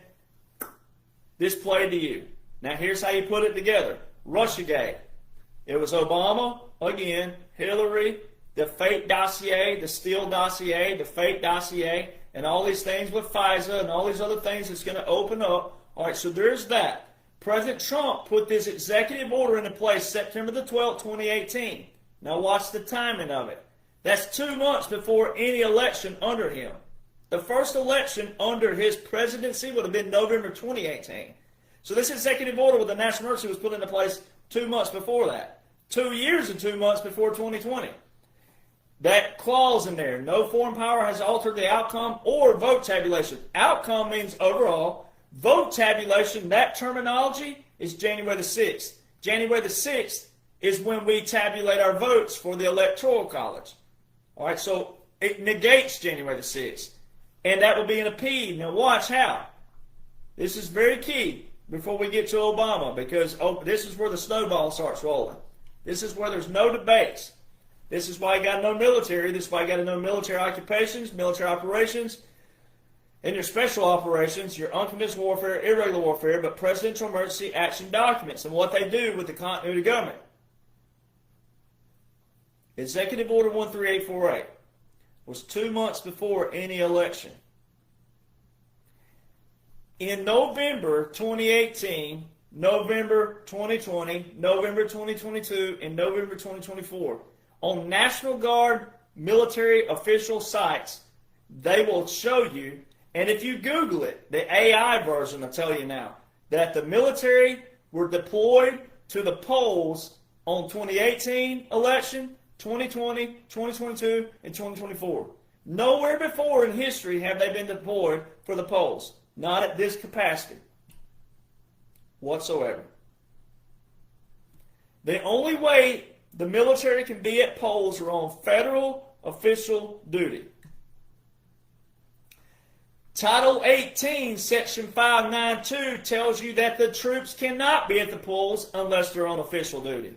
displayed to you. Now here's how you put it together. Russiagate. It was Obama, again, Hillary, the fake dossier, the Steele dossier, the fake dossier, and all these things with FISA and all these other things that's going to open up. All right, so there's that. President Trump put this executive order into place September the 12th, 2018. Now watch the timing of it. That's 2 months before any election under him. The first election under his presidency would have been November 2018. So this executive order with the national emergency was put into place 2 months before that. 2 years and 2 months before 2020. That clause in there, no foreign power has altered the outcome or vote tabulation. Outcome means overall. Vote tabulation, that terminology is January the 6th. January the 6th is when we tabulate our votes for the Electoral College. All right, so it negates January the 6th. And that will be in a P. Now watch how. This is very key before we get to Obama, because this is where the snowball starts rolling. This is where there's no debates. This is why you got to know military. This is why you got to know military occupations, military operations, and your special operations, your unconventional warfare, irregular warfare, but presidential emergency action documents and what they do with the continuity of government. Executive Order 13848 was 2 months before any election. In November 2018, November 2020, November 2022, and November 2024, on National Guard military official sites, they will show you, and if you Google it, the AI version will tell you now, that the military were deployed to the polls on 2018 election, 2020, 2022, and 2024. Nowhere before in history have they been deployed for the polls. Not at this capacity whatsoever. The only way the military can be at polls are on federal official duty. Title 18, Section 592 tells you that the troops cannot be at the polls unless they're on official duty.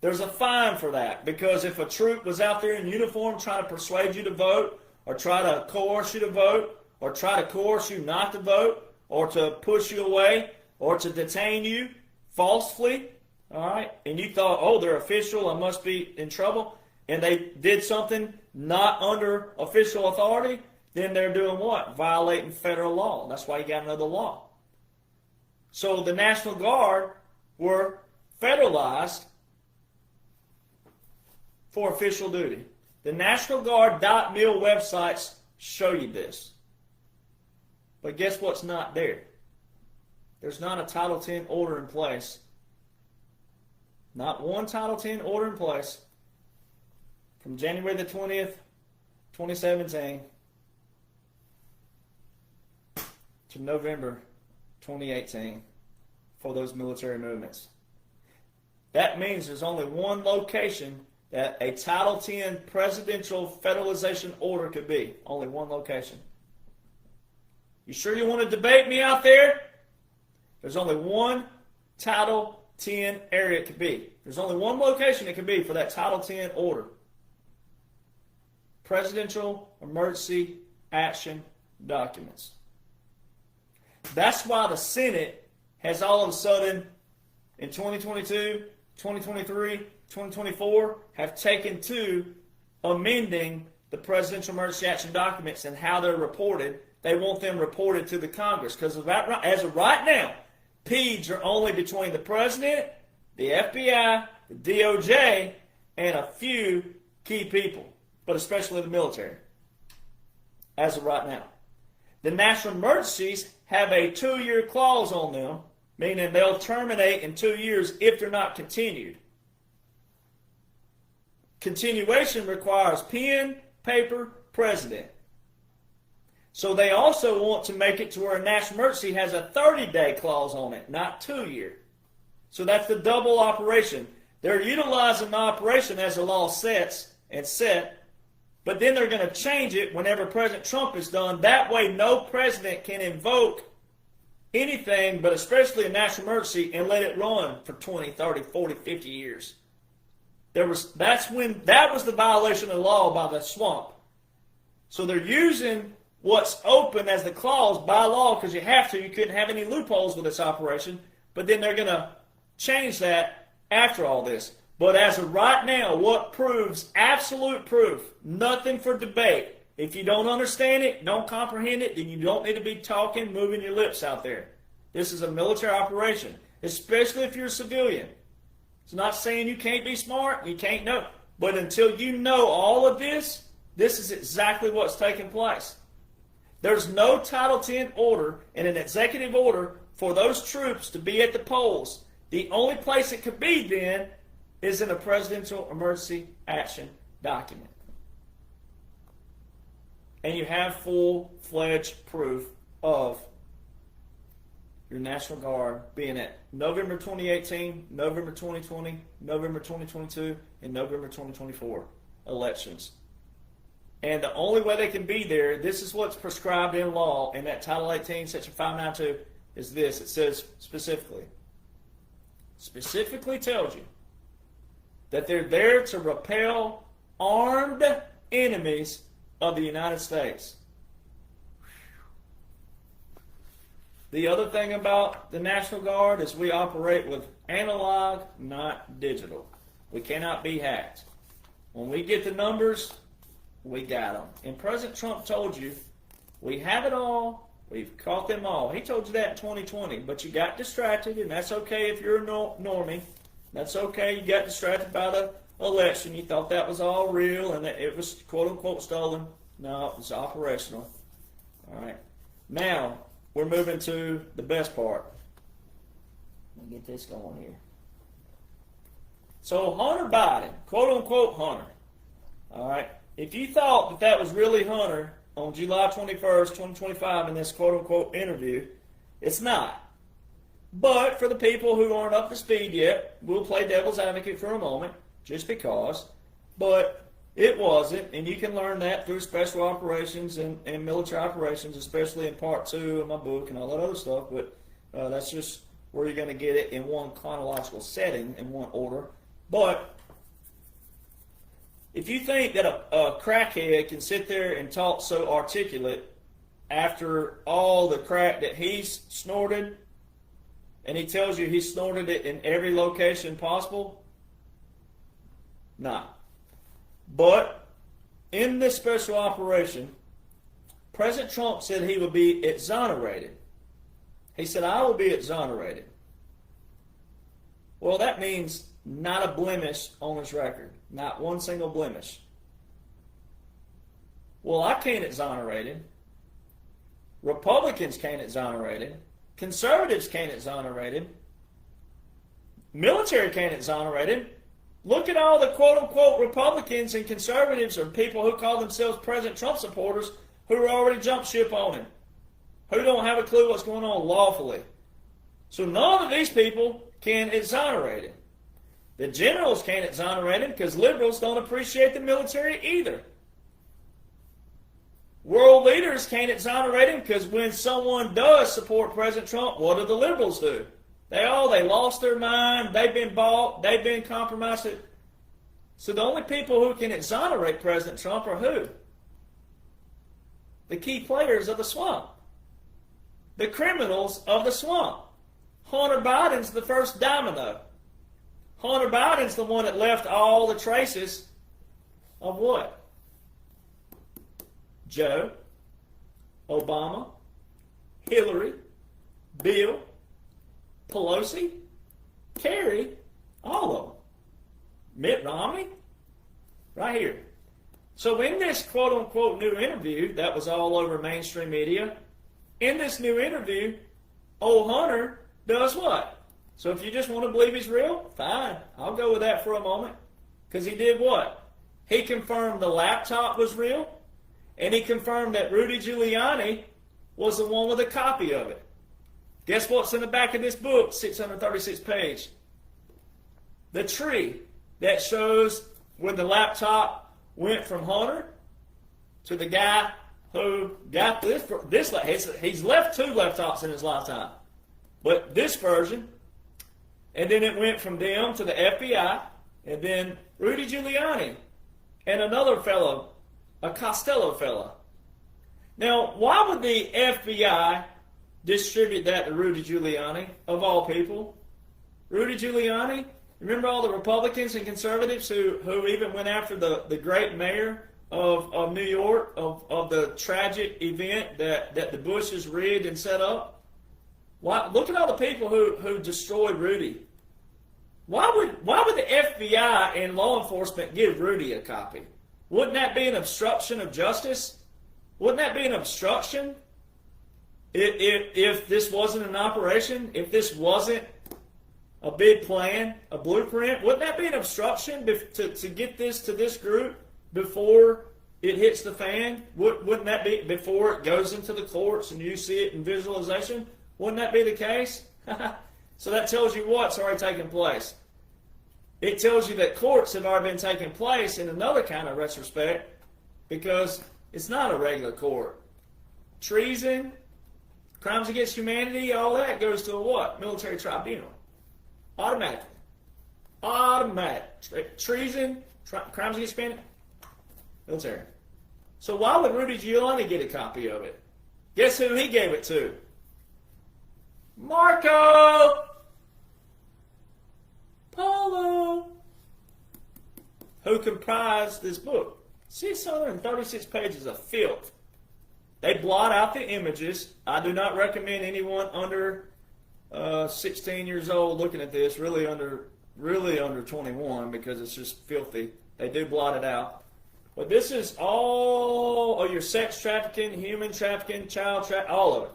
There's a fine for that, because if a troop was out there in uniform trying to persuade you to vote, or try to coerce you to vote, or try to coerce you not to vote, or to push you away, or to detain you falsely, all right, and you thought, oh, they're official, I must be in trouble, and they did something not under official authority, then they're doing what? Violating federal law. That's why you got to know the law. So the National Guard were federalized for official duty. The National Guard.mil websites show you this. But guess what's not there? There's not a Title 10 order in place. Not one Title 10 order in place from January the 20th, 2017 to November 2018 for those military movements. That means there's only one location that a Title 10 presidential federalization order could be. Only one location. You sure you want to debate me out there? There's only one Title 10 area it could be. There's only one location it could be for that Title 10 order. Presidential Emergency Action Documents. That's why the Senate has all of a sudden, in 2022, 2023, 2024, have taken to amending the Presidential Emergency Action Documents and how they're reported. They want them reported to the Congress, because as of right now, PEDs are only between the President, the FBI, the DOJ, and a few key people, but especially the military, as of right now. The national emergencies have a 2-year clause on them, meaning they'll terminate in 2 years if they're not continued. Continuation requires pen, paper, president. So they also want to make it to where a national emergency has a 30-day clause on it, not 2-year. So that's the double operation. They're utilizing the operation as the law sets and set, but then they're going to change it whenever President Trump is done. That way no president can invoke anything, but especially a national emergency, and let it run for 20, 30, 40, 50 years. That was the violation of the law by the swamp. So they're using what's open as the clause by law, because you have to. You couldn't have any loopholes with this operation. But then they're going to change that after all this. But as of right now, what proves absolute proof, nothing for debate. If you don't understand it, don't comprehend it, then you don't need to be talking, moving your lips out there. This is a military operation, especially if you're a civilian. It's not saying you can't be smart, you can't know. But until you know all of this, this is exactly what's taking place. There's no Title 10 order and an executive order for those troops to be at the polls. The only place it could be then is in a Presidential Emergency Action Document. And you have full-fledged proof of your National Guard being at November 2018, November 2020, November 2022, and November 2024 elections. And the only way they can be there, this is what's prescribed in law in that Title 18, Section 592, is this. It says specifically tells you that they're there to repel armed enemies of the United States. The other thing about the National Guard is we operate with analog, not digital. We cannot be hacked. When we get the numbers, we got them. And President Trump told you, we have it all, we've caught them all. He told you that in 2020, but you got distracted, and that's okay if you're a normie. That's okay, you got distracted by the election. You thought that was all real and that it was quote-unquote stolen. No, it was operational. All right. Now, we're moving to the best part. Let me get this going here. So Hunter Biden, quote-unquote Hunter, all right, if you thought that that was really Hunter on July 21st, 2025 in this quote-unquote interview, it's not. But for the people who aren't up to speed yet, we'll play devil's advocate for a moment, just because. But it wasn't, and you can learn that through special operations and military operations, especially in part 2 of my book and all that other stuff. But that's just where you're going to get it in one chronological setting, in one order. But if you think that a crackhead can sit there and talk so articulate after all the crack that he's snorted, and he tells you he snorted it in every location possible, nah. But in this special operation, President Trump said he would be exonerated. He said, I will be exonerated. Well, that means not a blemish on his record. Not one single blemish. Well, I can't exonerate him. Republicans can't exonerate him. Conservatives can't exonerate him. Military can't exonerate him. Look at all the quote-unquote Republicans and conservatives or people who call themselves President Trump supporters who are already jumped ship on him, who don't have a clue what's going on lawfully. So none of these people can exonerate him. The generals can't exonerate him because liberals don't appreciate the military either. World leaders can't exonerate him because when someone does support President Trump, what do the liberals do? They lost their mind, they've been bought, they've been compromised. So the only people who can exonerate President Trump are who? The key players of the swamp. The criminals of the swamp. Hunter Biden's the first domino. Hunter Biden's the one that left all the traces of what? Joe, Obama, Hillary, Bill, Pelosi, Kerry, all of them. Mitt Romney, right here. So in this quote-unquote new interview that was all over mainstream media, in this new interview, old Hunter does what? So if you just want to believe he's real, fine. I'll go with that for a moment. Because he did what? He confirmed the laptop was real, and he confirmed that Rudy Giuliani was the one with a copy of it. Guess what's in the back of this book, 636 page? The tree that shows when the laptop went from Hunter to the guy who got this. He's left 2 laptops in his lifetime. But this version, and then it went from them to the FBI, and then Rudy Giuliani, and another fellow, a Costello fellow. Now, why would the FBI distribute that to Rudy Giuliani, of all people? Rudy Giuliani, remember all the Republicans and conservatives who even went after the great mayor of New York, of the tragic event that the Bushes rigged and set up? Why, look at all the people who destroyed Rudy. Why would the FBI and law enforcement give Rudy a copy? Wouldn't that be an obstruction of justice? Wouldn't that be an obstruction? If this wasn't an operation, if this wasn't a big plan, a blueprint, wouldn't that be an obstruction to get this to this group before it hits the fan? Wouldn't that be before it goes into the courts and you see it in visualization? Wouldn't that be the case? So that tells you what's already taken place. It tells you that courts have already been taking place in another kind of retrospect, because it's not a regular court. Treason, crimes against humanity, all that goes to a what? Military tribunal. Automatically. Automatic. Treason, crimes against humanity, military. So why would Rudy Giuliani get a copy of it? Guess who he gave it to? Marco Polo, who comprised this book. 636 pages of filth. They blot out the images. I do not recommend anyone under 16 years old looking at this, really under 21, because it's just filthy. They do blot it out. But this is all of your sex trafficking, human trafficking, child trafficking, all of it.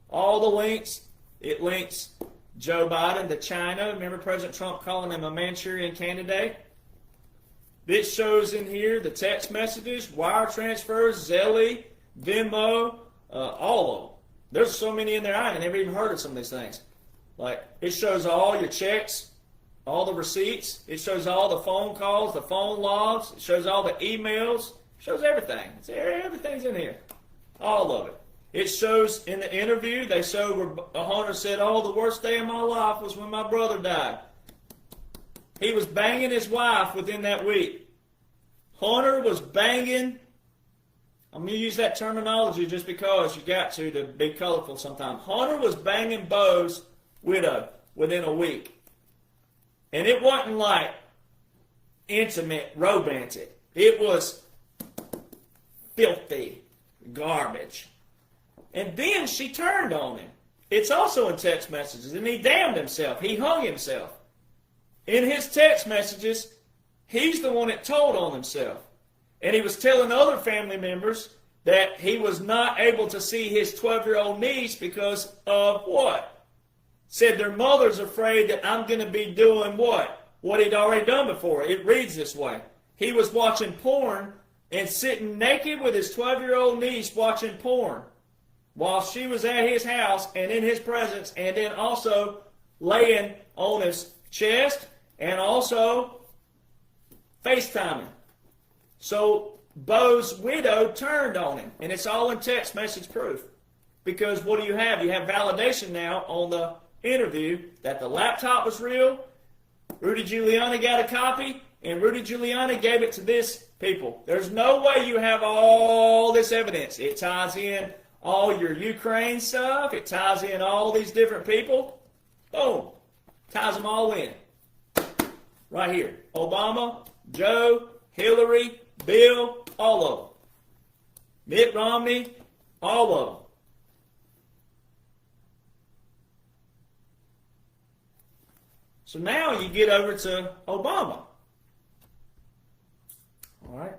All the links. It links Joe Biden to China. Remember President Trump calling him a Manchurian candidate? This shows in here the text messages, wire transfers, Zelle, Venmo, all of them. There's so many in there, I ain't never even heard of some of these things. Like, it shows all your checks, all the receipts. It shows all the phone calls, the phone logs. It shows all the emails. It shows everything. Everything's in here. All of it. It shows in the interview, they showed where Hunter said, oh, the worst day of my life was when my brother died. He was banging his wife within that week. Hunter was banging. I'm going to use that terminology just because you got to be colorful sometimes. Hunter was banging Bo's widow within a week. And it wasn't like intimate, romantic. It was filthy garbage. And then she turned on him. It's also in text messages. And he damned himself. He hung himself. In his text messages, he's the one that told on himself. And he was telling other family members that he was not able to see his 12-year-old niece because of what? Said their mother's afraid that I'm going to be doing what? What he'd already done before. It reads this way. He was watching porn and sitting naked with his 12-year-old niece watching porn while she was at his house and in his presence, and then also laying on his chest and also FaceTiming. So Bo's widow turned on him, and it's all in text message proof. Because what do you have? You have validation now on the interview that the laptop was real. Rudy Giuliani got a copy, and Rudy Giuliani gave it to this people. There's no way you have all this evidence. It ties in all your Ukraine stuff. It ties in all these different people. Boom. Ties them all in. Right here. Obama, Joe, Hillary, Bill, all of them. Mitt Romney, all of them. So now you get over to Obama. All right.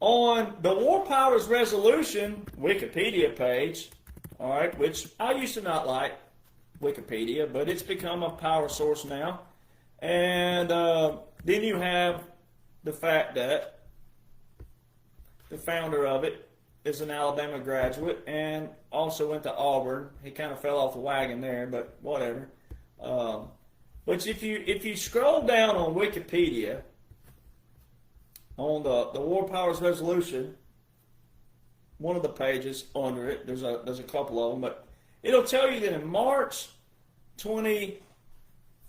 On the War Powers Resolution Wikipedia page, all right, which I used to not like Wikipedia, but it's become a power source now. And then you have the fact that the founder of it is an Alabama graduate and also went to Auburn. He kind of fell off the wagon there, but whatever. But if you scroll down on Wikipedia, on the War Powers Resolution, one of the pages under it, there's a couple of them, but it'll tell you that in March 20,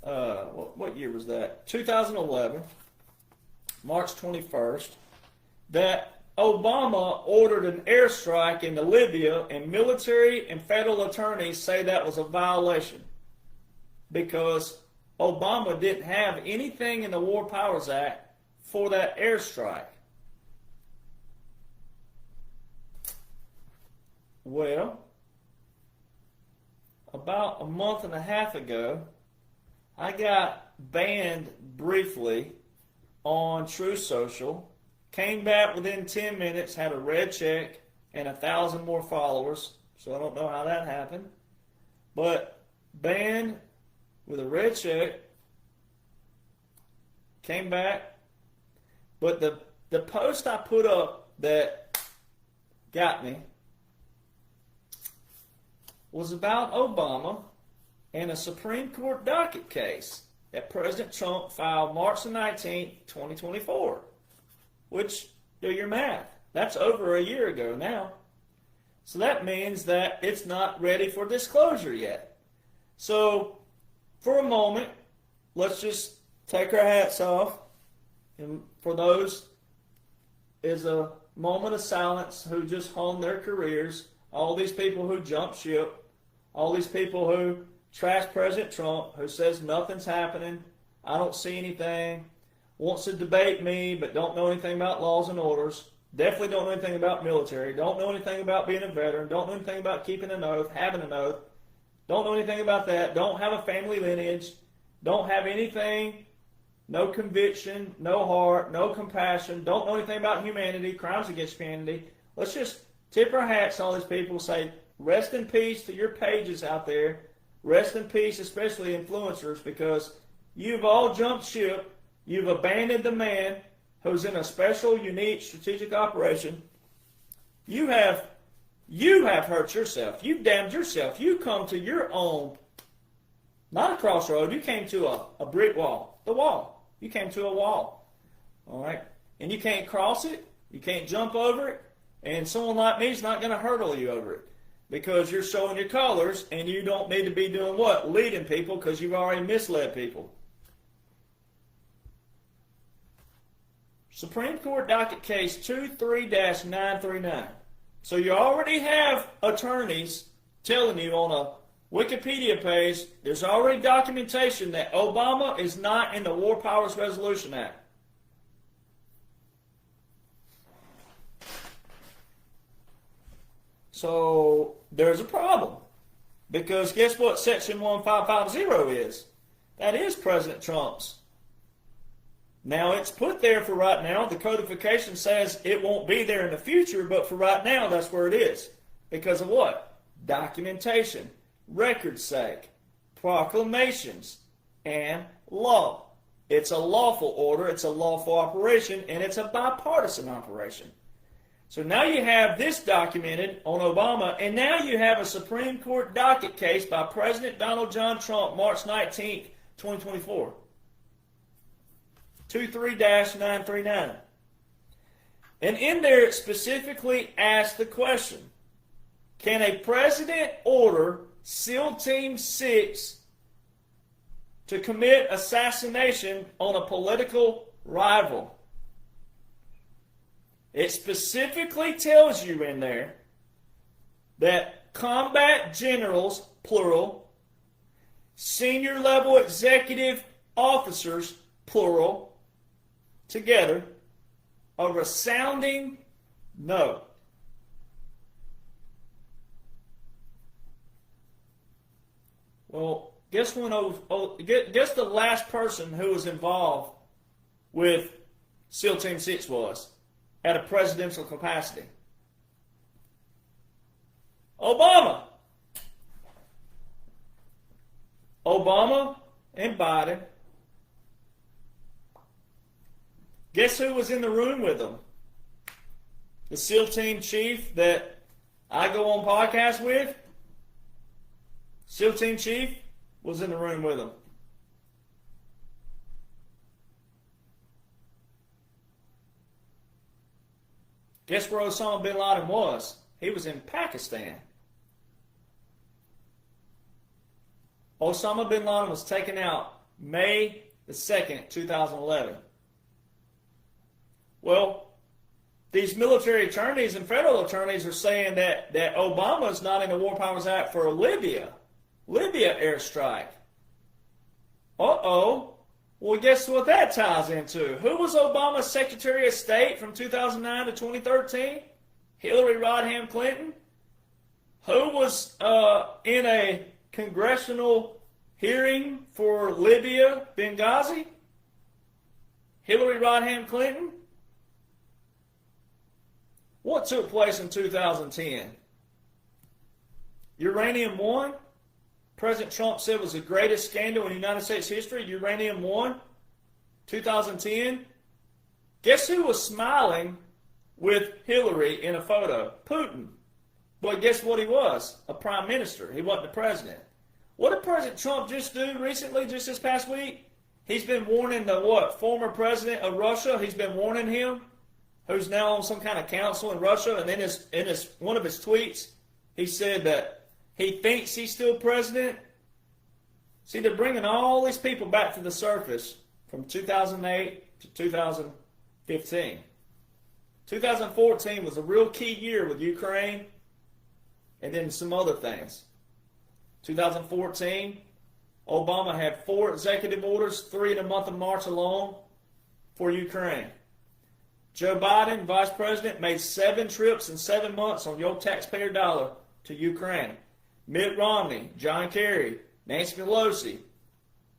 what year was that? 2011, March 21st, that Obama ordered an airstrike into Libya, and military and federal attorneys say that was a violation because Obama didn't have anything in the War Powers Act for that airstrike. Well, about a month and a half ago, I got banned briefly on True Social, came back within 10 minutes, had a red check and 1,000 more followers, so I don't know how that happened, but banned with a red check, came back, but the post I put up that got me was about Obama and a Supreme Court docket case that President Trump filed March the 19th, 2024, which Do your math. That's over a year ago now. So that means that it's not ready for disclosure yet. So for a moment, let's just take our hats off. And for those, is a moment of silence who just honed their careers. All these people who jumped ship. All these people who trash President Trump, who says nothing's happening. I don't see anything. Wants to debate me, but don't know anything about laws and orders. Definitely don't know anything about military. Don't know anything about being a veteran. Don't know anything about keeping an oath, having an oath. Don't know anything about that. Don't have a family lineage. Don't have anything. No conviction, no heart, no compassion. Don't know anything about humanity, crimes against humanity. Let's just tip our hats to all these people. Say, rest in peace to your pages out there. Rest in peace, especially influencers, because you've all jumped ship. You've abandoned the man who's in a special, unique, strategic operation. You have hurt yourself. You've damned yourself. You come to your own, not a crossroad. You came to a brick wall. The wall. You came to a wall. All right? And you can't cross it. You can't jump over it. And someone like me is not going to hurdle you over it, because you're showing your colors, and you don't need to be doing what? Leading people, because you've already misled people. Supreme Court docket case 23-939. So you already have attorneys telling you on a Wikipedia page, there's already documentation that Obama is not in the War Powers Resolution Act. So there's a problem. Because guess what Section 1550 is? That is President Trump's. Now, it's put there for right now. The codification says it won't be there in the future, but for right now, that's where it is. Because of what? Documentation, record's sake, proclamations, and law. It's a lawful order, it's a lawful operation, and it's a bipartisan operation. So now you have this documented on Obama, and now you have a Supreme Court docket case by President Donald John Trump, March 19th, 2024. 23-939. And in there it specifically asks the question, can a president order SEAL Team 6 to commit assassination on a political rival? It specifically tells you in there that combat generals, plural, senior level executive officers, plural, together, a resounding no. Well, guess the last person who was involved with SEAL Team 6 was at a presidential capacity? Obama. Obama and Biden. Guess who was in the room with them? The SEAL Team chief that I go on podcasts with. SEAL Team chief was in the room with them. Guess where Osama bin Laden was? He was in Pakistan. Osama bin Laden was taken out May the 2nd, 2011. Well, these military attorneys and federal attorneys are saying that Obama is not in the War Powers Act for Libya airstrike. Uh-oh. Well, guess what that ties into? Who was Obama's Secretary of State from 2009 to 2013? Hillary Rodham Clinton. Who was in a congressional hearing for Libya, Benghazi? Hillary Rodham Clinton. What took place in 2010? Uranium One. President Trump said was the greatest scandal in United States history. Uranium One. 2010. Guess who was smiling with Hillary in a photo? Putin. But guess what he was? A prime minister. He wasn't the president. What did President Trump just do recently, just this past week? He's been warning the former president of Russia. He's been warning him who's now on some kind of council in Russia, and then in one of his tweets, he said that he thinks he's still president. See, they're bringing all these people back to the surface from 2008 to 2015. 2014 was a real key year with Ukraine and then some other things. 2014, Obama had 4 executive orders, 3 in the month of March alone, for Ukraine. Joe Biden, Vice President, made 7 trips in 7 months on your taxpayer dollar to Ukraine. Mitt Romney, John Kerry, Nancy Pelosi,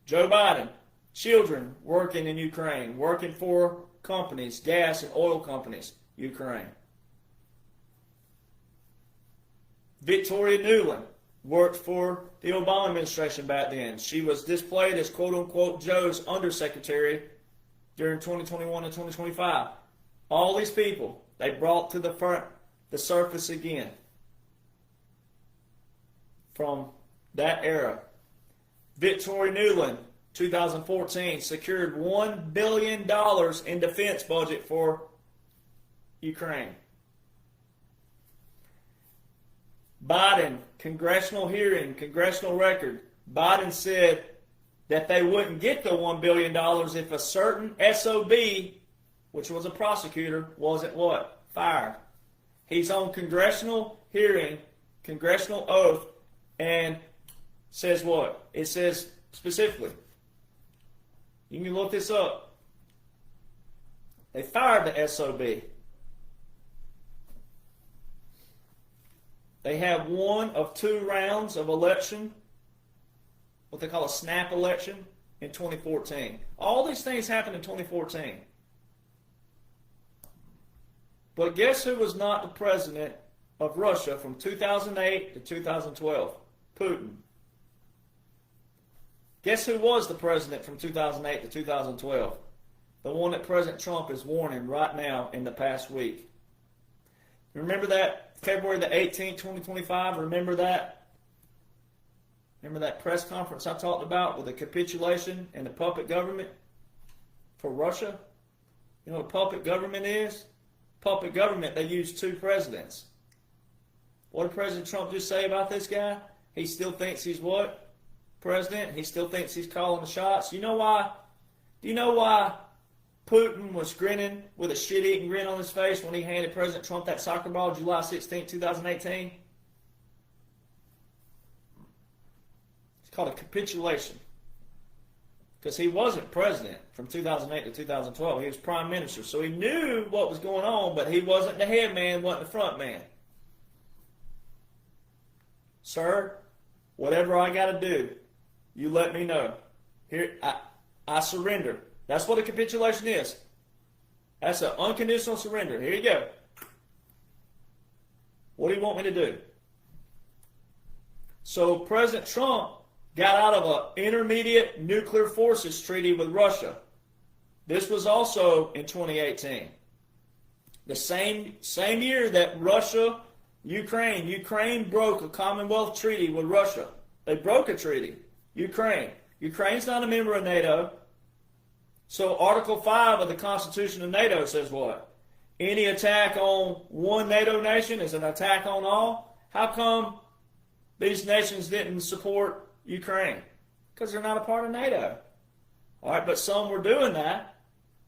Joe Biden, children working in Ukraine, working for companies, gas and oil companies, Ukraine. Victoria Nuland worked for the Obama administration back then. She was displayed as quote-unquote Joe's undersecretary during 2021 and 2025. All these people, they brought to the surface again from that era. Victoria Nuland, 2014, secured $1 billion in defense budget for Ukraine. Biden, congressional hearing, congressional record. Biden said that they wouldn't get the $1 billion if a certain SOB, which was a prosecutor, wasn't what? Fired. He's on congressional hearing, congressional oath, and says what? It says specifically, you can look this up, they fired the SOB. They have one of 2 rounds of election, what they call a snap election, in 2014. All these things happened in 2014. But guess who was not the president of Russia from 2008 to 2012? Putin. Guess who was the president from 2008 to 2012? The one that President Trump is warning right now in the past week. Remember that February the 18th, 2025? Remember that? Remember that press conference I talked about with the capitulation and the puppet government for Russia? You know what a puppet government is? Puppet government, they use 2 presidents. What did President Trump just say about this guy? He still thinks he's what? President. He still thinks he's calling the shots. You know why? Do you know why Putin was grinning with a shit-eating grin on his face when he handed President Trump that soccer ball July 16, 2018? It's called a capitulation. Because he wasn't president from 2008 to 2012. He was prime minister. So he knew what was going on, but he wasn't the head man, wasn't the front man. Sir, whatever I got to do, you let me know. Here, I surrender. That's what a capitulation is. That's an unconditional surrender. Here you go. What do you want me to do? So President Trump got out of an intermediate nuclear forces treaty with Russia. This was also in 2018. The same year that Ukraine broke a Commonwealth treaty with Russia. They broke a treaty. Ukraine's not a member of NATO. So Article 5 of the Constitution of NATO says what? Any attack on one NATO nation is an attack on all. How come these nations didn't support Ukraine? Because they're not a part of NATO. All right, but some were doing that,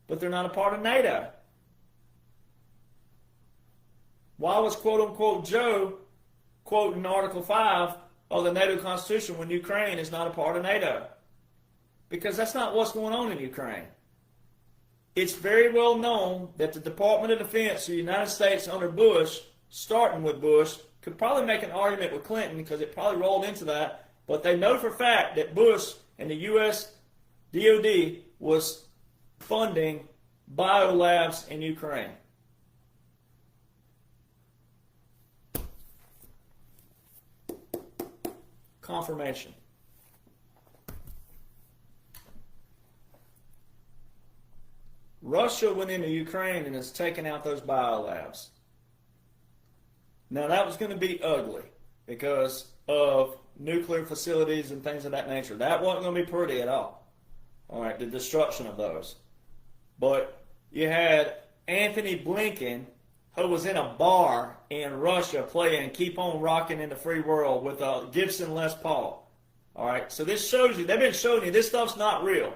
but they're not a part of NATO. Why was quote-unquote Joe quoting Article 5 of the NATO Constitution when Ukraine is not a part of NATO? Because that's not what's going on in Ukraine. It's very well known that the Department of Defense of the United States under Bush, starting with Bush, could probably make an argument with Clinton because it probably rolled into that, but they know for a fact that Bush and the U.S. DOD was funding biolabs in Ukraine. Confirmation. Russia went into Ukraine and has taken out those biolabs. Now that was going to be ugly because of nuclear facilities and things of that nature. That wasn't going to be pretty at all. All right, the destruction of those. But you had Anthony Blinken, who was in a bar in Russia playing Keep On Rocking in the Free World with a Gibson Les Paul. All right, so this shows you, they've been showing you this stuff's not real.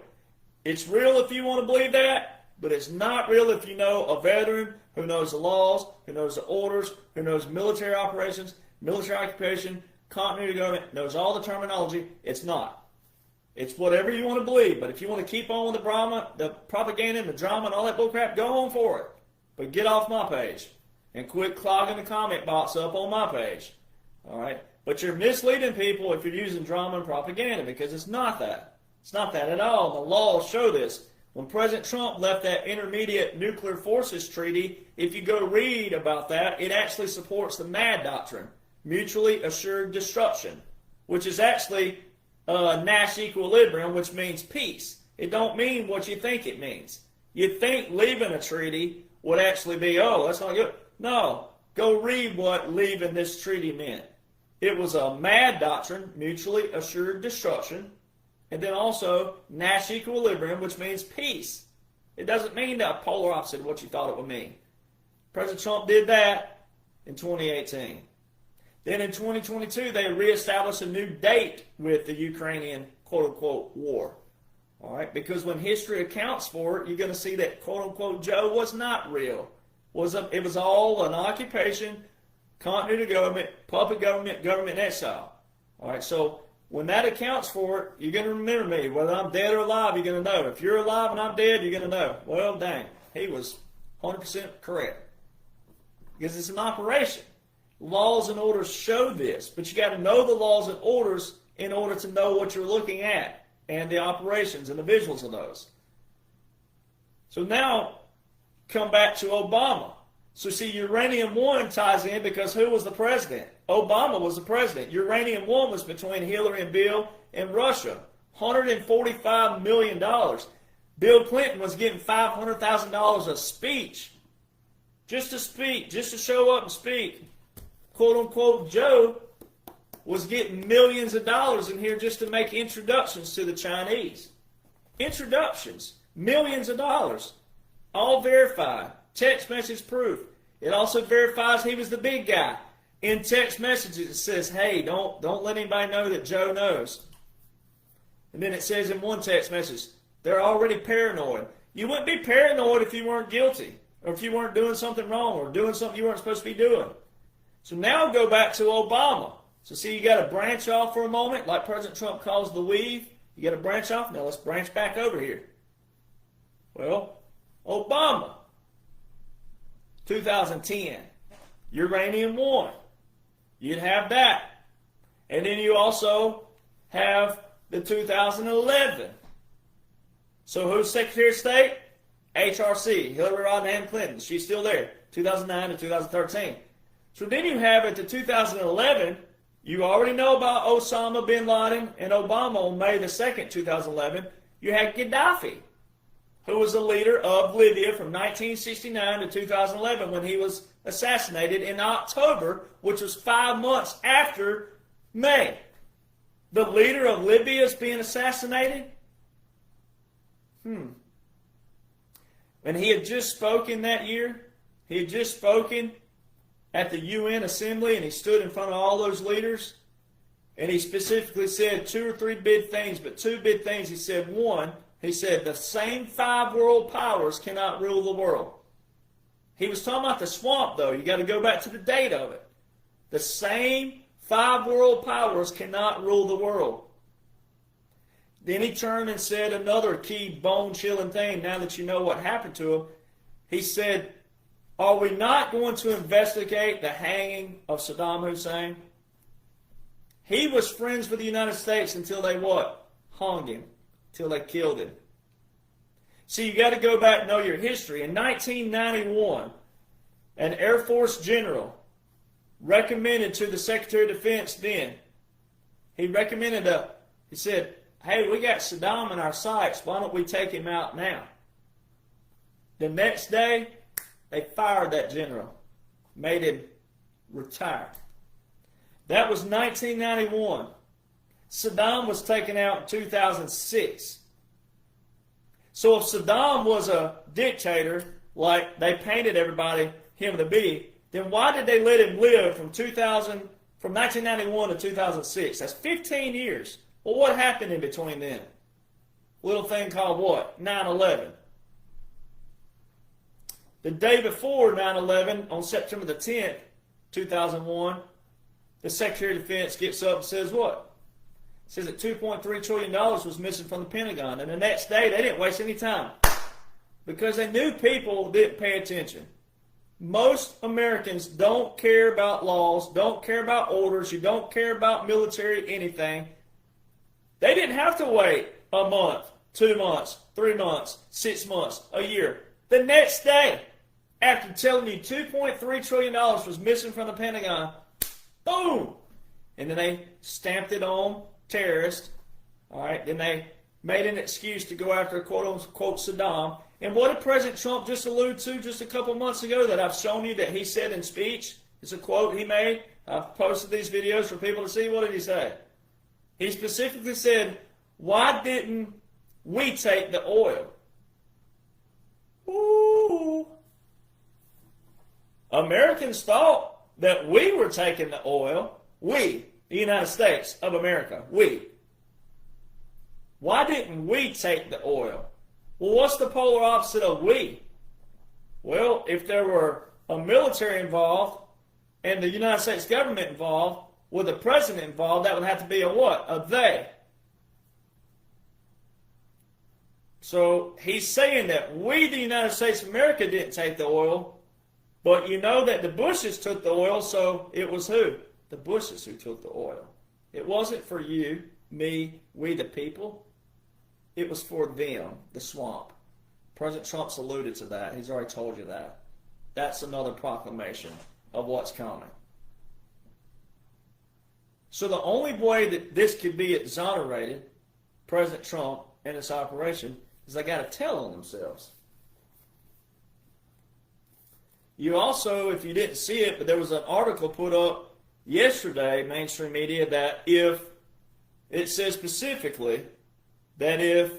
It's real if you want to believe that, but it's not real if you know a veteran who knows the laws, who knows the orders, who knows military operations, military occupation, continuity of government, knows all the terminology. It's not. It's whatever you want to believe, but if you want to keep on with the drama, the propaganda and the drama and all that bullcrap, go on for it. But get off my page and quit clogging the comment box up on my page. All right? But you're misleading people if you're using drama and propaganda, because it's not that. It's not that at all. The laws show this. When President Trump left that Intermediate Nuclear Forces Treaty, if you go read about that, it actually supports the MAD doctrine, Mutually Assured Destruction, which is actually Nash equilibrium, which means peace. It don't mean what you think it means. You think leaving a treaty would actually be, oh, that's not good. No, go read what leaving this treaty meant. It was a MAD doctrine, Mutually Assured Destruction, and then also Nash equilibrium, which means peace. It doesn't mean the polar opposite of what you thought it would mean. President Trump did that in 2018. Then in 2022, they reestablished a new date with the Ukrainian quote-unquote war. All right, because when history accounts for it, you're going to see that quote-unquote Joe was not real. It was all an occupation, continuity of government, puppet government, government exile. All right, so when that accounts for it, you're going to remember me. Whether I'm dead or alive, you're going to know. If you're alive and I'm dead, you're going to know. Well, dang, he was 100% correct. Because it's an operation. Laws and orders show this, but you got to know the laws and orders in order to know what you're looking at and the operations and the visuals of those. So now, come back to Obama. So see, Uranium One ties in because who was the president? Obama was the president. Uranium One was between Hillary and Bill and Russia. $145 million. Bill Clinton was getting $500,000 a speech. Just to speak, just to show up and speak. Quote unquote Joe was getting millions of dollars in here just to make introductions to the Chinese. Introductions. Millions of dollars. All verified. Text message proof. It also verifies he was the big guy. In text messages it says, hey, don't let anybody know that Joe knows. And then it says in one text message, they're already paranoid. You wouldn't be paranoid if you weren't guilty, or if you weren't doing something wrong, or doing something you weren't supposed to be doing. So now go back to Obama. So see, you got to branch off for a moment, like President Trump calls the weave. You got to branch off. Now let's branch back over here. Well, Obama. 2010. Uranium One. You'd have that. And then you also have the 2011. So who's Secretary of State? HRC, Hillary Rodham Clinton. She's still there. 2009 to 2013. So then you have at the 2011, you already know about Osama bin Laden and Obama on May the 2nd, 2011. You had Gaddafi, who was the leader of Libya from 1969 to 2011 when he was assassinated in October, which was 5 months after May. The leader of Libya is being assassinated? And he had just spoken that year. He had just spoken at the UN Assembly, and he stood in front of all those leaders, and he specifically said 2 or 3 big things, but 2 big things. He said, one, he said, the same 5 world powers cannot rule the world. He was talking about the swamp, though. You got to go back to the date of it. The same 5 world powers cannot rule the world. Then he turned and said another key bone-chilling thing, now that you know what happened to him. He said, are we not going to investigate the hanging of Saddam Hussein? He was friends with the United States until they what? Hung him. Till they killed him. See, you got to go back and know your history. In 1991, an Air Force general recommended to the Secretary of Defense then, he said, hey, we got Saddam in our sights. Why don't we take him out now? The next day, they fired that general, made him retire. That was 1991. Saddam was taken out in 2006. So if Saddam was a dictator like they painted everybody him to be, then why did they let him live from 1991 to 2006? That's 15 years. Well, what happened in between then? Little thing called what? 9/11. The day before 9/11, on September the 10th, 2001, the Secretary of Defense gets up and says what? Says that $2.3 trillion was missing from the Pentagon. And the next day, they didn't waste any time because they knew people didn't pay attention. Most Americans don't care about laws, don't care about orders, you don't care about military anything. They didn't have to wait a month, 2 months, 3 months, 6 months, a year. The next day, after telling you $2.3 trillion was missing from the Pentagon, boom! And then they stamped it on terrorists. All right, then they made an excuse to go after quote-unquote Saddam. And what did President Trump just allude to just a couple months ago that I've shown you that he said in speech? It's a quote he made. I've posted these videos for people to see. What did he say? He specifically said, why didn't we take the oil? Ooh. Americans thought that we were taking the oil. We, the United States of America, we. Why didn't we take the oil? Well, what's the polar opposite of we? Well, if there were a military involved and the United States government involved with the president involved, that would have to be a what? A they. So he's saying that we, the United States of America, didn't take the oil, but you know that the Bushes took the oil, so it was who? The Bushes who took the oil. It wasn't for you, me, we the people. It was for them, the swamp. President Trump's alluded to that. He's already told you that. That's another proclamation of what's coming. So the only way that this could be exonerated, President Trump and this operation, is they got to tell on themselves. You also, if you didn't see it, but there was an article put up yesterday, mainstream media, that if it says specifically that if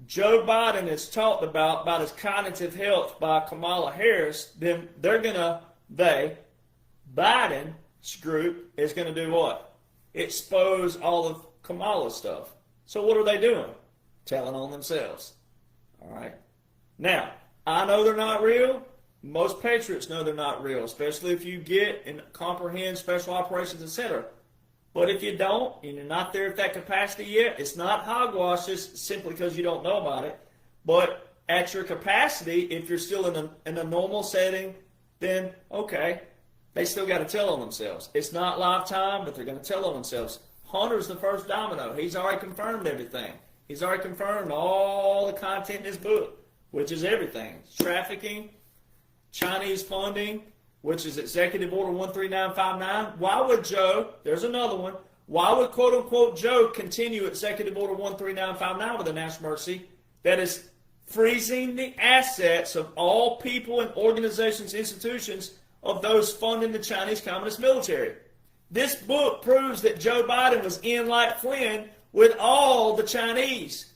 Joe Biden is talked about his cognitive health by Kamala Harris, then Biden's group is going to do what? Expose all of Kamala's stuff. So what are they doing? Telling on themselves. All right. Now, I know they're not real. Most patriots know they're not real, especially if you get and comprehend special operations, etc. But if you don't, and you're not there at that capacity yet, it's not hogwash just simply because you don't know about it. But at your capacity, if you're still in a normal setting, then okay, they still got to tell on themselves. It's not lifetime, but they're going to tell on themselves. Hunter's the first domino. He's already confirmed everything. He's already confirmed all the content in his book, which is everything. Trafficking, Chinese funding, which is Executive Order 13959. Why would Joe, there's another one, why would quote-unquote Joe continue Executive Order 13959 with a national mercy that is freezing the assets of all people and organizations, institutions of those funding the Chinese Communist military? This book proves that Joe Biden was in like Flynn with all the Chinese,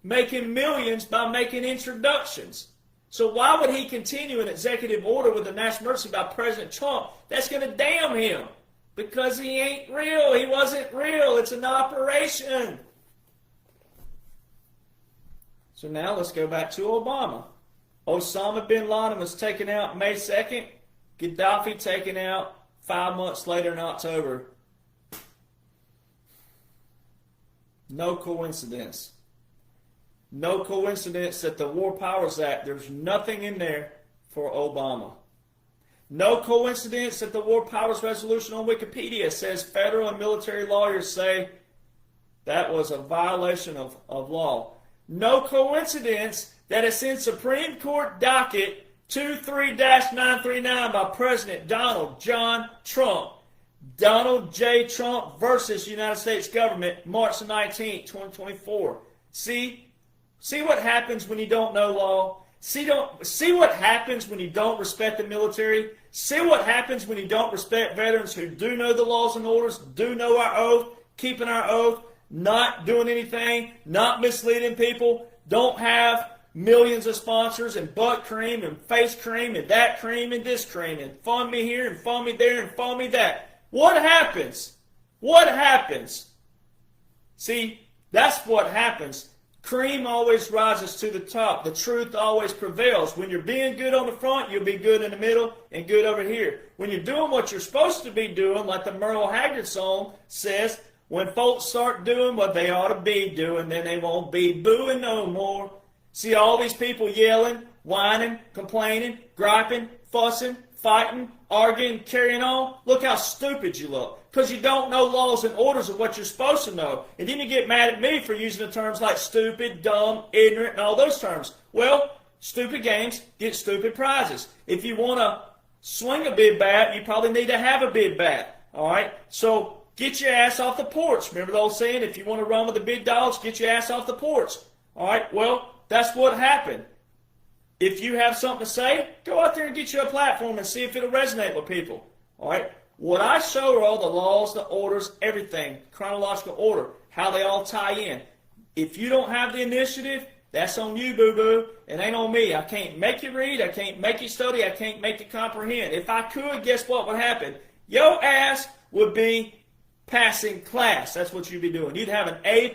making millions by making introductions. So why would he continue an executive order with a national mercy by President Trump? That's going to damn him because he ain't real. He wasn't real. It's an operation. So now let's go back to Obama. Osama bin Laden was taken out May 2nd. Gaddafi taken out 5 months later in October. No coincidence. No coincidence that the War Powers Act, there's nothing in there for Obama. No coincidence that the War Powers Resolution on Wikipedia says federal and military lawyers say that was a violation of law. No coincidence that it's in Supreme Court docket 23-939 by President Donald John Trump. Donald J. Trump versus United States government, March 19, 2024. See what happens when you don't know law? See what happens when you don't respect the military? See what happens when you don't respect veterans who do know the laws and orders, do know our oath, keeping our oath, not doing anything, not misleading people, don't have millions of sponsors and butt cream and face cream and that cream and this cream and fund me here and fund me there and fund me that. What happens? What happens? See, that's what happens. Cream always rises to the top. The truth always prevails. When you're being good on the front, you'll be good in the middle and good over here. When you're doing what you're supposed to be doing, like the Merle Haggard song says, when folks start doing what they ought to be doing, then they won't be booing no more. See all these people yelling, whining, complaining, griping, fussing, fighting, arguing, carrying on. Look how stupid you look. Because you don't know laws and orders of what you're supposed to know. And then you get mad at me for using the terms like stupid, dumb, ignorant, and all those terms. Well, stupid games get stupid prizes. If you want to swing a big bat, you probably need to have a big bat. All right? So get your ass off the porch. Remember the old saying, if you want to run with the big dogs, get your ass off the porch. All right? Well, that's what happened. If you have something to say, go out there and get you a platform and see if it'll resonate with people. All right? What I show are all the laws, the orders, everything, chronological order, how they all tie in. If you don't have the initiative, that's on you, boo-boo. It ain't on me. I can't make you read. I can't make you study. I can't make you comprehend. If I could, guess what would happen? Your ass would be passing class. That's what you'd be doing. You'd have an A+.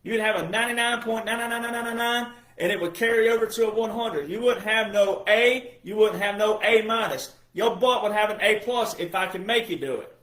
You'd have a 99.99999, and it would carry over to a 100. You wouldn't have no A. You wouldn't have no A-. Your butt would have an A+ if I could make you do it.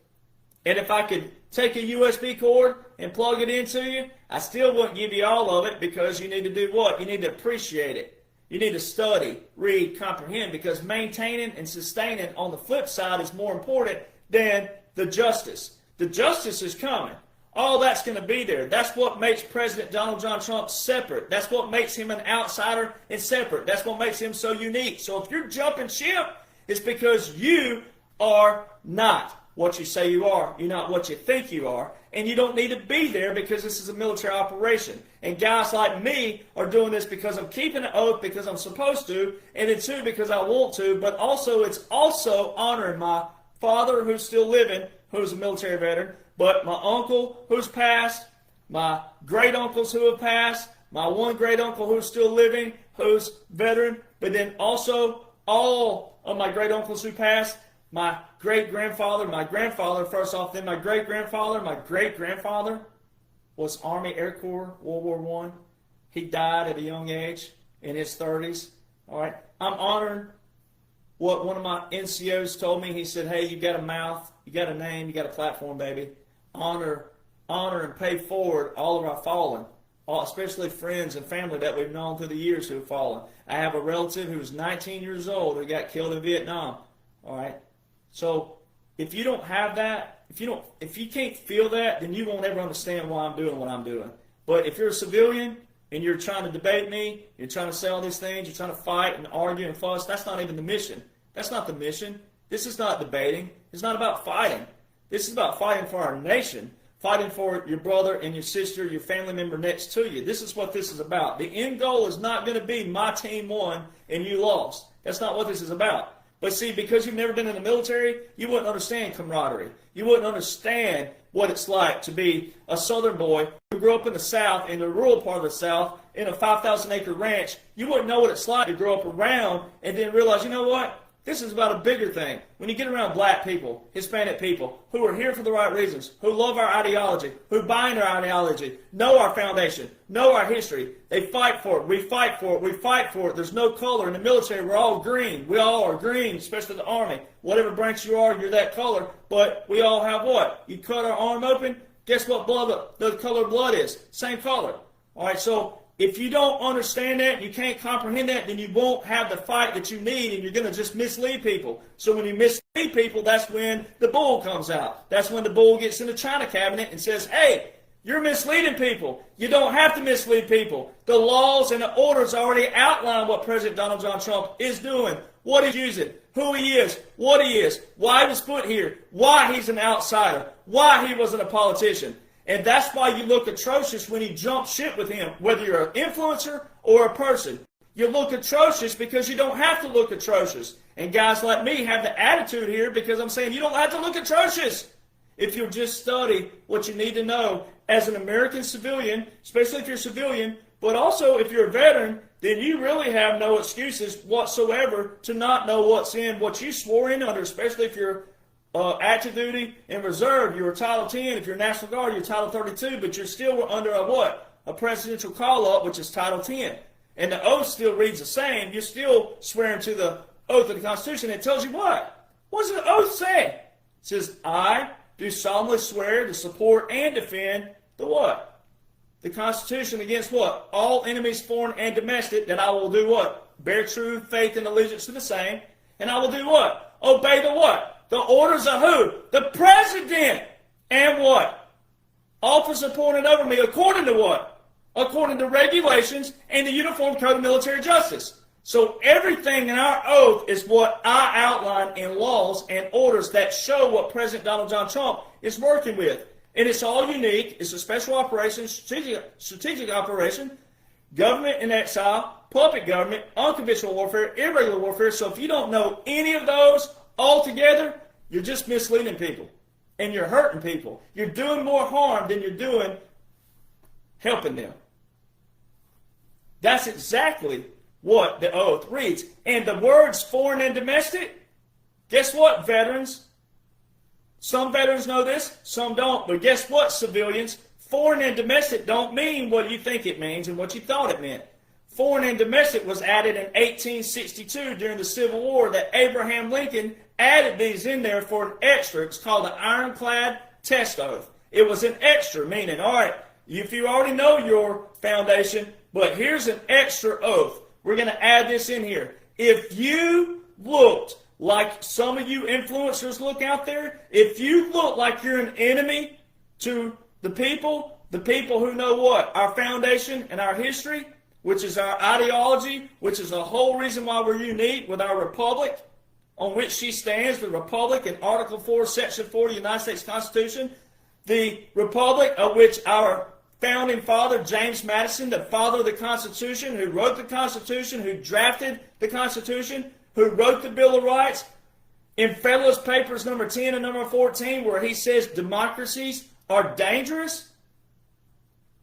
And if I could take a USB cord and plug it into you, I still wouldn't give you all of it because you need to do what? You need to appreciate it. You need to study, read, comprehend, because maintaining and sustaining on the flip side is more important than the justice. The justice is coming. All that's going to be there. That's what makes President Donald John Trump separate. That's what makes him an outsider and separate. That's what makes him so unique. So if you're jumping ship, it's because you are not what you say you are. You're not what you think you are. And you don't need to be there because this is a military operation. And guys like me are doing this because I'm keeping an oath because I'm supposed to, and then two, because I want to, but also it's also honoring my father who's still living, who's a military veteran, but my uncle who's passed, my great uncles who have passed, my one great uncle who's still living, who's veteran, but then also all of my great uncles who passed, my great-grandfather, my grandfather, first off, then my great-grandfather, my great-grandfather was Army Air Corps, World War I. He died at a young age, in his 30s. All right, I'm honoring what one of my NCOs told me. He said, hey, you got a mouth, you got a name, you got a platform, baby. Honor and pay forward all of our fallen, especially friends and family that we've known through the years who have fallen. I have a relative who was 19 years old who got killed in Vietnam. All right. So if you don't have that, if you can't feel that, then you won't ever understand why I'm doing what I'm doing. But if you're a civilian and you're trying to debate me, you're trying to say all these things, you're trying to fight and argue and fuss, that's not even the mission. That's not the mission. This is not debating. It's not about fighting. This is about fighting for our nation, fighting for your brother and your sister, your family member next to you. This is what this is about. The end goal is not going to be my team won and you lost. That's not what this is about. But see, because you've never been in the military, you wouldn't understand camaraderie. You wouldn't understand what it's like to be a southern boy who grew up in the South, in the rural part of the South, in a 5,000-acre ranch. You wouldn't know what it's like to grow up around and then realize, you know what? This is about a bigger thing. When you get around black people, Hispanic people, who are here for the right reasons, who love our ideology, who buy into our ideology, know our foundation, know our history, they fight for it, we fight for it, we fight for it. There's no color. In the military, we're all green. We all are green, especially the Army. Whatever branch you are, you're that color. But we all have what? You cut our arm open, guess what the color of blood is? Same color. All right, so if you don't understand that, you can't comprehend that, then you won't have the fight that you need, and you're going to just mislead people. So when you mislead people, that's when the bull comes out. That's when the bull gets in the China cabinet and says, hey, you're misleading people. You don't have to mislead people. The laws and the orders already outline what President Donald John Trump is doing, what he's using, who he is, what he is, why he was put here, why he's an outsider, why he wasn't a politician. And that's why you look atrocious when you jump ship with him, whether you're an influencer or a person. You look atrocious because you don't have to look atrocious. And guys like me have the attitude here because I'm saying you don't have to look atrocious. If you'll just study what you need to know as an American civilian, especially if you're a civilian, But also, if you're a veteran, then you really have no excuses whatsoever to not know what's in what you swore in under, especially if you're active duty and reserve. You're Title 10. If you're National Guard, you're Title 32, but you're still under a what? A presidential call-up, which is Title 10. And the oath still reads the same. You're still swearing to the oath of the Constitution. It tells you what? What does the oath say? It says, I do solemnly swear to support and defend the what? The Constitution against what? All enemies, foreign and domestic, that I will do what? Bear true faith and allegiance to the same. And I will do what? Obey the what? The orders of who? The President. And what? Office appointed over me according to what? According to regulations and the Uniform Code of Military Justice. So everything in our oath is what I outline in laws and orders that show what President Donald John Trump is working with. And it's all unique. It's a special operation, strategic operation, government in exile, puppet government, unconventional warfare, irregular warfare. So if you don't know any of those altogether, you're just misleading people. And you're hurting people. You're doing more harm than you're doing helping them. That's exactly what the oath reads. And the words foreign and domestic, guess what, veterans? Some veterans know this, some don't. But guess what, civilians? Foreign and domestic don't mean what you think it means and what you thought it meant. Foreign and domestic was added in 1862 during the Civil War, that Abraham Lincoln added these in there for an extra. It's called the ironclad test oath. It was an extra, meaning, all right, if you already know your foundation, but here's an extra oath. We're going to add this in here. If you looked like some of you influencers look out there, if you look like you're an enemy to the people who know what? Our foundation and our history, which is our ideology, which is the whole reason why we're unique with our republic, on which she stands, the republic in Article 4, Section 4 of the United States Constitution, the republic of which our founding father, James Madison, the father of the Constitution, who wrote the Constitution, who drafted the Constitution, who wrote the Bill of Rights, in Federalist Papers number 10 and number 14, where he says democracies are dangerous,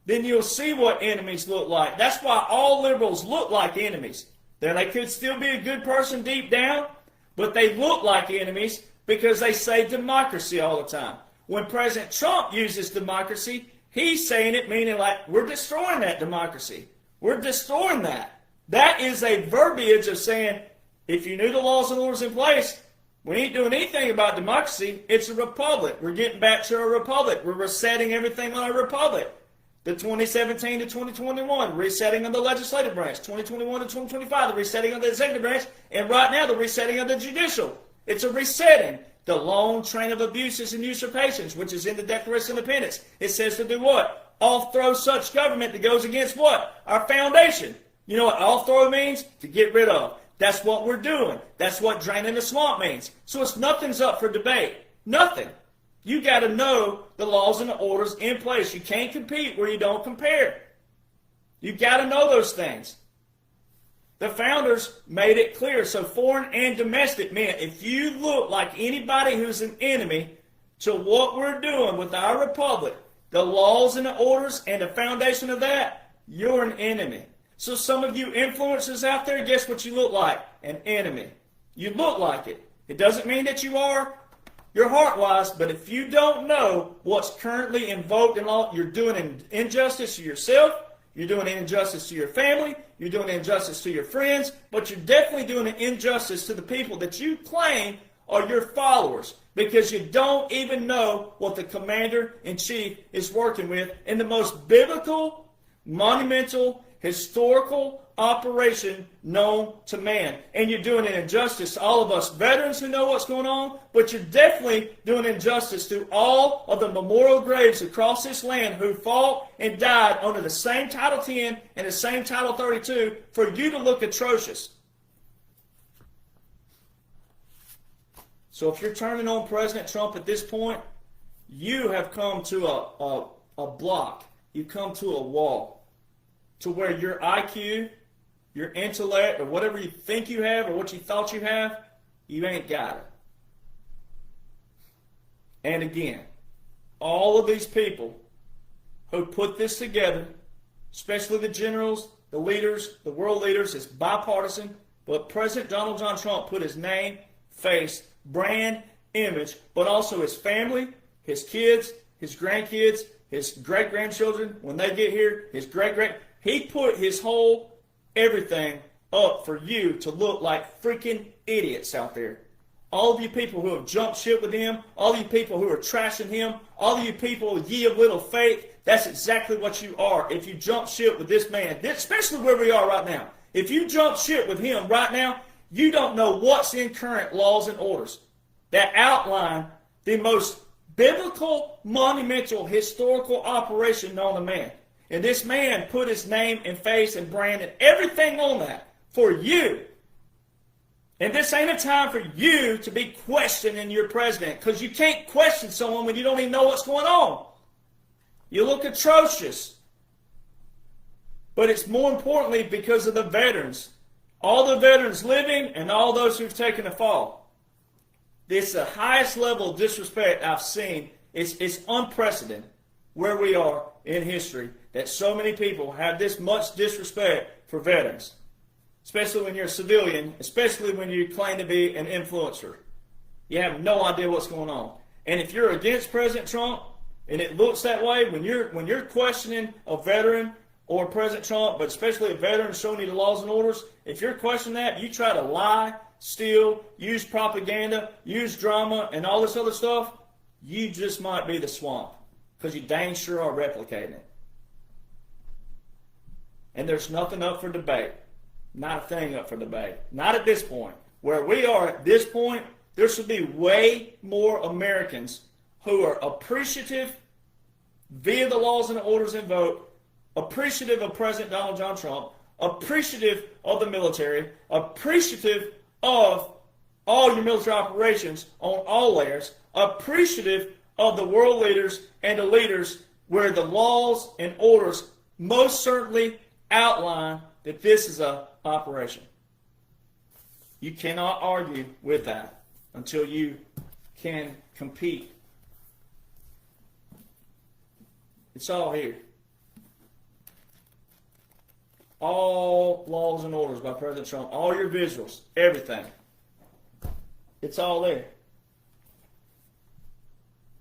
then you'll see what enemies look like. That's why all liberals look like enemies. Then they could still be a good person deep down, but they look like enemies because they say democracy all the time. When President Trump uses democracy, he's saying it meaning like we're destroying that democracy. We're destroying that. That is a verbiage of saying, if you knew the laws and orders in place, we ain't doing anything about democracy. It's a republic. We're getting back to a republic. We're resetting everything on a republic. The 2017 to 2021, resetting of the legislative branch. 2021 to 2025, the resetting of the executive branch. And right now, the resetting of the judicial. It's a resetting. The long train of abuses and usurpations, which is in the Declaration of Independence. It says to do what? Overthrow such government that goes against what? Our foundation. You know what overthrow means? To get rid of. That's what we're doing. That's what draining the swamp means. So nothing's up for debate. Nothing. You got to know the laws and the orders in place. You can't compete where you don't compare. You got to know those things. The founders made it clear. So foreign and domestic meant if you look like anybody who's an enemy to what we're doing with our republic, the laws and the orders and the foundation of that, you're an enemy. So some of you influencers out there, guess what you look like? An enemy. You look like it. It doesn't mean that you are your heart-wise, but if you don't know what's currently invoked in law, you're doing an injustice to yourself, you're doing an injustice to your family, you're doing an injustice to your friends, but you're definitely doing an injustice to the people that you claim are your followers, because you don't even know what the commander-in-chief is working with in the most biblical, monumental, historical operation known to man. And you're doing an injustice to all of us veterans who know what's going on, but you're definitely doing injustice to all of the memorial graves across this land who fought and died under the same Title 10 and the same Title 32 for you to look atrocious. So if you're turning on President Trump at this point, you have come to a block. You've come to a wall to where your IQ, your intellect, or whatever you think you have or what you thought you have, you ain't got it. And again, all of these people who put this together especially the generals, the leaders, the world leaders. It's bipartisan. But President Donald John Trump put his name, face, brand, image, but also his family, his kids, his grandkids, his great-grandchildren, when they get here, his great-great. He put his whole everything up for you to look like freaking idiots out there. All of you people who have jumped ship with him, all of you people who are trashing him, all of you people, ye of little faith, that's exactly what you are if you jump ship with this man, especially where we are right now. If you jump ship with him right now, you don't know what's in current laws and orders that outline the most biblical, monumental, historical operation known to man. And this man put his name and face and brand and everything on that for you. And this ain't a time for you to be questioning your president, because you can't question someone when you don't even know what's going on. You look atrocious. But it's more importantly because of the veterans. All the veterans living and all those who've taken a fall. It's the highest level of disrespect I've seen. It's unprecedented where we are in history that so many people have this much disrespect for veterans. Especially when you're a civilian, especially when you claim to be an influencer. You have no idea what's going on. And if you're against President Trump, and it looks that way, when you're questioning a veteran or President Trump, but especially a veteran showing you the laws and orders, if you're questioning that, you try to lie, steal, use propaganda, use drama, and all this other stuff, you just might be the swamp, because you dang sure are replicating it. And there's nothing up for debate. Not a thing up for debate. Not at this point. Where we are at this point, there should be way more Americans who are appreciative via the laws and the orders and vote, appreciative of President Donald John Trump, appreciative of the military, appreciative of all your military operations on all layers, appreciative of the world leaders and the leaders where the laws and orders most certainly outline that this is an operation. You cannot argue with that until you can compete. It's all here. All laws and orders by President Trump, all your visuals, everything. It's all there.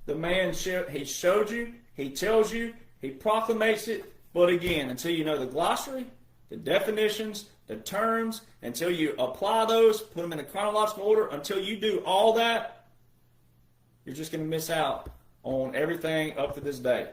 The man, he showed you, he tells you, he proclamates it, but again, until you know the glossary, the definitions, the terms, until you apply those, put them in a chronological order, until you do all that, you're just going to miss out on everything up to this day.